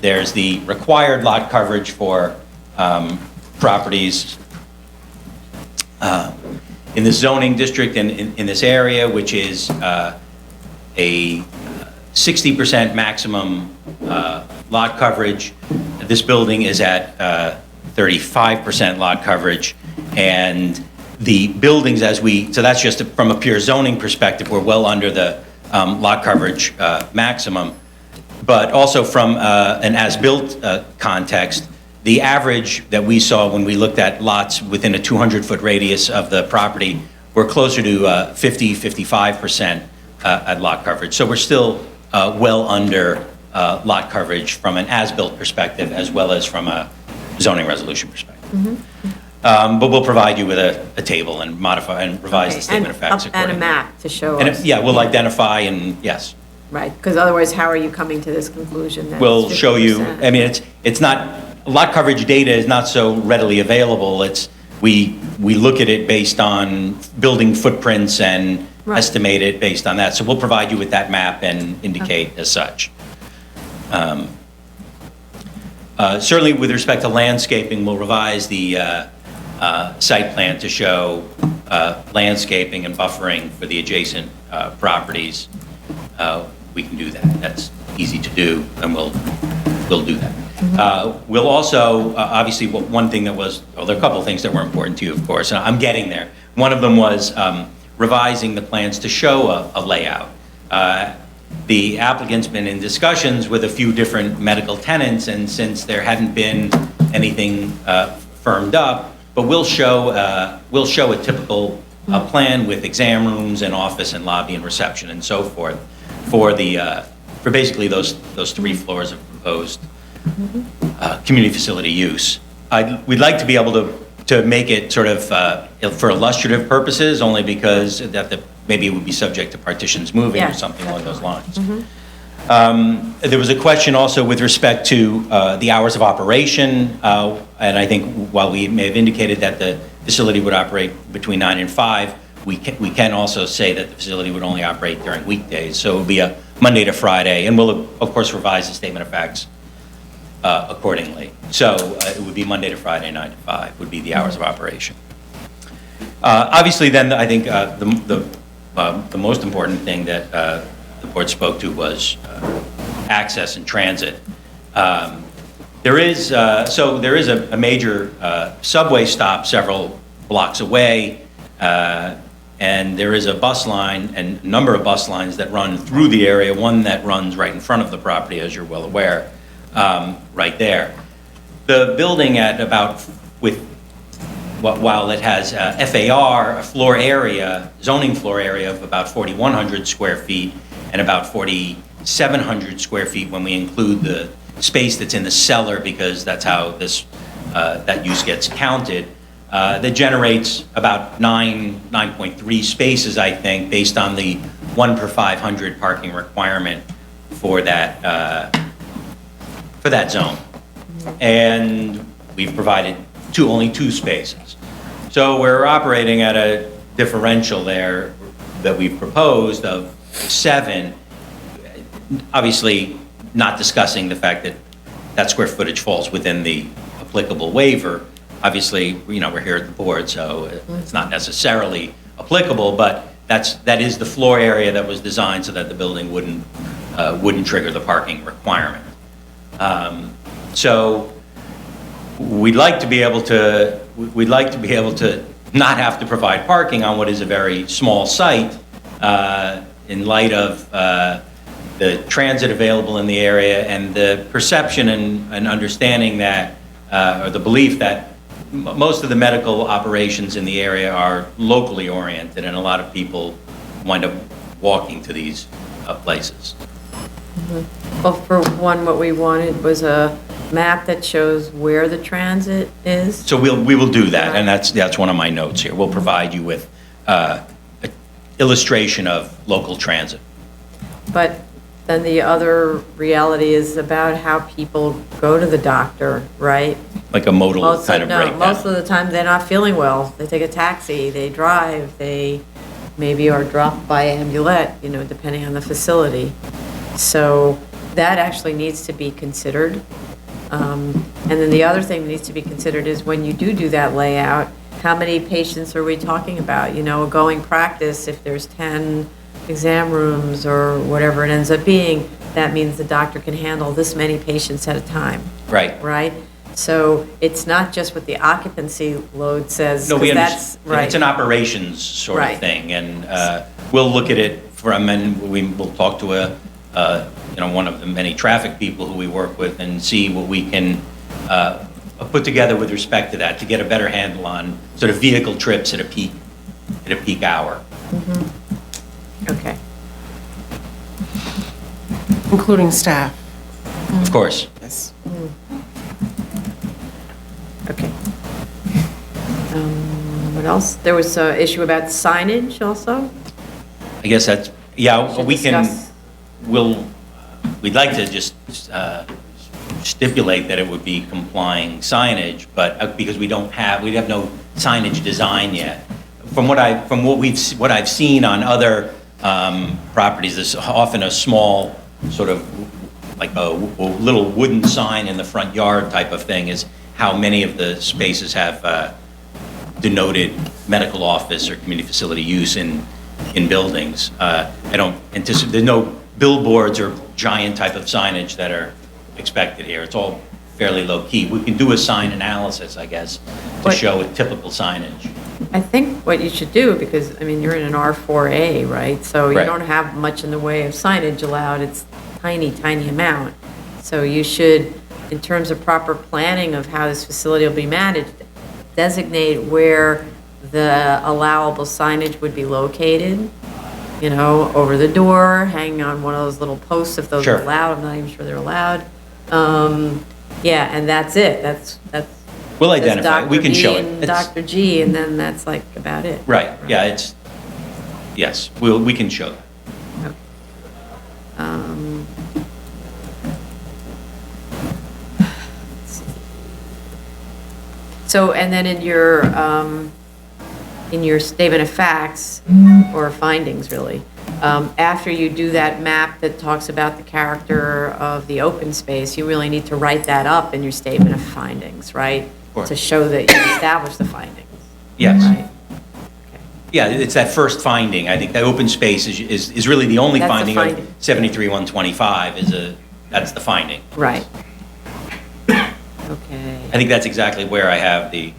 there's the required lot coverage for properties in the zoning district and in this area, which is a 60% maximum lot coverage. This building is at 35% lot coverage, and the buildings so that's just from a pure zoning perspective, we're well under the lot coverage maximum. But also from an as-built context, the average that we saw when we looked at lots within a 200-foot radius of the property were closer to 55% at lot coverage. So we're still well under lot coverage from an as-built perspective as well as from a zoning resolution perspective. But we'll provide you with a table and modify and revise the statement of facts And accordingly. a map to show And us. yeah, we'll identify and, yes. Right, because otherwise, how are you coming to this conclusion that We'll it's show you, 50%? I mean, it's not, lot coverage data is not so readily available. We look at it based on building footprints and Right. estimate it based on that. So we'll provide you with that map and indicate as such. Certainly with respect to landscaping, we'll revise the site plan to show landscaping and buffering for the adjacent properties. We can do that. That's easy to do, and we'll do that. We'll also, obviously, one thing that was, well, there are a couple of things that were important to you, of course, and I'm getting there. One of them was revising the plans to show a layout. The applicant's been in discussions with a few different medical tenants, and since there hadn't been anything firmed up, but we'll show a typical plan with exam rooms and office and lobby and reception and so forth for basically those three floors of proposed community facility use. We'd like to be able to make it sort of for illustrative purposes, only because maybe it would be subject to partitions moving or Yeah. something along those lines. There was a question also with respect to the hours of operation, and I think while we may have indicated that the facility would operate between 9 and 5, we can also say that the facility would only operate during weekdays. So it would be a Monday to Friday, and we'll, of course, revise the statement of facts accordingly. So it would be Monday to Friday, 9 to 5 would be the hours of operation. Obviously, then, I think the most important thing that the board spoke to was access and transit. There is a major subway stop several blocks away, and there is a bus line and a number of bus lines that run through the area, one that runs right in front of the property, as you're well aware, right there. The building with while it has FAR, a floor area, zoning floor area of about 4,100 square feet and about 4,700 square feet when we include the space that's in the cellar, because that's how this, that use gets counted, that generates about 9.3 spaces, I think, based on the 1 per 500 parking requirement for that zone. And we've provided only 2 spaces. So we're operating at a differential there that we've proposed of 7, obviously not discussing the fact that that square footage falls within the applicable waiver. Obviously, we're here at the board, so it's not necessarily applicable, but that is the floor area that was designed so that the building wouldn't trigger the parking requirement. So we'd like to be able to not have to provide parking on what is a very small site, in light of the transit available in the area and the perception and understanding that, or the belief that most of the medical operations in the area are locally oriented, and a lot of people wind up walking to these places. Well, for one, what we wanted was a map that shows where the transit is. So we will do that, and that's one of my notes here. We'll provide you with an illustration of local transit. But then the other reality is about how people go to the doctor, right? Like a modal kind of breakdown. Most of the time, they're not feeling well. They take a taxi, they drive, they maybe are dropped by ambulette, depending on the facility. So that actually needs to be considered. And then the other thing that needs to be considered is when you do that layout, how many patients are we talking about? A going practice, if there's 10 exam rooms or whatever it ends up being, that means the doctor can handle this many patients at a time. Right. Right? So it's not just what the occupancy load says. No, we 'cause understand. right. It's an operations sort Right. of thing, and we'll look at it and we'll talk to one of the many traffic people who we work with and see what we can put together with respect to that to get a better handle on sort of vehicle trips at a peak hour. Mm-hmm. Okay. Including staff. Of course. Yes. Okay. What else? There was an issue about signage also? I guess that's, we can, discuss. we'd like to just stipulate that it would be complying signage, but because we have no signage design yet. From what I've seen on other properties, there's often a small sort of like a little wooden sign in the front yard type of thing is how many of the spaces have denoted medical office or community facility use in buildings. I don't anticipate, there's no billboards or giant type of signage that are expected here. It's all fairly low key. We can do a sign analysis, I guess, to show a typical signage. I think what you should do, because, you're in an R4A, right? So you Right. don't have much in the way of signage allowed. It's tiny, tiny amount. So you should, in terms of proper planning of how this facility will be managed, designate where the allowable signage would be located, over the door, hanging on one of those little posts if those Sure. are allowed. I'm not even sure they're allowed. And that's it. That's We'll identify, we can show it. and Dr. G, and then that's like about it. Right, yeah, yes, we can show that. So, and then in your statement of facts, or findings, really, after you do that map that talks about the character of the open space, you really need to write that up in your statement of findings, right? course. To show that you established the findings. Yes. Right. Yeah, it's that first finding. I think that open space is really the only That's the finding finding. of 73-125 that's the finding. Right. Okay. I think that's exactly where I have the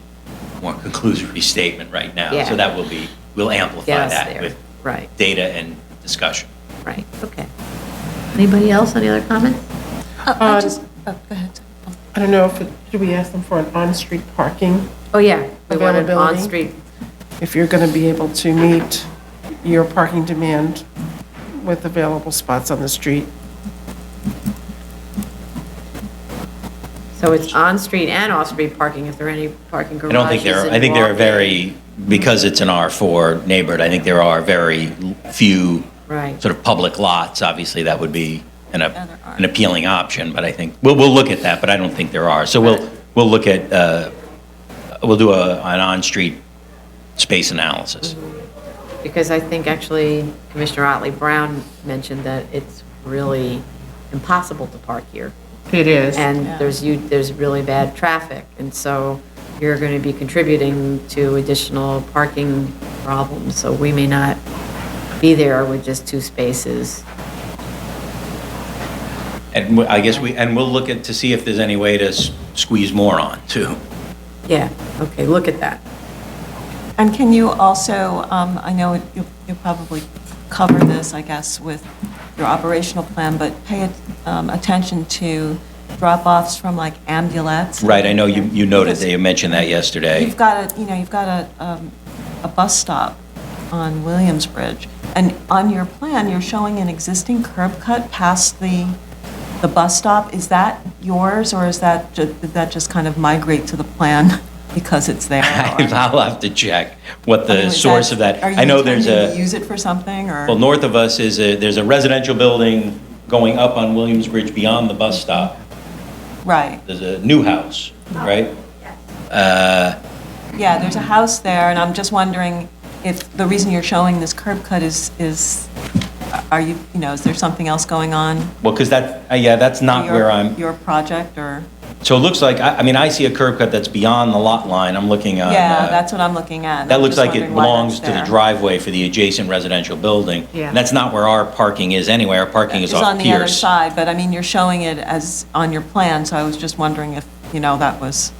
more conclusory statement right now. Yeah. So that we'll amplify Get us that there. with Right. data and discussion. Right, okay. Anybody else, any other comments? Go ahead. I don't know if, do we ask them for an on-street parking Oh, yeah, we wanted availability? on-street. If you're going to be able to meet your parking demand with available spots on the street. So it's on-street and off-street parking if there are any parking I garages. don't think there, I think there are very, because it's an R4 neighborhood, I think there are very few Right. sort of public lots. Obviously, that would be an appealing option, but I think, we'll look at that, but I don't think there are. So we'll look at, we'll do an on-street space analysis. Because I think actually Commissioner Otley Brown mentioned that it's really impossible to park here. It is. And there's really bad traffic, and so you're going to be contributing to additional parking problems, so we may not be there with just two spaces. And I guess we'll look at, to see if there's any way to squeeze more on, too. Yeah, okay, look at that. And can you also, I know you'll probably cover this, I guess, with your operational plan, but pay attention to drop-offs from like ambulettes. Right, I know you noted that, you mentioned that yesterday. You've got a bus stop on Williamsbridge, and on your plan, you're showing an existing curb cut past the bus stop. Is that yours, or is that, did that just kind of migrate to the plan because it's there? I'll have to check what the is source of that. Are you I know there's intending to use it for something, or? well, north of us there's a residential building going up on Williamsbridge beyond the bus stop. Right. There's a new house, right? Yeah, there's a house there, and I'm just wondering if the reason you're showing this curb cut is are you, is there something else going on? Well, because that's not where I'm. Your project, or? So it looks like, I see a curb cut that's beyond the lot line. I'm looking on. Yeah, that's what I'm looking at. That I'm looks just like it wondering why belongs that's to the there. driveway for the adjacent residential building. Yeah. And that's not where our parking is anyway. Our parking is It's off on the other Pierce. side, but I mean, you're showing it as on your plan, so I was just wondering if, that was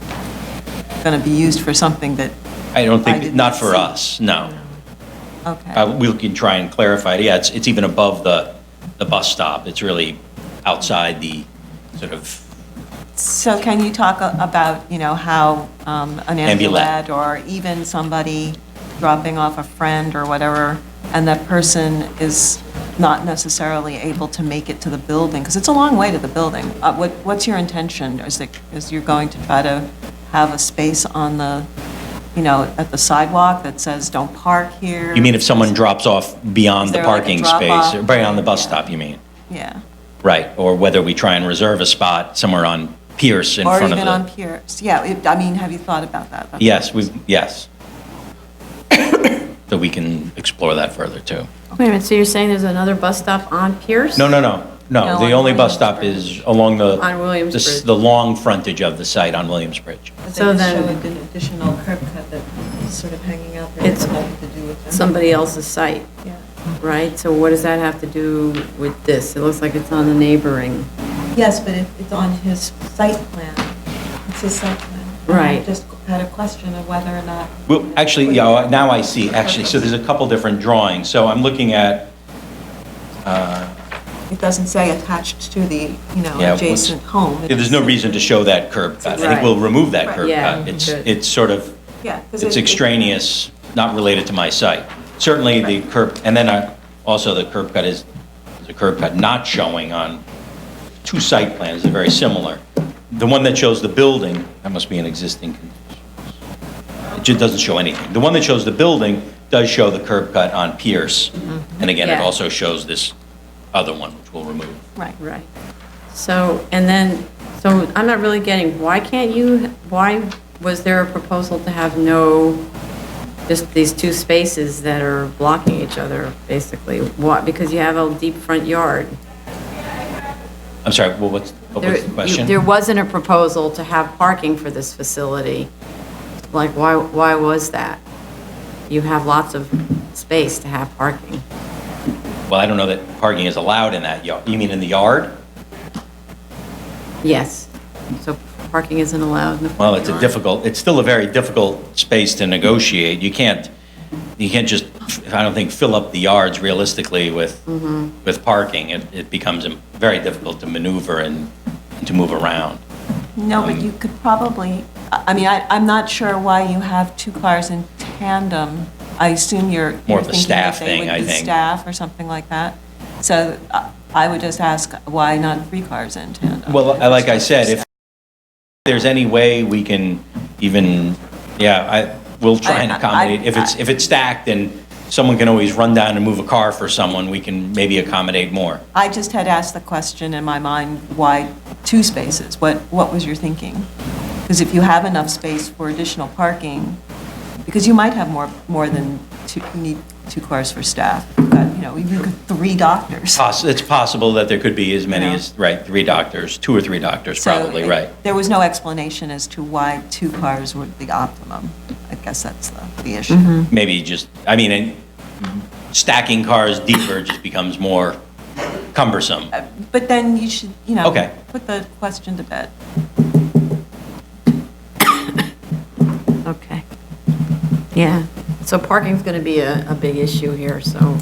going to be used for something that, I don't think, did not not for see. us, no. okay. We can try and clarify it. Yeah, it's even above the bus stop. It's really outside the sort of, So can you talk about, how an Ambulette. ambulette or even somebody dropping off a friend or whatever, and that person is not necessarily able to make it to the building, because it's a long way to the building. What's your intention? Is you're going to try to have a space on the, at the sidewalk that says, don't park here? you mean if someone drops off beyond Is the there like a parking drop space, off? or beyond the bus stop, you mean? Yeah. Right, or whether we try and reserve a spot somewhere on Pierce in Or front of even the. on Pierce. Yeah, have you thought about that? That's- Yes. So we can explore that further, too. Wait a minute, so you're saying there's another bus stop on Pierce? No, No, the on only bus stop is along On Williamsbridge. the long frontage of the site on Williamsbridge. So then- Show an additional curb cut that is sort of hanging out there. It's with nothing to do with them. somebody else's site, Yeah. right? So what does that have to do with this? It looks like it's on the neighboring. Yes, but it's on his site plan. It's his site plan. And Right. I just had a question of whether or not, Well, actually, now I see, so there's a couple different drawings. So I'm looking at, it doesn't say attached to the, Yeah, adjacent home. It there's no reason to show that curb cut. I think Right. we'll remove that Right. curb Yeah, cut. good. It's sort of, Yeah, 'cause it's it- extraneous, not related to my site. Certainly the curb, and then also the curb cut is a curb cut not showing on two site plans, they're very similar. The one that shows the building, that must be an existing, it just doesn't show anything. The one that shows the building does show the curb cut on Pierce. And again, it Yeah. also shows this other one, which we'll remove. Right. Right. So, so I'm not really getting, why was there a proposal to have just these two spaces that are blocking each other, basically? What, because you have a deep front yard? I'm sorry, well, what's the question? There wasn't a proposal to have parking for this facility. Like, why was that? You have lots of space to have parking. Well, I don't know that parking is allowed in that yard. You mean in the yard? Yes. So parking isn't allowed in the Well, front it's still a very difficult space to negotiate. You can't just, I don't think, fill up the yards realistically with parking. It becomes very difficult to maneuver and to move around. No, but you could probably, I mean, I'm not sure why you have two cars in tandem. I assume you're More of a thinking staff that they thing, would I be think. staff or something like that. So I would just ask, why not three cars in tandem? Well, like I said, if there's any way we can even, we'll try and accommodate. If it's stacked and someone can always run down and move a car for someone, we can maybe accommodate more. I just had asked the question in my mind, why two spaces? What was your thinking? Because if you have enough space for additional parking, because you might have more than two, you need two cars for staff. You've got, even three doctors. It's possible that there could be as many as, right, 3 doctors, 2 or 3 doctors, probably, right. There was no explanation as to why two cars were the optimum. I guess that's the issue. Maybe just, stacking cars deeper just becomes more cumbersome. But then you should, Okay. put the question to bed. Okay. Yeah, so parking's going to be a big issue here, so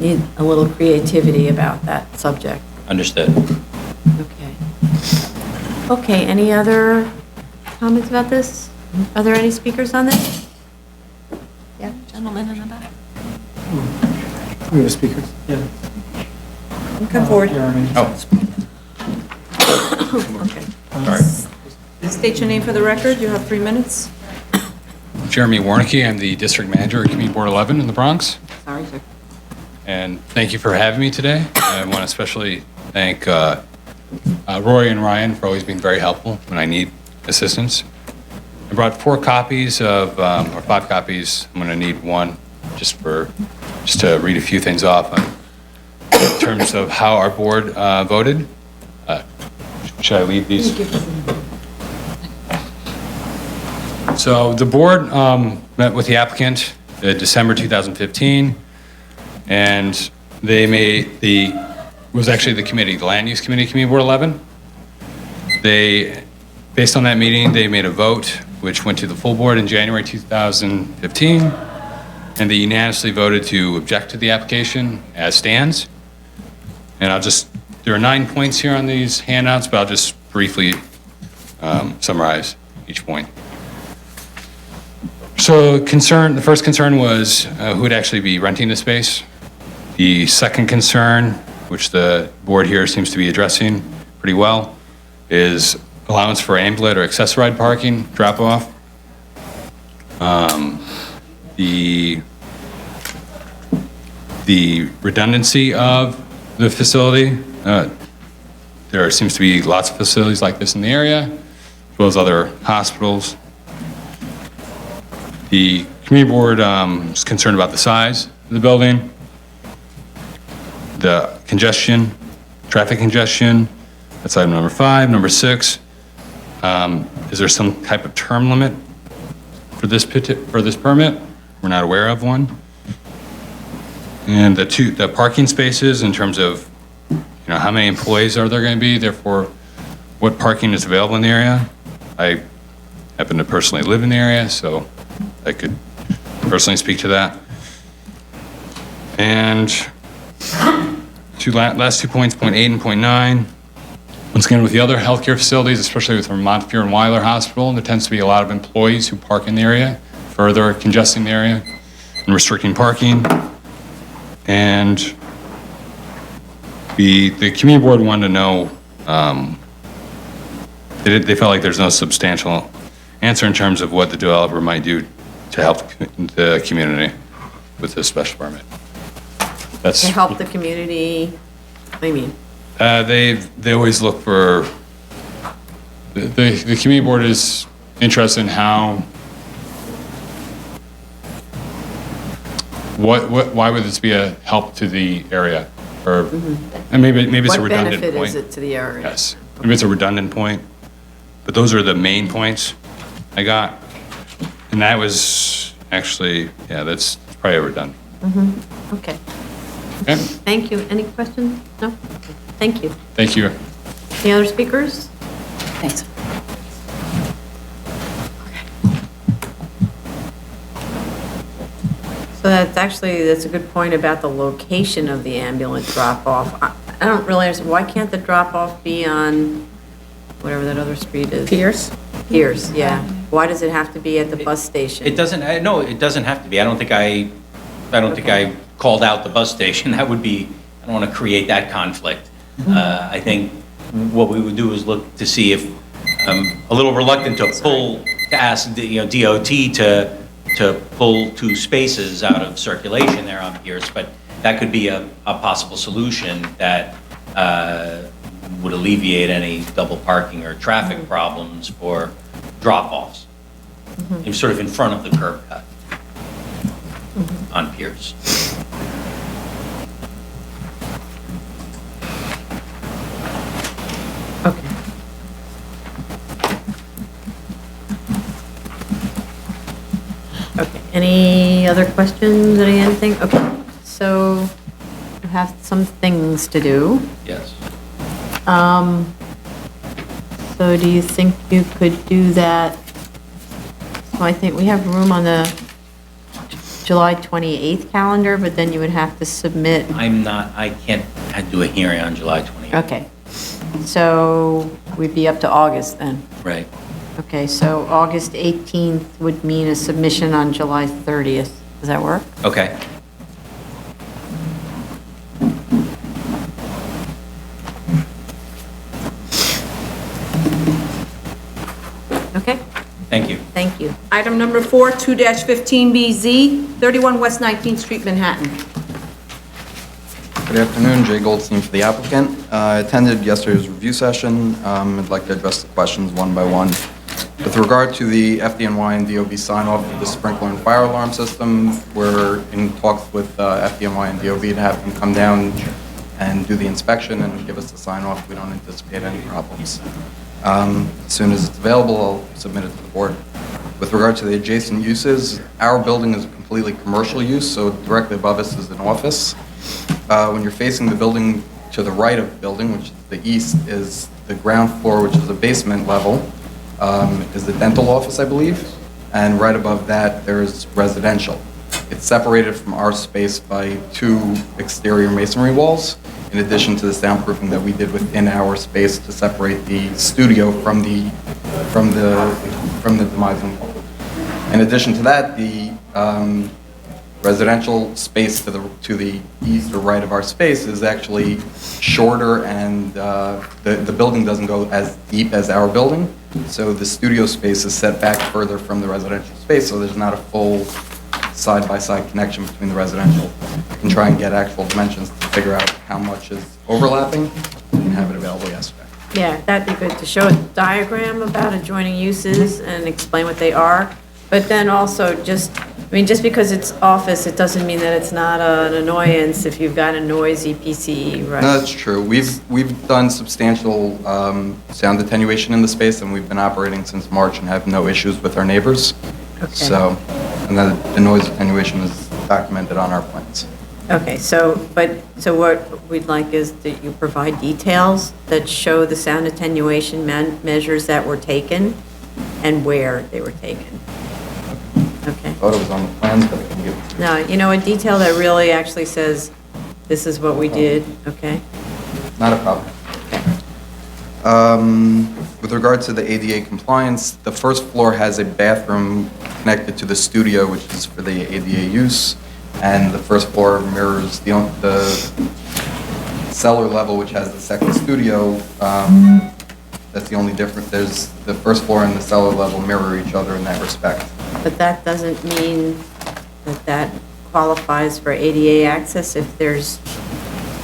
need a little creativity about that subject. Understood. Okay. Okay, any other comments about this? Are there any speakers on this? Yeah, gentleman in the back. We have speakers. Yeah. Come forward. Oh. Okay. Sorry. State your name for the record. You have 3 minutes. Jeremy Warnicki, I'm the district manager at Community Board 11 in the Bronx. Sorry, sir. And thank you for having me today. I want to especially thank Roy and Ryan for always being very helpful when I need assistance. I brought 4 copies of, or 5 copies. I'm going to need 1 just to read a few things off in terms of how our board voted. Should I leave these? So the board met with the applicant in December 2015, and was actually the committee, the Land Use Committee, Community Board 11. Based on that meeting, they made a vote, which went to the full board in January 2015, and they unanimously voted to object to the application as stands. And there are 9 points here on these handouts, but I'll just briefly summarize each point. So the first concern was who would actually be renting the space. The second concern, which the board here seems to be addressing pretty well, is allowance for ambulatory or accessorized parking drop-off. The redundancy of the facility. There seems to be lots of facilities like this in the area, as well as other hospitals. The community board is concerned about the size of the building, the congestion, traffic congestion. That's item number 5. Number 6, is there some type of term limit for this permit? We're not aware of one. And the parking spaces in terms of how many employees are there going to be, therefore what parking is available in the area. I happen to personally live in the area, so I could personally speak to that. And last 2 points, point 8 and point 9. Once again, with the other healthcare facilities, especially with Montefiore and Weiler Hospital, there tends to be a lot of employees who park in the area, further congesting the area and restricting parking. And the community board wanted to know, they felt like there's no substantial answer in terms of what the developer might do to help the community with this special permit. To help the community, what do you mean? They always look for, the community board is interested in why would this be a help to the area? Or, and maybe it's a redundant point. What benefit is it to the area? Yes, maybe it's a redundant point, but those are the main points I got. And that was actually, that's probably redundant. Okay. Okay. Thank you. Any questions? No? Thank you. Thank you. Any other speakers? Thanks. So that's a good point about the location of the ambulance drop-off. I don't really understand, why can't the drop-off be on whatever that other street is. Pierce? Pierce, yeah. Why does it have to be at the bus station? It doesn't, no, it doesn't have to be. I don't think I called out the bus station. That would be, I don't want to create that conflict. I think what we would do is look to see if, a little reluctant to ask, DOT to pull 2 spaces out of circulation there on Pierce, but that could be a possible solution that would alleviate any double parking or traffic problems for drop-offs. It's sort of in front of the curb cut on Pierce. Okay. Okay, any other questions, anything? Okay, so we have some things to do. Yes. So do you think you could do that? So I think we have room on the July 28th calendar, but then you would have to submit. I can't do a hearing on July 28th. Okay, so we'd be up to August then. Right. Okay, so August 18th would mean a submission on July 30th. Does that work? Okay. Okay, Thank you. Thank you. Item number 4, 2-15BZ, 31 West 19th Street, Manhattan. Good afternoon, Jay Goldstein for the applicant. I attended yesterday's review session. I'd like to address the questions one by one. With regard to the FDNY and DOB sign-off of the sprinkler and fire alarm system, we're in talks with FDNY and DOB to have them come down and do the inspection and give us the sign-off. We don't anticipate any problems. As soon as it's available, I'll submit it to the board. With regard to the adjacent uses, our building is a completely commercial use, so directly above us is an office. When you're facing the building to the right of the building, which is the east, is the ground floor, which is the basement level, is the dental office, I believe, and right above that, there's residential. It's separated from our space by 2 exterior masonry walls, in addition to the soundproofing that we did within our space to separate the studio from the demising wall. In addition to that, the residential space to the east or right of our space is actually shorter, and the building doesn't go as deep as our building, so the studio space is set back further from the residential space, so there's not a full side-by-side connection between the residential. You can try and get actual dimensions to figure out how much is overlapping and have it available yesterday. Yeah, that'd be good to show a diagram about adjoining uses and explain what they are. But then also just because it's office, it doesn't mean that it's not an annoyance if you've got a noisy PCE, right? No, that's true. We've done substantial sound attenuation in the space, and we've been operating since March and have no issues with our neighbors. Okay. So, and the noise attenuation is documented on our plans. Okay, so what we'd like is that you provide details that show the sound attenuation measures that were taken and where they were taken. Okay. I thought it was on the plans, but I can give it to you. No, a detail that really actually says, this is what we did, okay? Not a problem. With regard to the ADA compliance, the first floor has a bathroom connected to the studio, which is for the ADA use, and the first floor mirrors the cellar level, which has the second studio. That's the only difference. There's the first floor and the cellar level mirror each other in that respect. But that doesn't mean that qualifies for ADA access if there's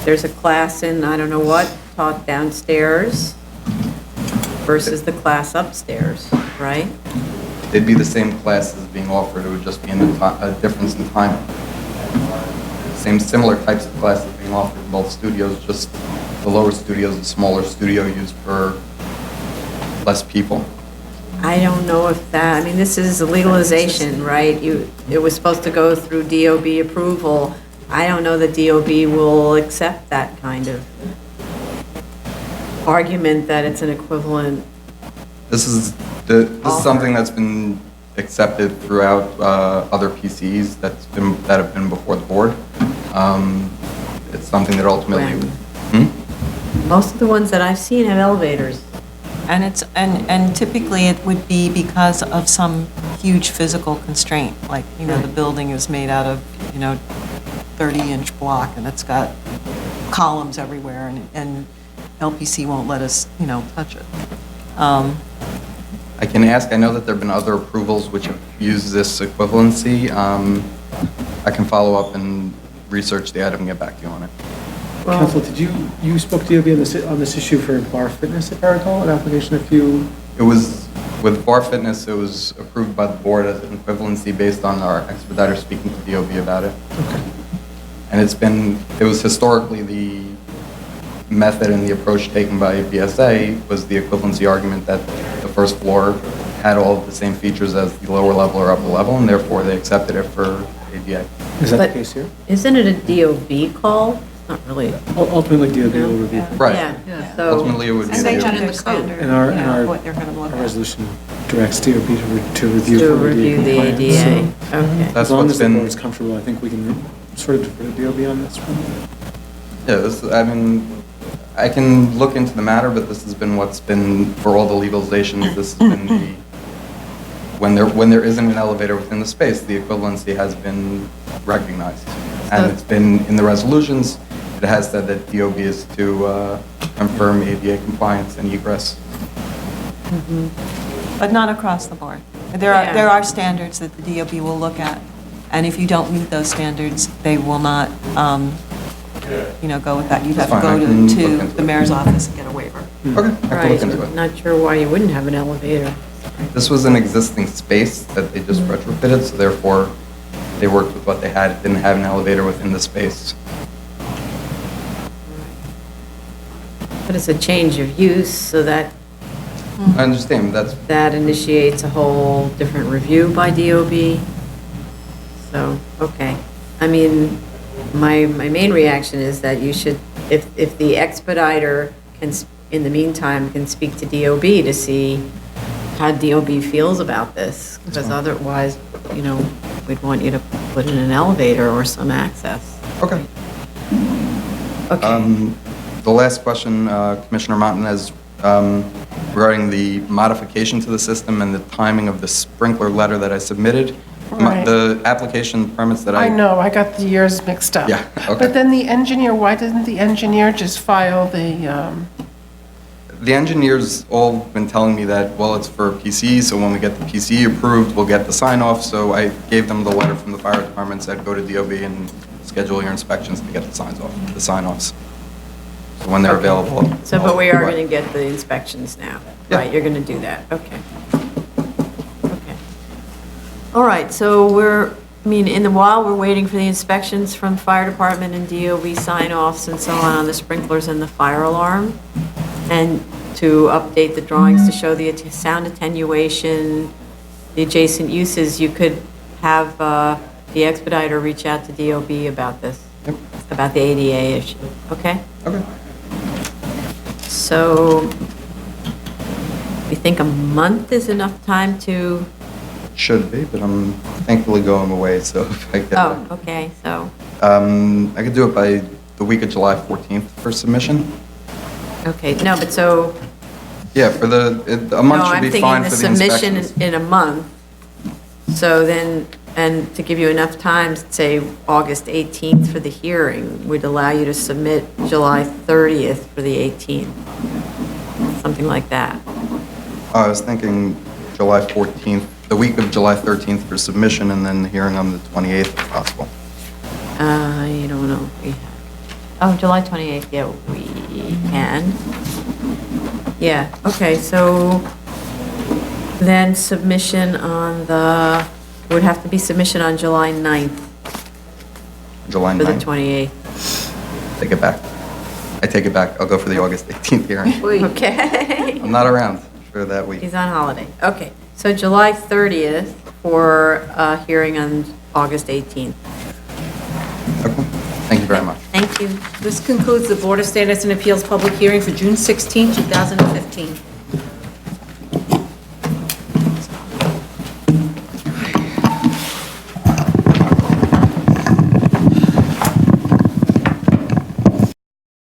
a class in, I don't know what, taught downstairs versus the class upstairs, right? They'd be the same classes being offered, it would just be a difference in timing. Similar types of classes being offered in both studios, just the lower studio is a smaller studio used for less people. I don't know if that, this is a legalization, right? It was supposed to go through DOB approval. I don't know that DOB will accept that kind of argument that it's an equivalent. This is something that's been accepted throughout other PCs that have been before the board. It's something that ultimately... Most of the ones that I've seen have elevators. and typically it would be because of some huge physical constraint, like, the building is made out of, 30-inch block, and it's got columns everywhere, and LPC won't let us, touch it. I can ask, I know that there have been other approvals which have used this equivalency. I can follow up and research the item and get back to you on it. Council, you spoke to DOB on this issue for Bar Fitness, if I recall, an application It was, with Bar Fitness, it was approved by the board as an equivalency based on our expediter speaking to DOB about it. Okay. And it was historically the method and the approach taken by BSA was the equivalency argument that the first floor had all of the same features as the lower level or upper level, and therefore they accepted it for ADA. Is that But the case here? Isn't it a DOB call? It's not really. Ultimately, DOB will review. Right. Yeah, so. Ultimately, it would be And they the have DOB. their standard, And our what they're going to look our at. resolution directs DOB to review. To for review the compliance. ADA. So, Okay. As That's long what's as the been- board's comfortable, I think we can sort of defer to DOB on this one. Yeah, I can look into the matter, but this has been what's been, for all the legalizations, this has been the, when there isn't an elevator within the space, the equivalency has been recognized. And it's been, in the resolutions, it has said that DOB is to confirm ADA compliance and egress. But not across the board. There are standards that the DOB will look at, and if you don't meet those standards, they will not, go with that. You'd have to That's fine, I go can look to into the it. mayor's office and get a waiver. Okay, I can look Right, into it. not sure why you wouldn't have an elevator. This was an existing space that they just retrofitted, so therefore they worked with what they had. It didn't have an elevator within the space. But it's a change of use, so that I understand, that initiates a whole different review by DOB. So, okay. I mean, my main reaction is that you should, if the expediter can, in the meantime, can speak to DOB to see how DOB feels about this, because otherwise, we'd want you to put in an elevator or some access. Okay. Okay. The last question, Commissioner Montanez, regarding the modification to the system and the timing of the sprinkler letter that I submitted. Right. The application permits that I know, I got the years mixed up. Yeah, okay. But then the engineer, why didn't the engineer just file the, The engineers all been telling me that, well, it's for PCE, so when we get the PCE approved, we'll get the sign-off. So I gave them the letter from the fire department, said go to DOB and schedule your inspections to get the sign-offs. So when they're available. So, but we are Right. going to get the inspections now, Yeah. right? You're going to do that, okay. Okay. All right, so while we're waiting for the inspections from fire department and DOB sign-offs and so on the sprinklers and the fire alarm, and to update the drawings to show the sound attenuation, the adjacent uses, you could have the expediter reach out to DOB about this, about the ADA issue, okay? Okay. So, you think a month is enough time to, Should be, but I'm thankfully going away, so if I get oh, okay, so, I could do it by the week of July 14th for submission. okay, no, but so, Yeah, for a month should be fine for the No, I'm thinking the inspections. submission in a month, so then, and to give you enough time, say, August 18th for the hearing, would allow you to submit July 30th for the 18th, something like that. I was thinking July 14th, the week of July 13th for submission, and then the hearing on the 28th if possible. You don't know, we have, oh, July 28th, yeah, we can. Yeah, okay, so then submission on would have to be submission on July 9th July for the 9th. 28th. Take it back. I take it back. I'll go for the August 18th hearing. Okay. I'm not around for that week. He's on holiday. Okay, so July 30th for a hearing on August 18th. Okay. Thank you very much. Thank you. This concludes the Board of Standards and Appeals public hearing for June 16, 2015.